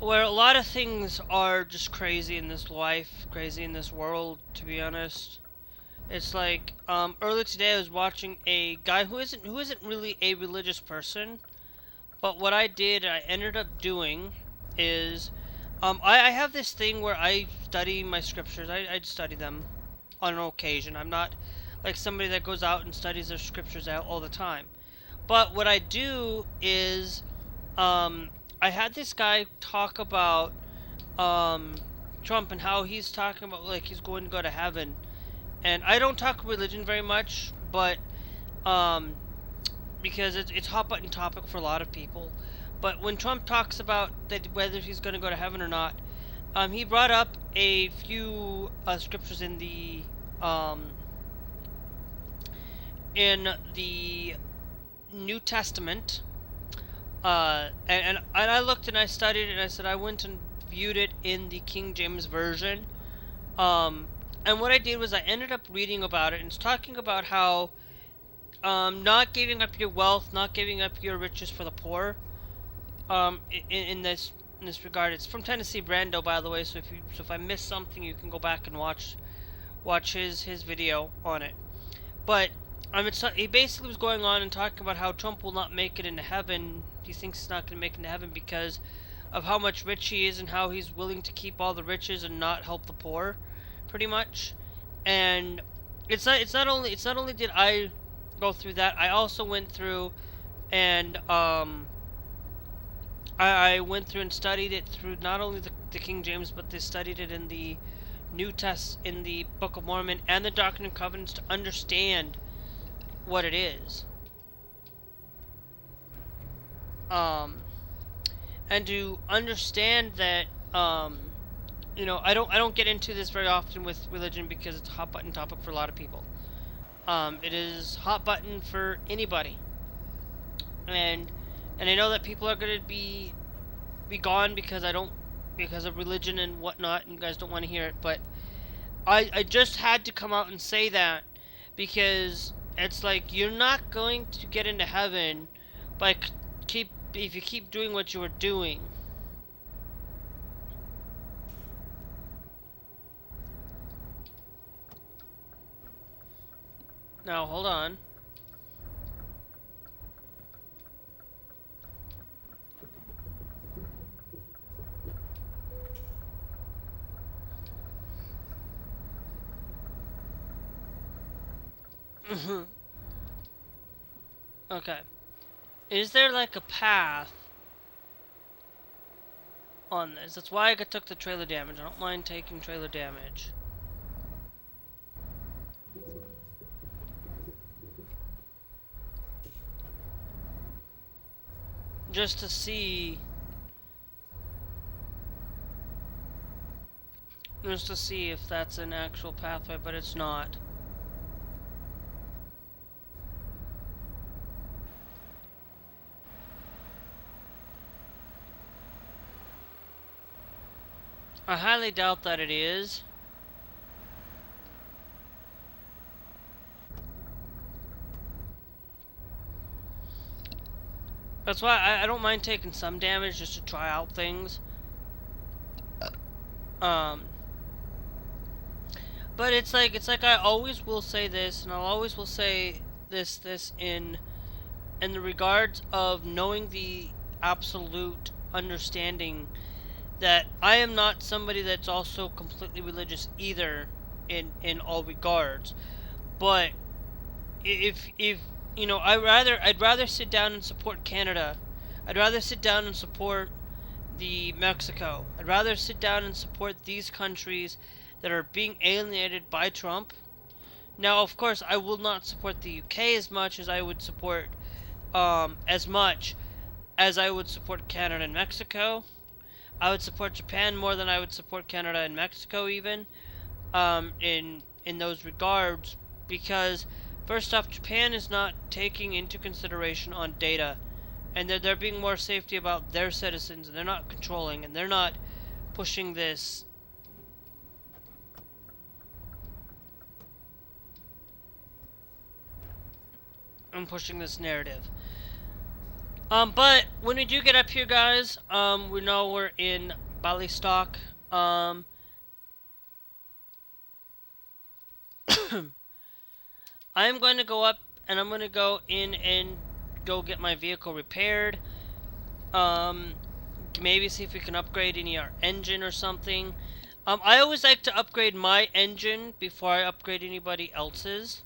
S1: a lot of things are just crazy in this life, crazy in this world, to be honest. It's like earlier today I was watching a guy who isn't really a religious person, but what I ended up doing is I have this thing where I study my scriptures. I study them on an occasion. I'm not like somebody that goes out and studies their scriptures out all the time. But what I do is I had this guy talk about Trump and how he's talking about like he's going to go to heaven. And I don't talk religion very much, but because it's hot button topic for a lot of people. But when Trump talks about that whether he's going to go to heaven or not, he brought up a few scriptures in the New Testament, and I looked and I studied it, and I said I went and viewed it in the King James version. And what I did was I ended up reading about it, and it's talking about how not giving up your wealth, not giving up your riches for the poor. In this regard, it's from Tennessee Brando, by the way. So if I missed something, you can go back and watch his video on it. But he basically was going on and talking about how Trump will not make it into heaven. He thinks he's not going to make it into heaven because of how much rich he is and how he's willing to keep all the riches and not help the poor, pretty much. And it's not only did I go through that, I also went through and I went through and studied it through not only the King James, but they studied it in the in the Book of Mormon and the Doctrine and Covenants to understand what it is. And to understand that, you know, I don't get into this very often with religion because it's a hot button topic for a lot of people. It is hot button for anybody, and I know that people are gonna be gone because of religion and whatnot, and you guys don't want to hear it. But I just had to come out and say that because it's like you're not going to get into heaven by if you keep doing what you were doing. Now, hold on. Okay. Is there like a path on this? That's why I took the trailer damage. I don't mind taking trailer damage. Just to see if that's an actual pathway, but it's not. I highly doubt that it is. That's why I don't mind taking some damage just to try out things. But it's like I always will say this, and I'll always will say this in in the regards of knowing the absolute understanding that I am not somebody that's also completely religious either in all regards, but if you know, I'd rather sit down and support Canada. I'd rather sit down and support the Mexico. I'd rather sit down and support these countries that are being alienated by Trump. Now, of course, I will not support the UK as much as I would support as much as I would support Canada and Mexico. I would support Japan more than I would support Canada and Mexico even, in those regards, because first off, Japan is not taking into consideration on data, and they're being more safety about their citizens, and they're not controlling, and they're not pushing this narrative. But when we do get up here, guys, we know we're in Ballystock. I'm going to go up and I'm going to go in and go get my vehicle repaired. Maybe see if we can upgrade any our engine or something. I always like to upgrade my engine before I upgrade anybody else's.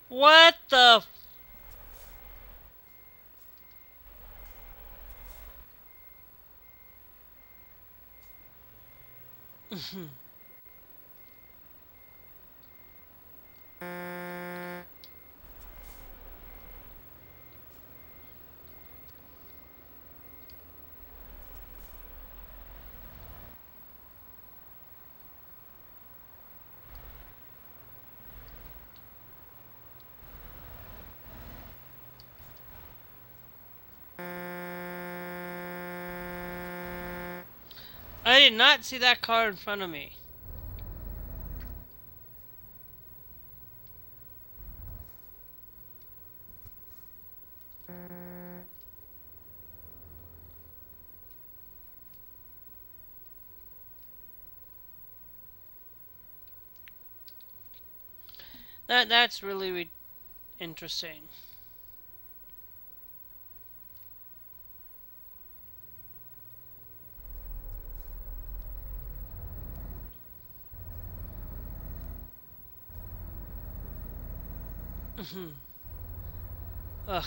S1: What the I did not see that car in front of me. That's really interesting. Ugh.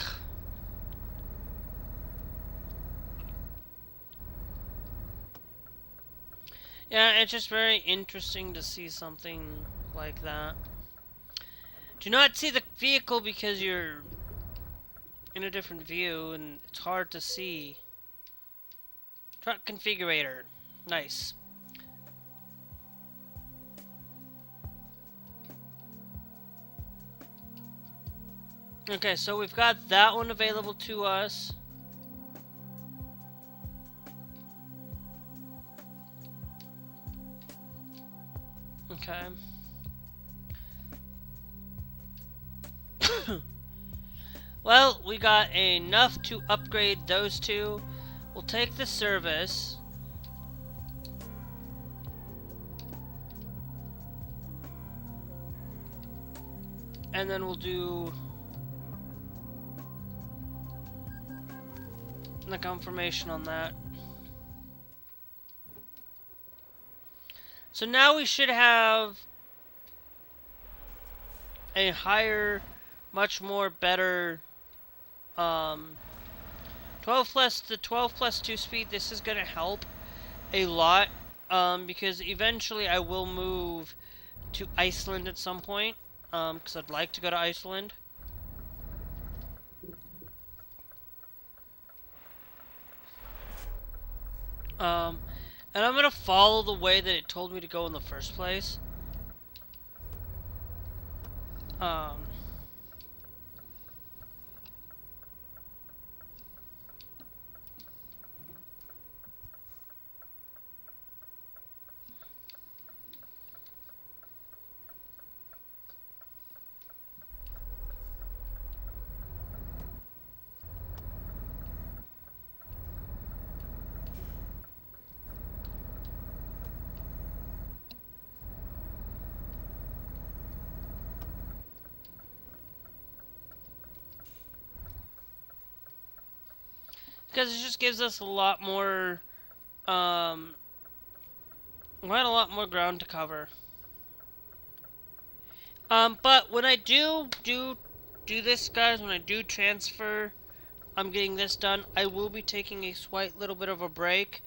S1: Yeah, it's just very interesting to see something like that. Do not see the vehicle because you're in a different view and it's hard to see. Truck configurator. Nice. Okay, so we've got that one available to us. Okay. Well, we got enough to upgrade those two. We'll take the service. And then we'll do the confirmation on that. So now we should have a higher, much more better 12 plus the 12 plus 2 speed. This is going to help a lot because eventually I will move to Iceland at some point because I'd like to go to Iceland. And I'm gonna follow the way that it told me to go in the first place. because it just gives us a lot more, we had a lot more ground to cover. But when I do this, guys, when I do transfer, I'm getting this done, I will be taking a slight little bit of a break.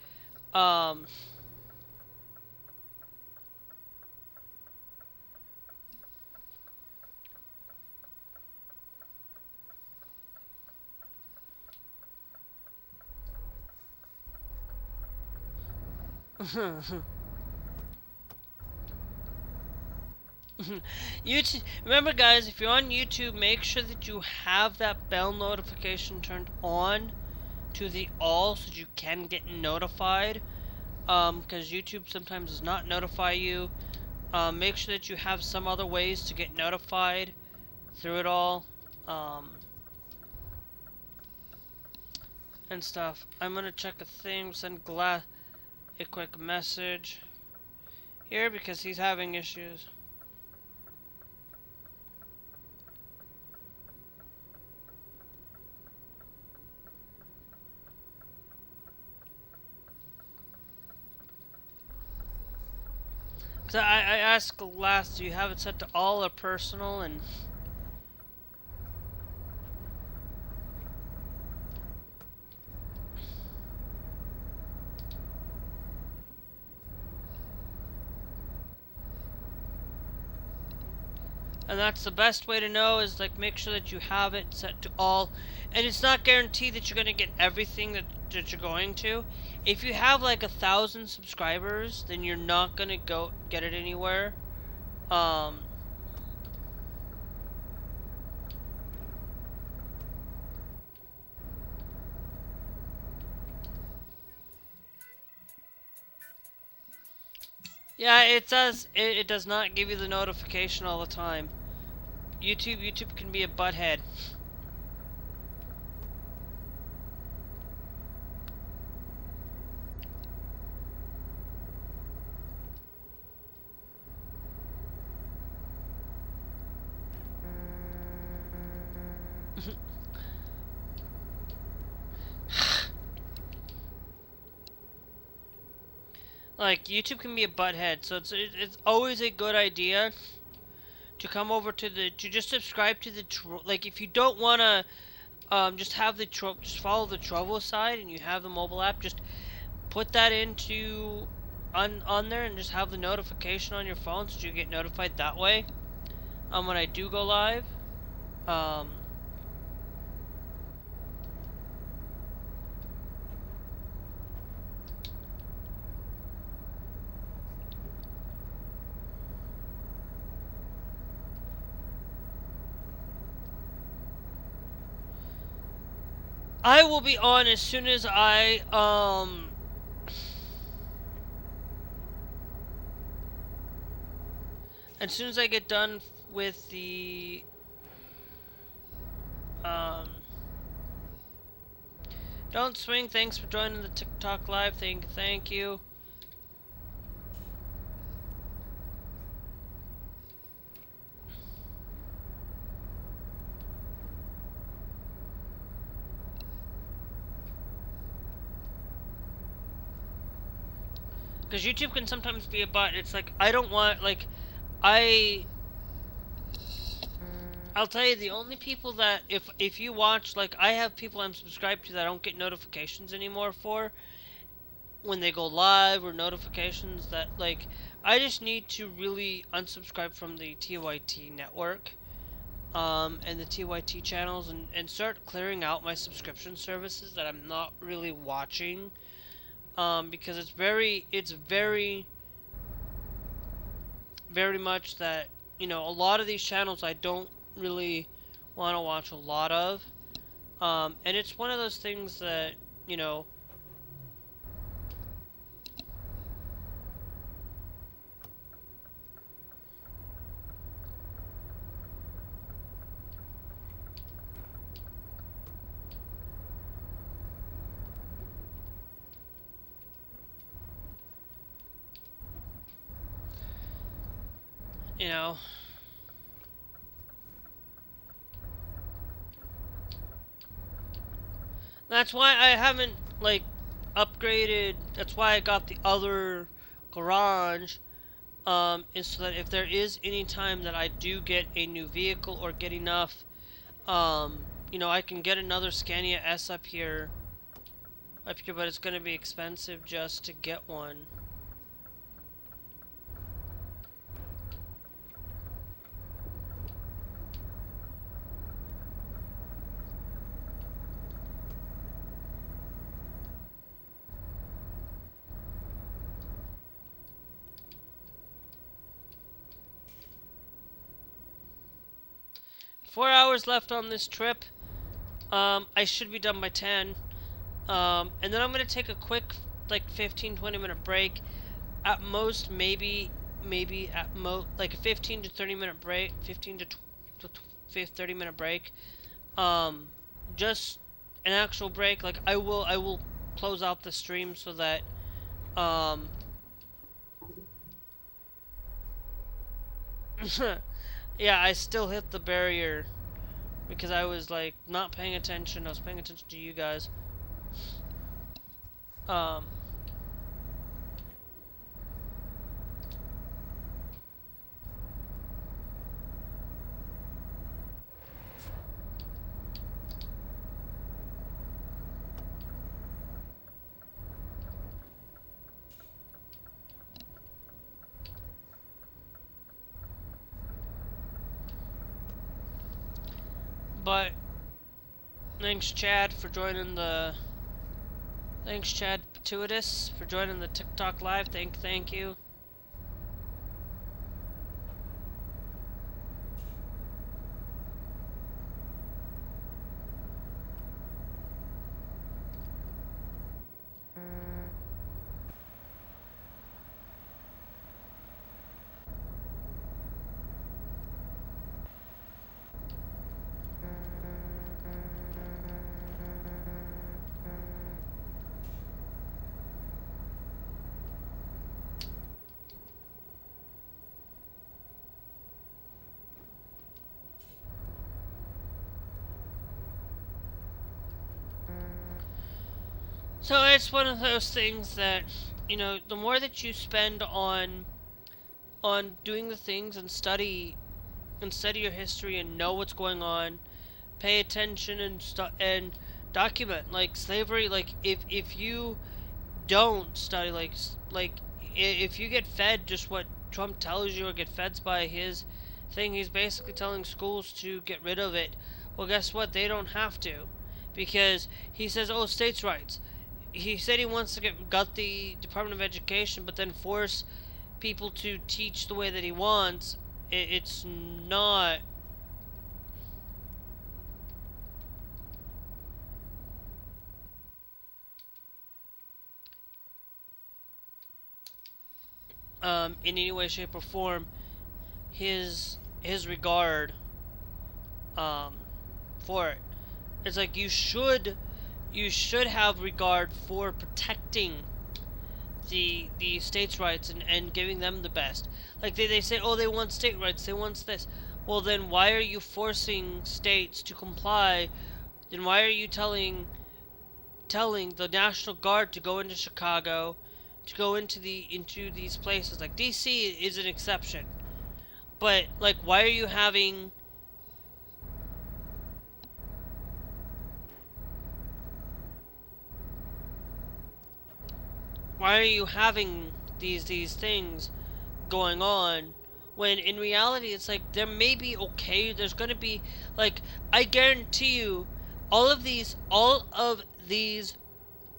S1: YouTube, remember guys, if you're on YouTube, make sure that you have that bell notification turned on to the all so that you can get notified. Because YouTube sometimes does not notify you. Make sure that you have some other ways to get notified through it all. And stuff. I'm gonna check a thing, send Glass a quick message here because he's having issues. So I asked Glass, do you have it set to all or personal? And that's the best way to know, is like make sure that you have it set to all. And it's not guaranteed that you're going to get everything that you're going to. If you have like 1,000 subscribers, then you're not going to go get it anywhere. Yeah, it does. It does not give you the notification all the time. YouTube can be a butthead. Like, YouTube can be a butthead, so it's always a good idea to come over to just subscribe to the like, if you don't want to just have the just follow the Trovo side and you have the mobile app, just put that into on there and just have the notification on your phone so you get notified that way when I do go live. I will be on as soon as I get done with the Don't Swing, thanks for joining the TikTok live. Thank you. Because YouTube can sometimes be a butt. It's like, I don't want, like, I'll tell you, the only people that, if you watch, like, I have people I'm subscribed to that I don't get notifications anymore for when they go live, or notifications that, like, I just need to really unsubscribe from the TYT network, and the TYT channels, and start clearing out my subscription services that I'm not really watching. Because it's very much that, you know, a lot of these channels I don't really want to watch a lot of. And it's one of those things that, you know, you know, That's why I haven't, like, upgraded. That's why I got the other garage. Is so that if there is any time that I do get a new vehicle or get enough, you know, I can get another Scania S up here, but it's gonna be expensive just to get one. "4 hours left on this trip. I should be done by 10. And then I'm gonna take a quick, like, 15-20 minute break. At most, maybe at most, like, a 15 to 30 minute break, 15 to 30 minute break. Just an actual break. Like, I will close out the stream so that, yeah, I still hit the barrier because I was, like, not paying attention. I was paying attention to you guys. But thanks, Chad, for joining the. Thanks, Chad Patuitus, for joining the TikTok live. Thank you. So it's one of those things that, you know, the more that you spend on doing the things and study your history and know what's going on, pay attention and document, like, slavery. Like, if you don't study, like if you get fed just what Trump tells you or get fed by his thing, he's basically telling schools to get rid of it. Well, guess what? They don't have to, because he says, oh, states' rights. He said he wants to gut the Department of Education, but then force people to teach the way that he wants. It's not. In any way, shape, or form, his regard for it. It's like you should have regard for protecting the states' rights and giving them the best. Like they say, oh, they want state rights, they want this. Well, then why are you forcing states to comply? Then why are you telling the National Guard to go into Chicago, to go into these places? Like, DC is an exception, but, like, why are you having these things going on, when in reality it's like there may be there's gonna be, like, I guarantee you all of these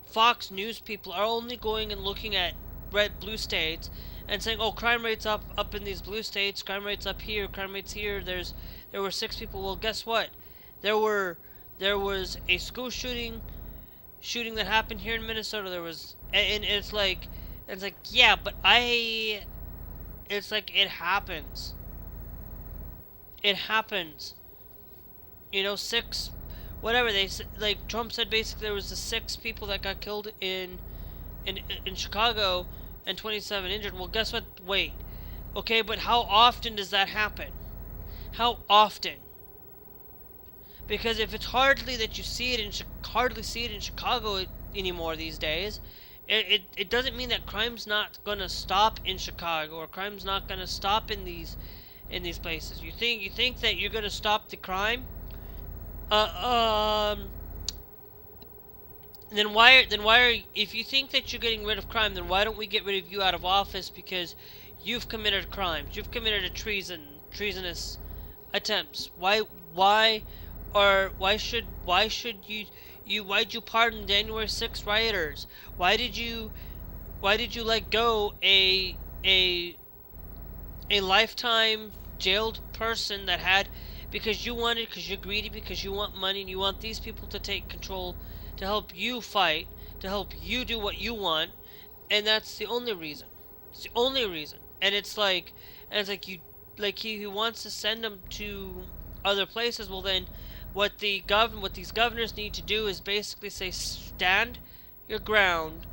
S1: Fox News people are only going and looking at blue states and saying, oh, crime rates up in these blue states, crime rates up here, crime rates here, there were 6 people. Well, guess what? There was a school shooting that happened here in Minnesota. There was, and it's like, yeah, but it's like, it happens. It happens. You know, 6, whatever they said, like Trump said, basically there was the 6 people that got killed in Chicago and 27 injured. Well, guess what? Wait. Okay, but how often does that happen? How often? Because if it's hardly that you see it in hardly see it in Chicago anymore these days, it doesn't mean that crime's not gonna stop in Chicago, or crime's not gonna stop in these places. You think that you're gonna stop the crime? Uh, um, then why are, if you think that you're getting rid of crime, then why don't we get rid of you out of office because you've committed crimes, you've committed a treasonous attempts. Why or why should why'd you pardon January 6th rioters? Why did you let go a a lifetime jailed person that had, because you're greedy, because you want money, and you want these people to take control, to help you fight, to help you do what you want, and that's the only reason. It's the only reason. And it's like you, like he wants to send them to other places. Well then, what these governors need to do is basically say, stand your ground.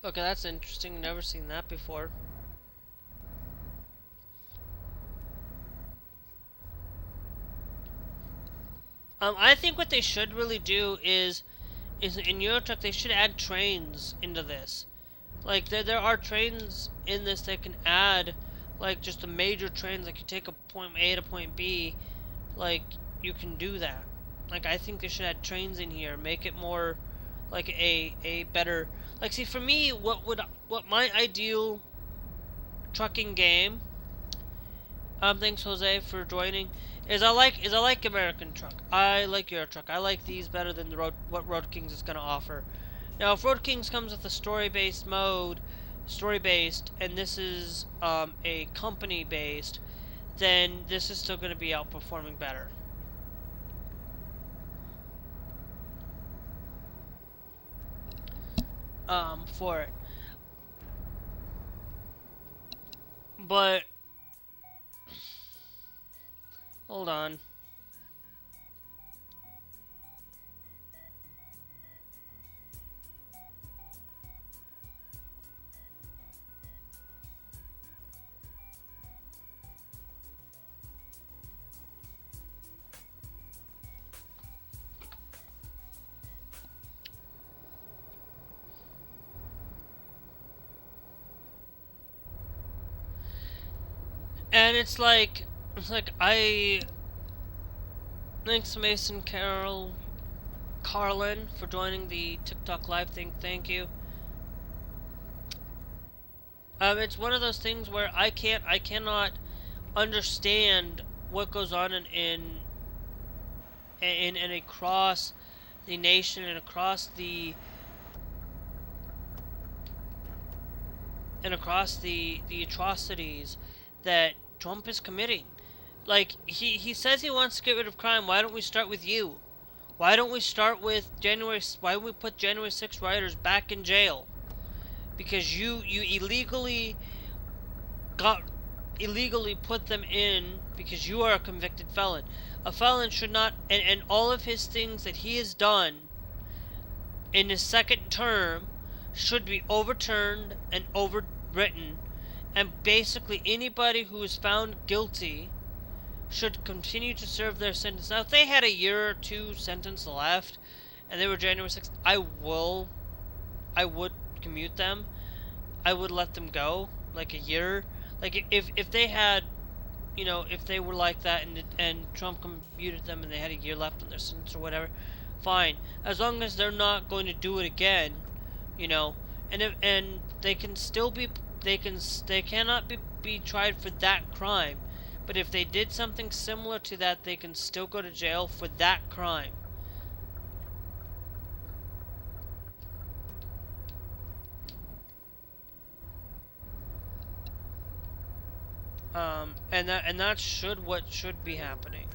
S1: Okay, that's interesting. Never seen that before. I think what they should really do is in Eurotruck they should add trains into this. Like there are trains in this that can add, like just the major trains, like you take a point A to point B, like you can do that. Like I think they should add trains in here, make it more like a better, like, see, for me, what my ideal trucking game, thanks Jose for joining, is I like American Truck. I like Euro Truck. I like these better than what Road Kings is gonna offer. Now, if Road Kings comes with a story-based mode, story-based, and this is a company-based, then this is still going to be outperforming better. For it. But hold on. And it's like I thanks Mason Carlin for joining the TikTok live thing. Thank you. It's one of those things where I cannot understand what goes on in across the nation and across the atrocities that Trump is committing. Like he says he wants to get rid of crime. Why don't we start with you? Why don't we start with why don't we put January 6th rioters back in jail? Because you illegally put them in because you are a convicted felon. A felon should not, and all of his things that he has done in his second term should be overturned and overwritten, and basically anybody who is found guilty should continue to serve their sentence. Now, if they had a year or two sentence left and they were January 6th, I would commute them. I would let them go, like a year. Like if they had, if they were like that and Trump commuted them and they had a year left on their sentence or whatever, fine. As long as they're not going to do it again, and they can still be, they cannot be tried for that crime. But if they did something similar to that, they can still go to jail for that crime. And that what should be happening.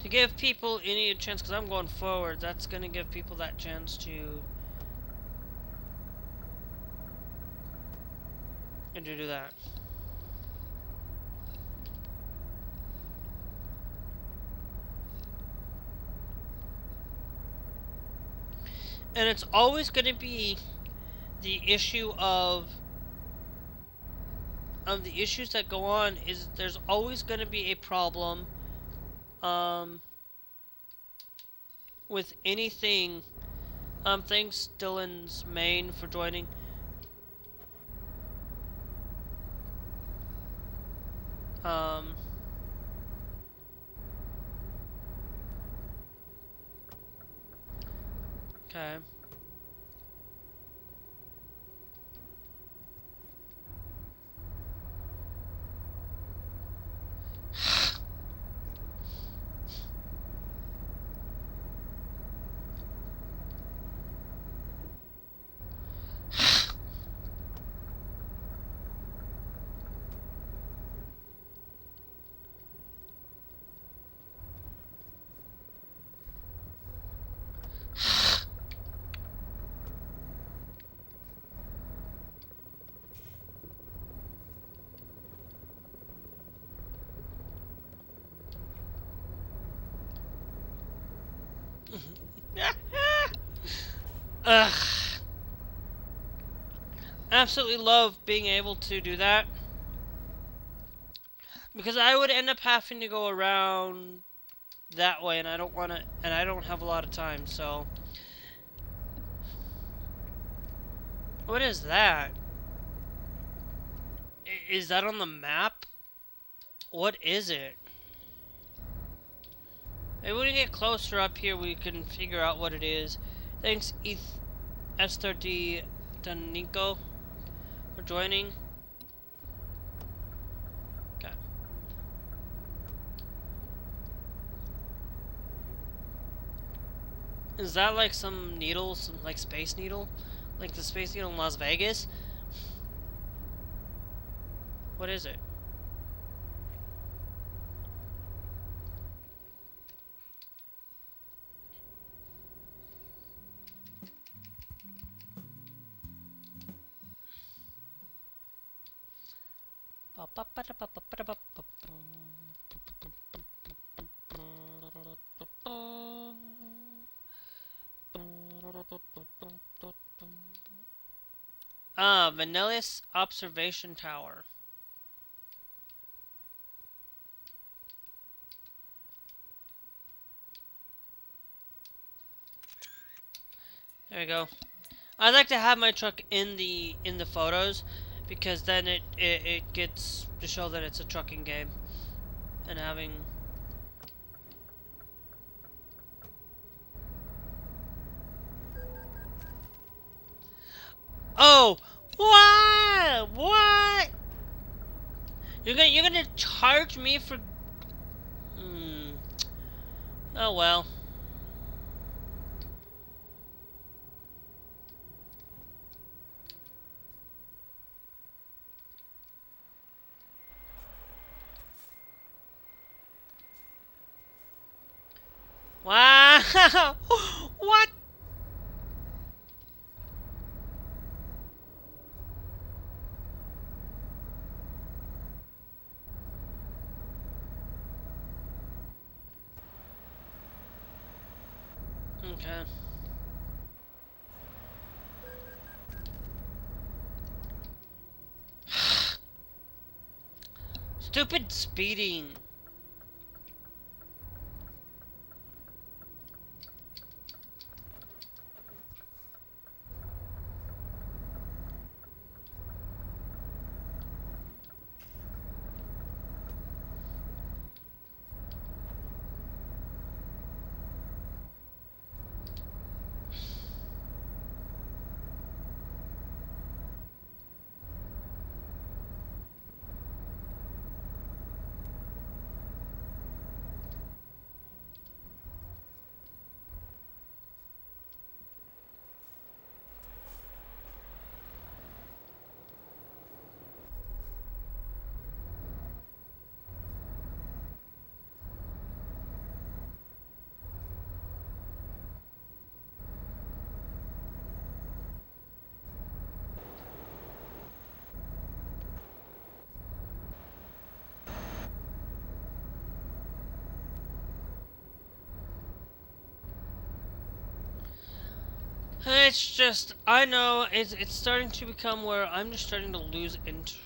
S1: To give people any chance, because I'm going forward, that's going to give people that chance to do that. And it's always going to be the issue of the issues that go on is there's always going to be a problem with anything. Thanks Dylan's main for joining. Okay. Ugh. Absolutely love being able to do that. Because I would end up having to go around that way, and I don't want to, and I don't have a lot of time, so. What is that? Is that on the map? What is it? Maybe when we get closer up here, we can figure out what it is. Thanks, ETS2 Danico, for joining. Okay. Is that like some needle, some like space needle? Like the space needle in Las Vegas? What is it? Vanellis Observation Tower. There we go. I like to have my truck in the photos because then it gets to show that it's a trucking game and having. Oh, what? What? You're gonna charge me for? Oh well. Wow. What? Okay. Stupid speeding. It's just, I know, it's starting to become where I'm just starting to lose interest.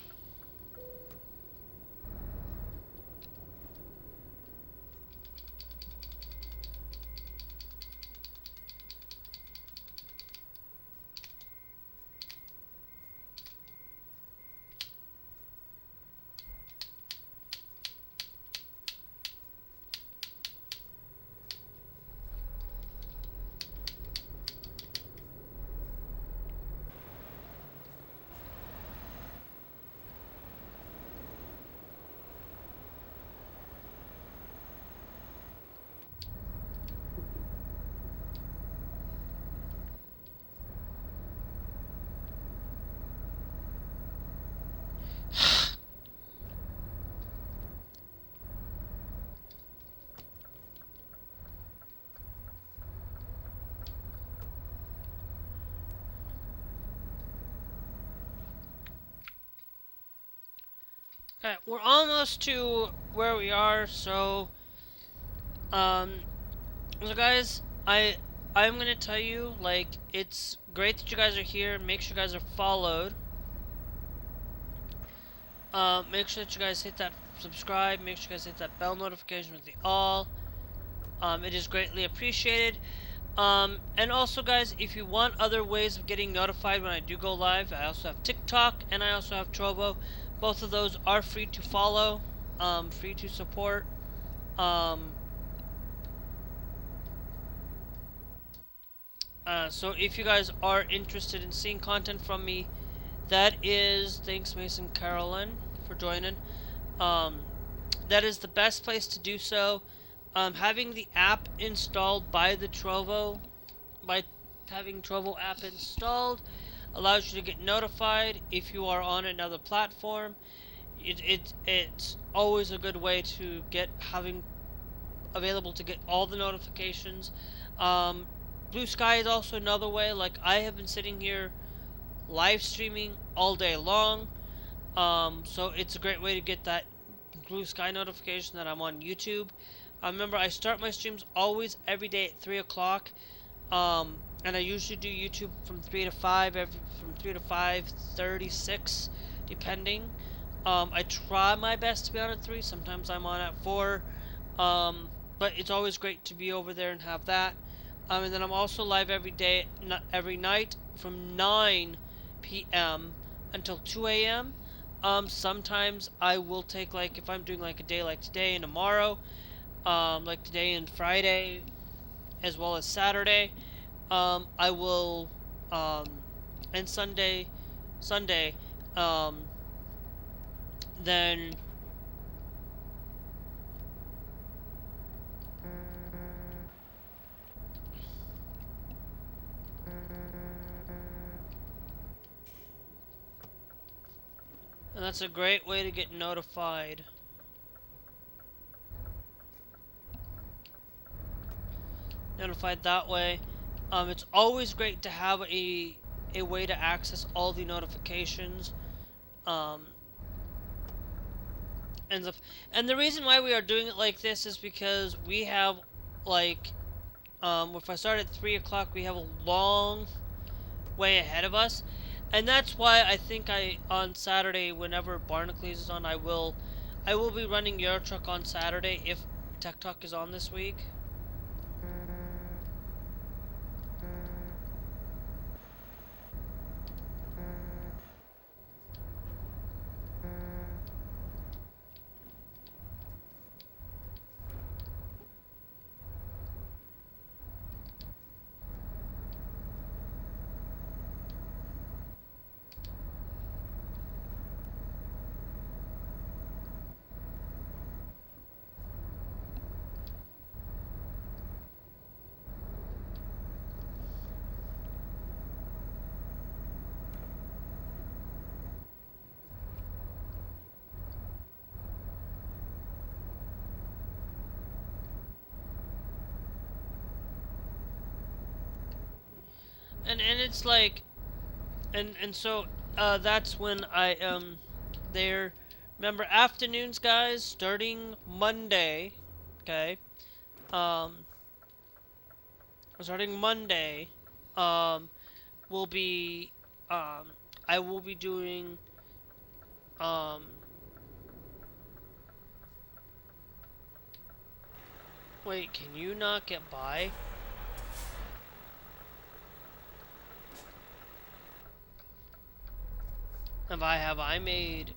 S1: Okay, we're almost to where we are, um, so guys, I'm gonna tell you, like, it's great that you guys are here. Make sure you guys are followed. Make sure that you guys hit that subscribe. Make sure you guys hit that bell notification with the all. It is greatly appreciated. And also, guys, if you want other ways of getting notified when I do go live, I also have TikTok and I also have Trovo. Both of those are free to follow, free to support. So if you guys are interested in seeing content from me, that is, thanks Mason Carolyn for joining. That is the best place to do so. Having the app installed by the Trovo, by having Trovo app installed, allows you to get notified if you are on another platform. It's always a good way to get available to get all the notifications. Blue Sky is also another way. Like, I have been sitting here live streaming all day long, so it's a great way to get that Blue Sky notification that I'm on YouTube. Remember, I start my streams always every day at 3 o'clock, and I usually do YouTube from 3 to 5, from 3 to 5:36, depending. I try my best to be on at 3, sometimes I'm on at 4, but it's always great to be over there and have that. And then I'm also live every day, every night from 9 p.m. until 2 a.m. Sometimes I will take, like, if I'm doing like a day like today and tomorrow, like today and Friday, as well as Saturday, I will, and Sunday, then and that's a great way to get notified. Notified that way. It's always great to have a way to access all the notifications. Um, and the reason why we are doing it like this is because we have, like, if I start at 3 o'clock, we have a long way ahead of us. And that's why I think on Saturday, whenever Barnacles is on, I will be running Euro Truck on Saturday if Tech Talk is on this week. And it's like, and so that's when I am there. Remember, afternoons, guys, starting Monday. Okay, starting Monday. will be, I will be doing, wait, can you not get by? Have I made...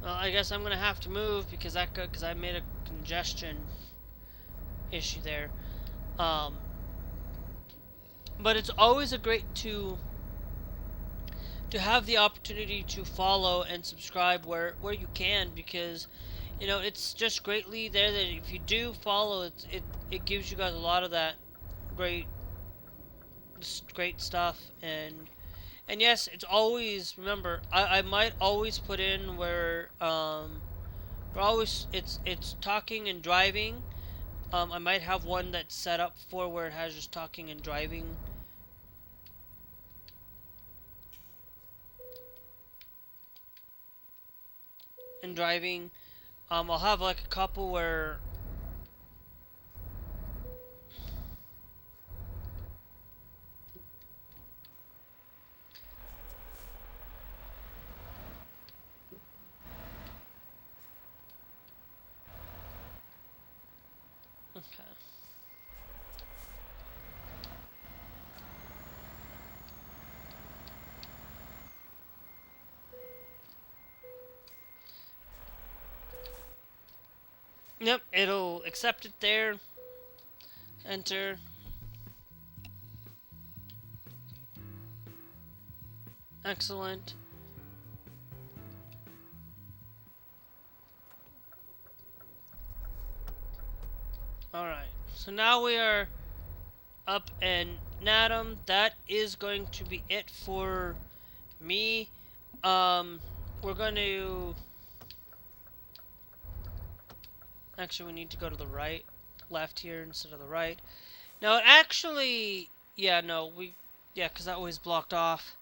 S1: Well, I guess I'm gonna have to move because I made a congestion issue there. But it's always a great to have the opportunity to follow and subscribe where you can, because you know it's just greatly there that if you do follow, it gives you guys a lot of that great stuff. And yes, it's always, remember, I might always put in where we're always, it's talking and driving. I might have one that's set up for where it has just talking and driving. I'll have like a couple where okay. Yep, it'll accept it there. Enter. Excellent. Alright, so now we are up and Natum. That is going to be it for me. We're going to... Actually, we need to go to the right, left here instead of the right. Now, actually, yeah, no, because that was blocked off.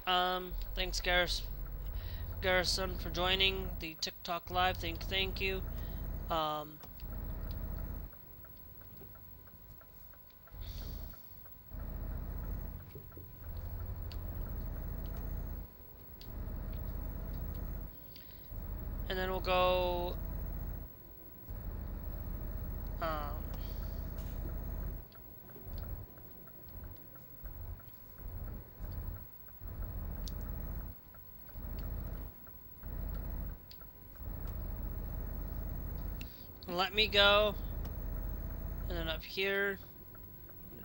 S1: Thanks, Garrison, for joining the TikTok live. Thank you. And then we'll go... let me go. And then up here,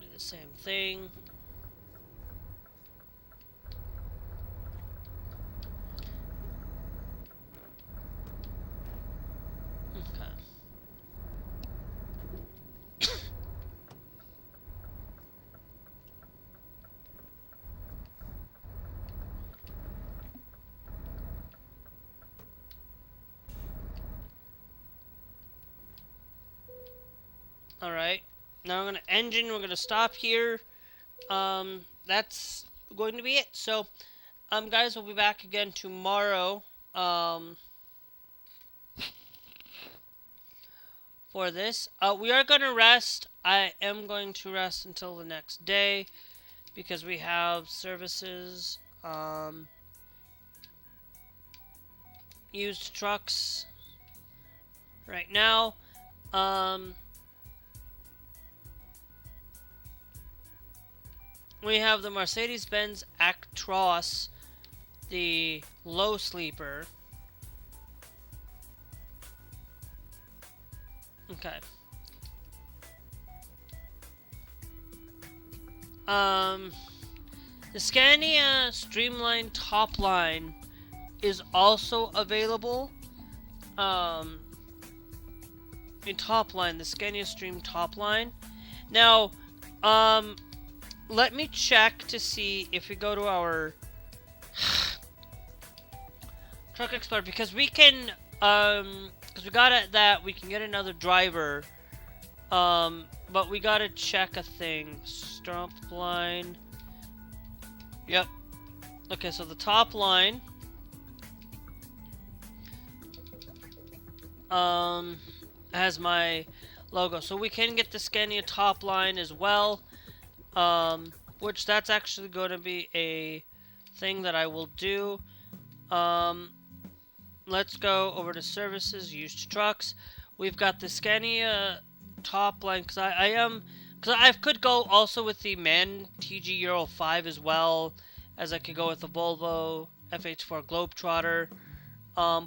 S1: do the same thing. Okay. Alright, now we're gonna engine, we're gonna stop here. That's going to be it. So, guys, we'll be back again tomorrow, for this. We are gonna rest. I am going to rest until the next day, because we have services, used trucks right now. We have the Mercedes-Benz Actros, the low sleeper. Okay. The Scania Streamline top line is also available. In top line, the Scania Stream top line. Now, let me check to see if we go to our Truck Explorer, because we can, because we got it that we can get another driver, but we gotta check a thing. Stump line. Yep. Okay, so the top line, has my logo. So we can get the Scania top line as well, which that's actually going to be a thing that I will do. Let's go over to services, used trucks. We've got the Scania top line, because I could go also with the MAN TG Euro 5 as well, as I could go with the Volvo FH4 Globetrotter.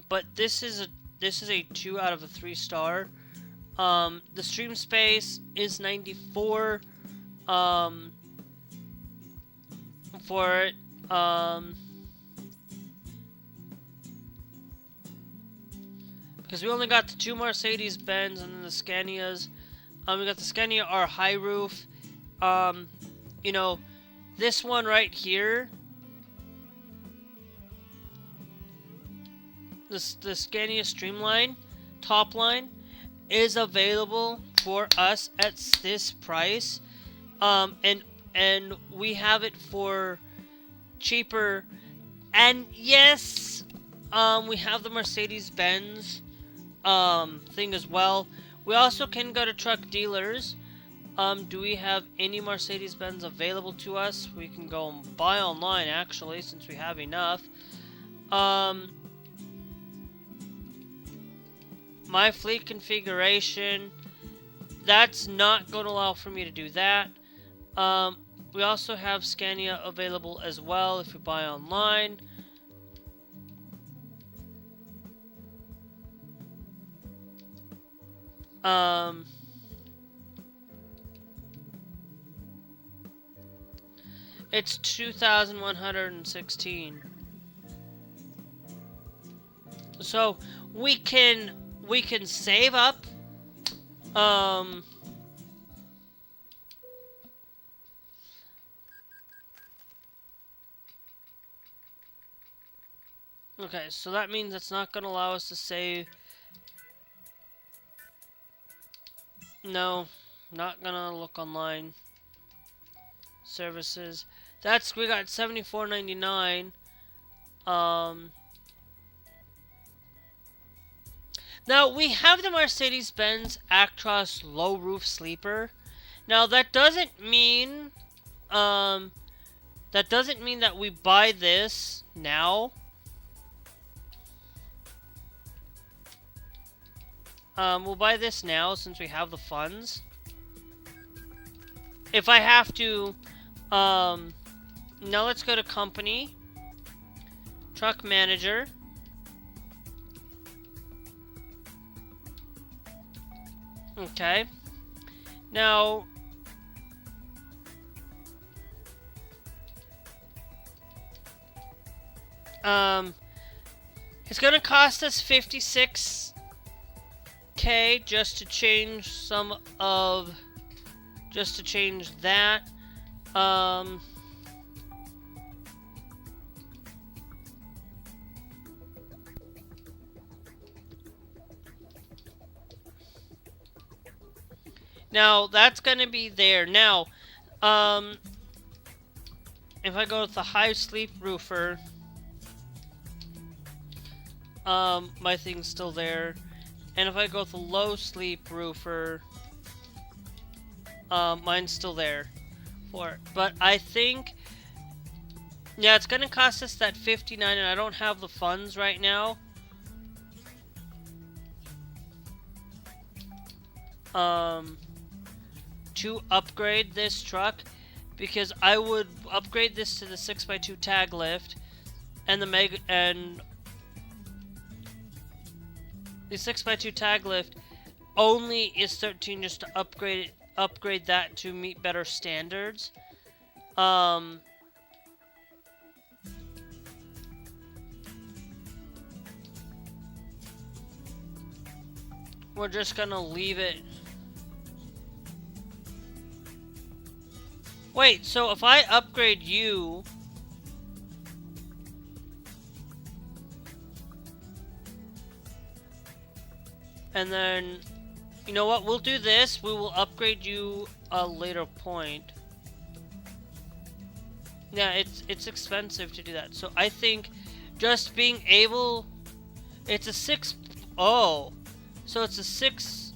S1: But this is a 2 out of a 3 star. The stream space is 94 for it. Because we only got the 2 Mercedes-Benz and then the Scanias. We got the Scania R high roof. You know, this one right here, the Scania Streamline top line is available for us at this price, and we have it for cheaper. And yes, we have the Mercedes-Benz thing as well. We also can go to truck dealers. Do we have any Mercedes-Benz available to us? We can go and buy online, actually, since we have enough. My fleet configuration, that's not going to allow for me to do that. We also have Scania available as well if you buy online. It's 2,116. So we can save up. Okay, so that means it's not going to allow us to save. No, not gonna look online. Services. We got $74.99. Now we have the Mercedes-Benz Actros low roof sleeper. Now that doesn't mean that we buy this now. We'll buy this now since we have the funds. If I have to, now let's go to company, truck manager. Okay. Now, it's gonna cost us 56K just to change that. Now that's gonna be there. Now, if I go with the high sleep roofer, my thing's still there. And if I go with the low sleep roofer, mine's still there for it. But I think, yeah, it's gonna cost us that 59, and I don't have the funds right now. To upgrade this truck, because I would upgrade this to the 6x2 tag lift, and the the 6x2 tag lift only is 13 just to upgrade that to meet better standards. We're just gonna leave it. Wait, so if I upgrade you, and then, you know what, we'll do this. We will upgrade you a later point. Yeah, it's expensive to do that. So I think just being able, it's a 6, oh, so it's a 6x2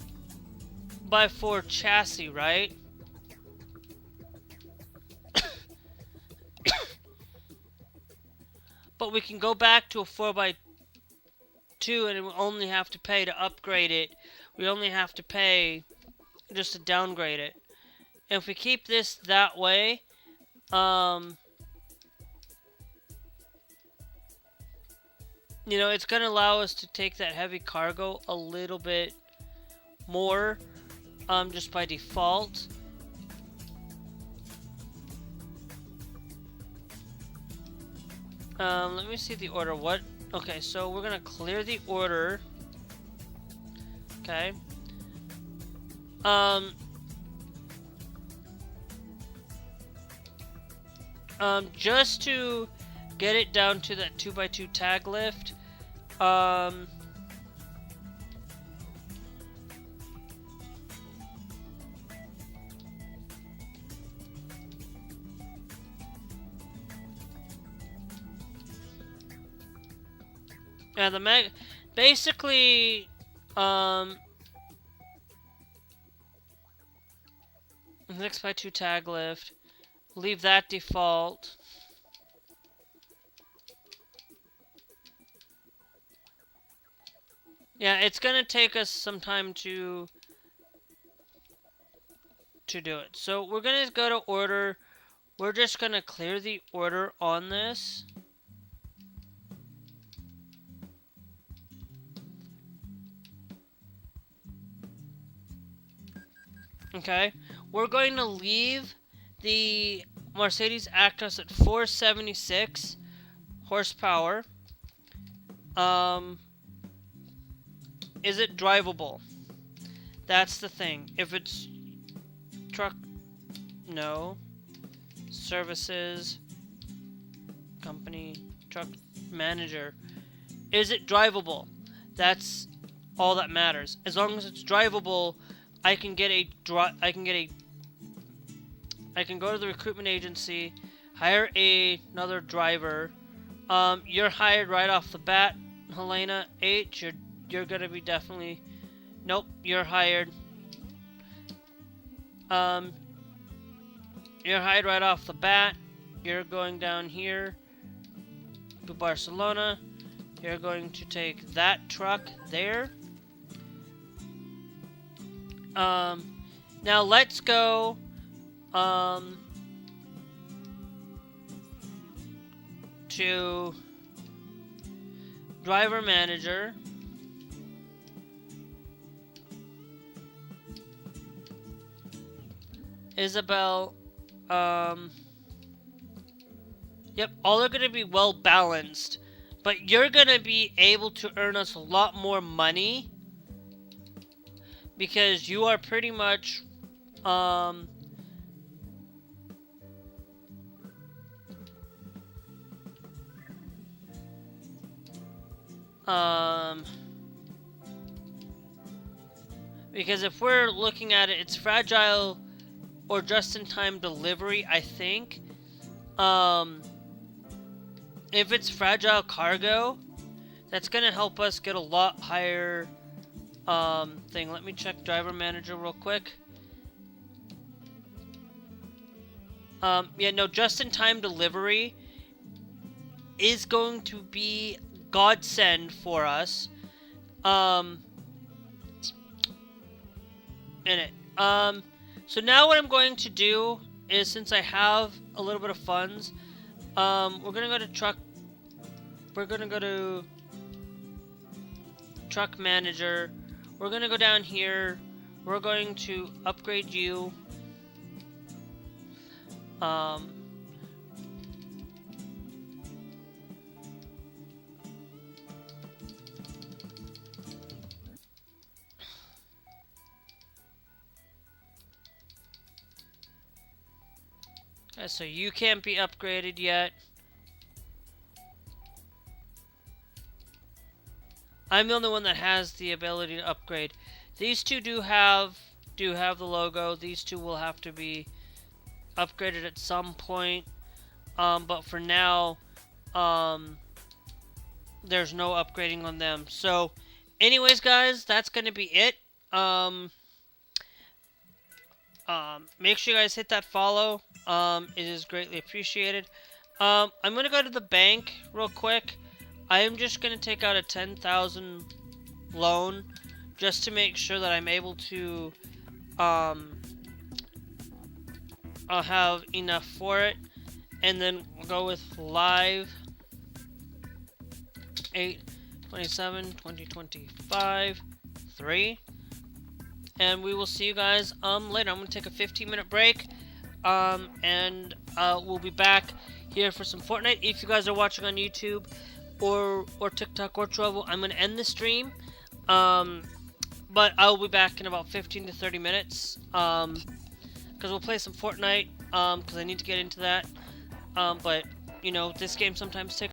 S1: 4x4 chassis, right? But we can go back to a 4x2 and we only have to pay to upgrade it. We only have to pay just to downgrade it. And if we keep this that way, you know, it's going to allow us to take that heavy cargo a little bit more, just by default. Let me see the order. What? Okay, so we're going to clear the order. Okay. Just to get it down to that 2x2 tag lift, yeah, the basically, 6x2 tag lift, leave that default. Yeah, it's gonna take us some time to do it. So we're gonna go to order. We're just gonna clear the order on this. Okay, we're going to leave the Mercedes Actros at 476 horsepower. Is it drivable? That's the thing. If it's truck, no. Services, company, truck manager. Is it drivable? That's all that matters. As long as it's drivable, I can go to the recruitment agency, hire another driver. You're hired right off the bat, Helena H. You're gonna be definitely. Nope, you're hired. You're hired right off the bat. You're going down here to Barcelona. You're going to take that truck there. Now let's go to driver manager. Isabel, yep, all are going to be well balanced, but you're going to be able to earn us a lot more money because you are pretty much, because if we're looking at it, it's fragile or just-in-time delivery, I think. If it's fragile cargo, that's gonna help us get a lot higher thing. Let me check driver manager real quick. Yeah, no, just-in-time delivery is going to be godsend for us. In it. So now what I'm going to do is, since I have a little bit of funds, we're gonna go to truck. We're gonna go to truck manager. We're gonna go down here. We're going to upgrade you. So you can't be upgraded yet. I'm the only one that has the ability to upgrade. These two do have the logo. These two will have to be upgraded at some point. But for now, there's no upgrading on them. So, anyways, guys, that's gonna be it. Make sure you guys hit that follow. It is greatly appreciated. I'm gonna go to the bank real quick. I am just gonna take out a 10,000 loan just to make sure that I'm able to I'll have enough for it, and then we'll go with live 8/27/2025 3, and we will see you guys later. I'm gonna take a 15-minute break, and we'll be back here for some Fortnite. If you guys are watching on YouTube or TikTok or Trovo, I'm gonna end the stream, but I'll be back in about 15 to 30 minutes, because we'll play some Fortnite, because I need to get into that, but you know, this game sometimes takes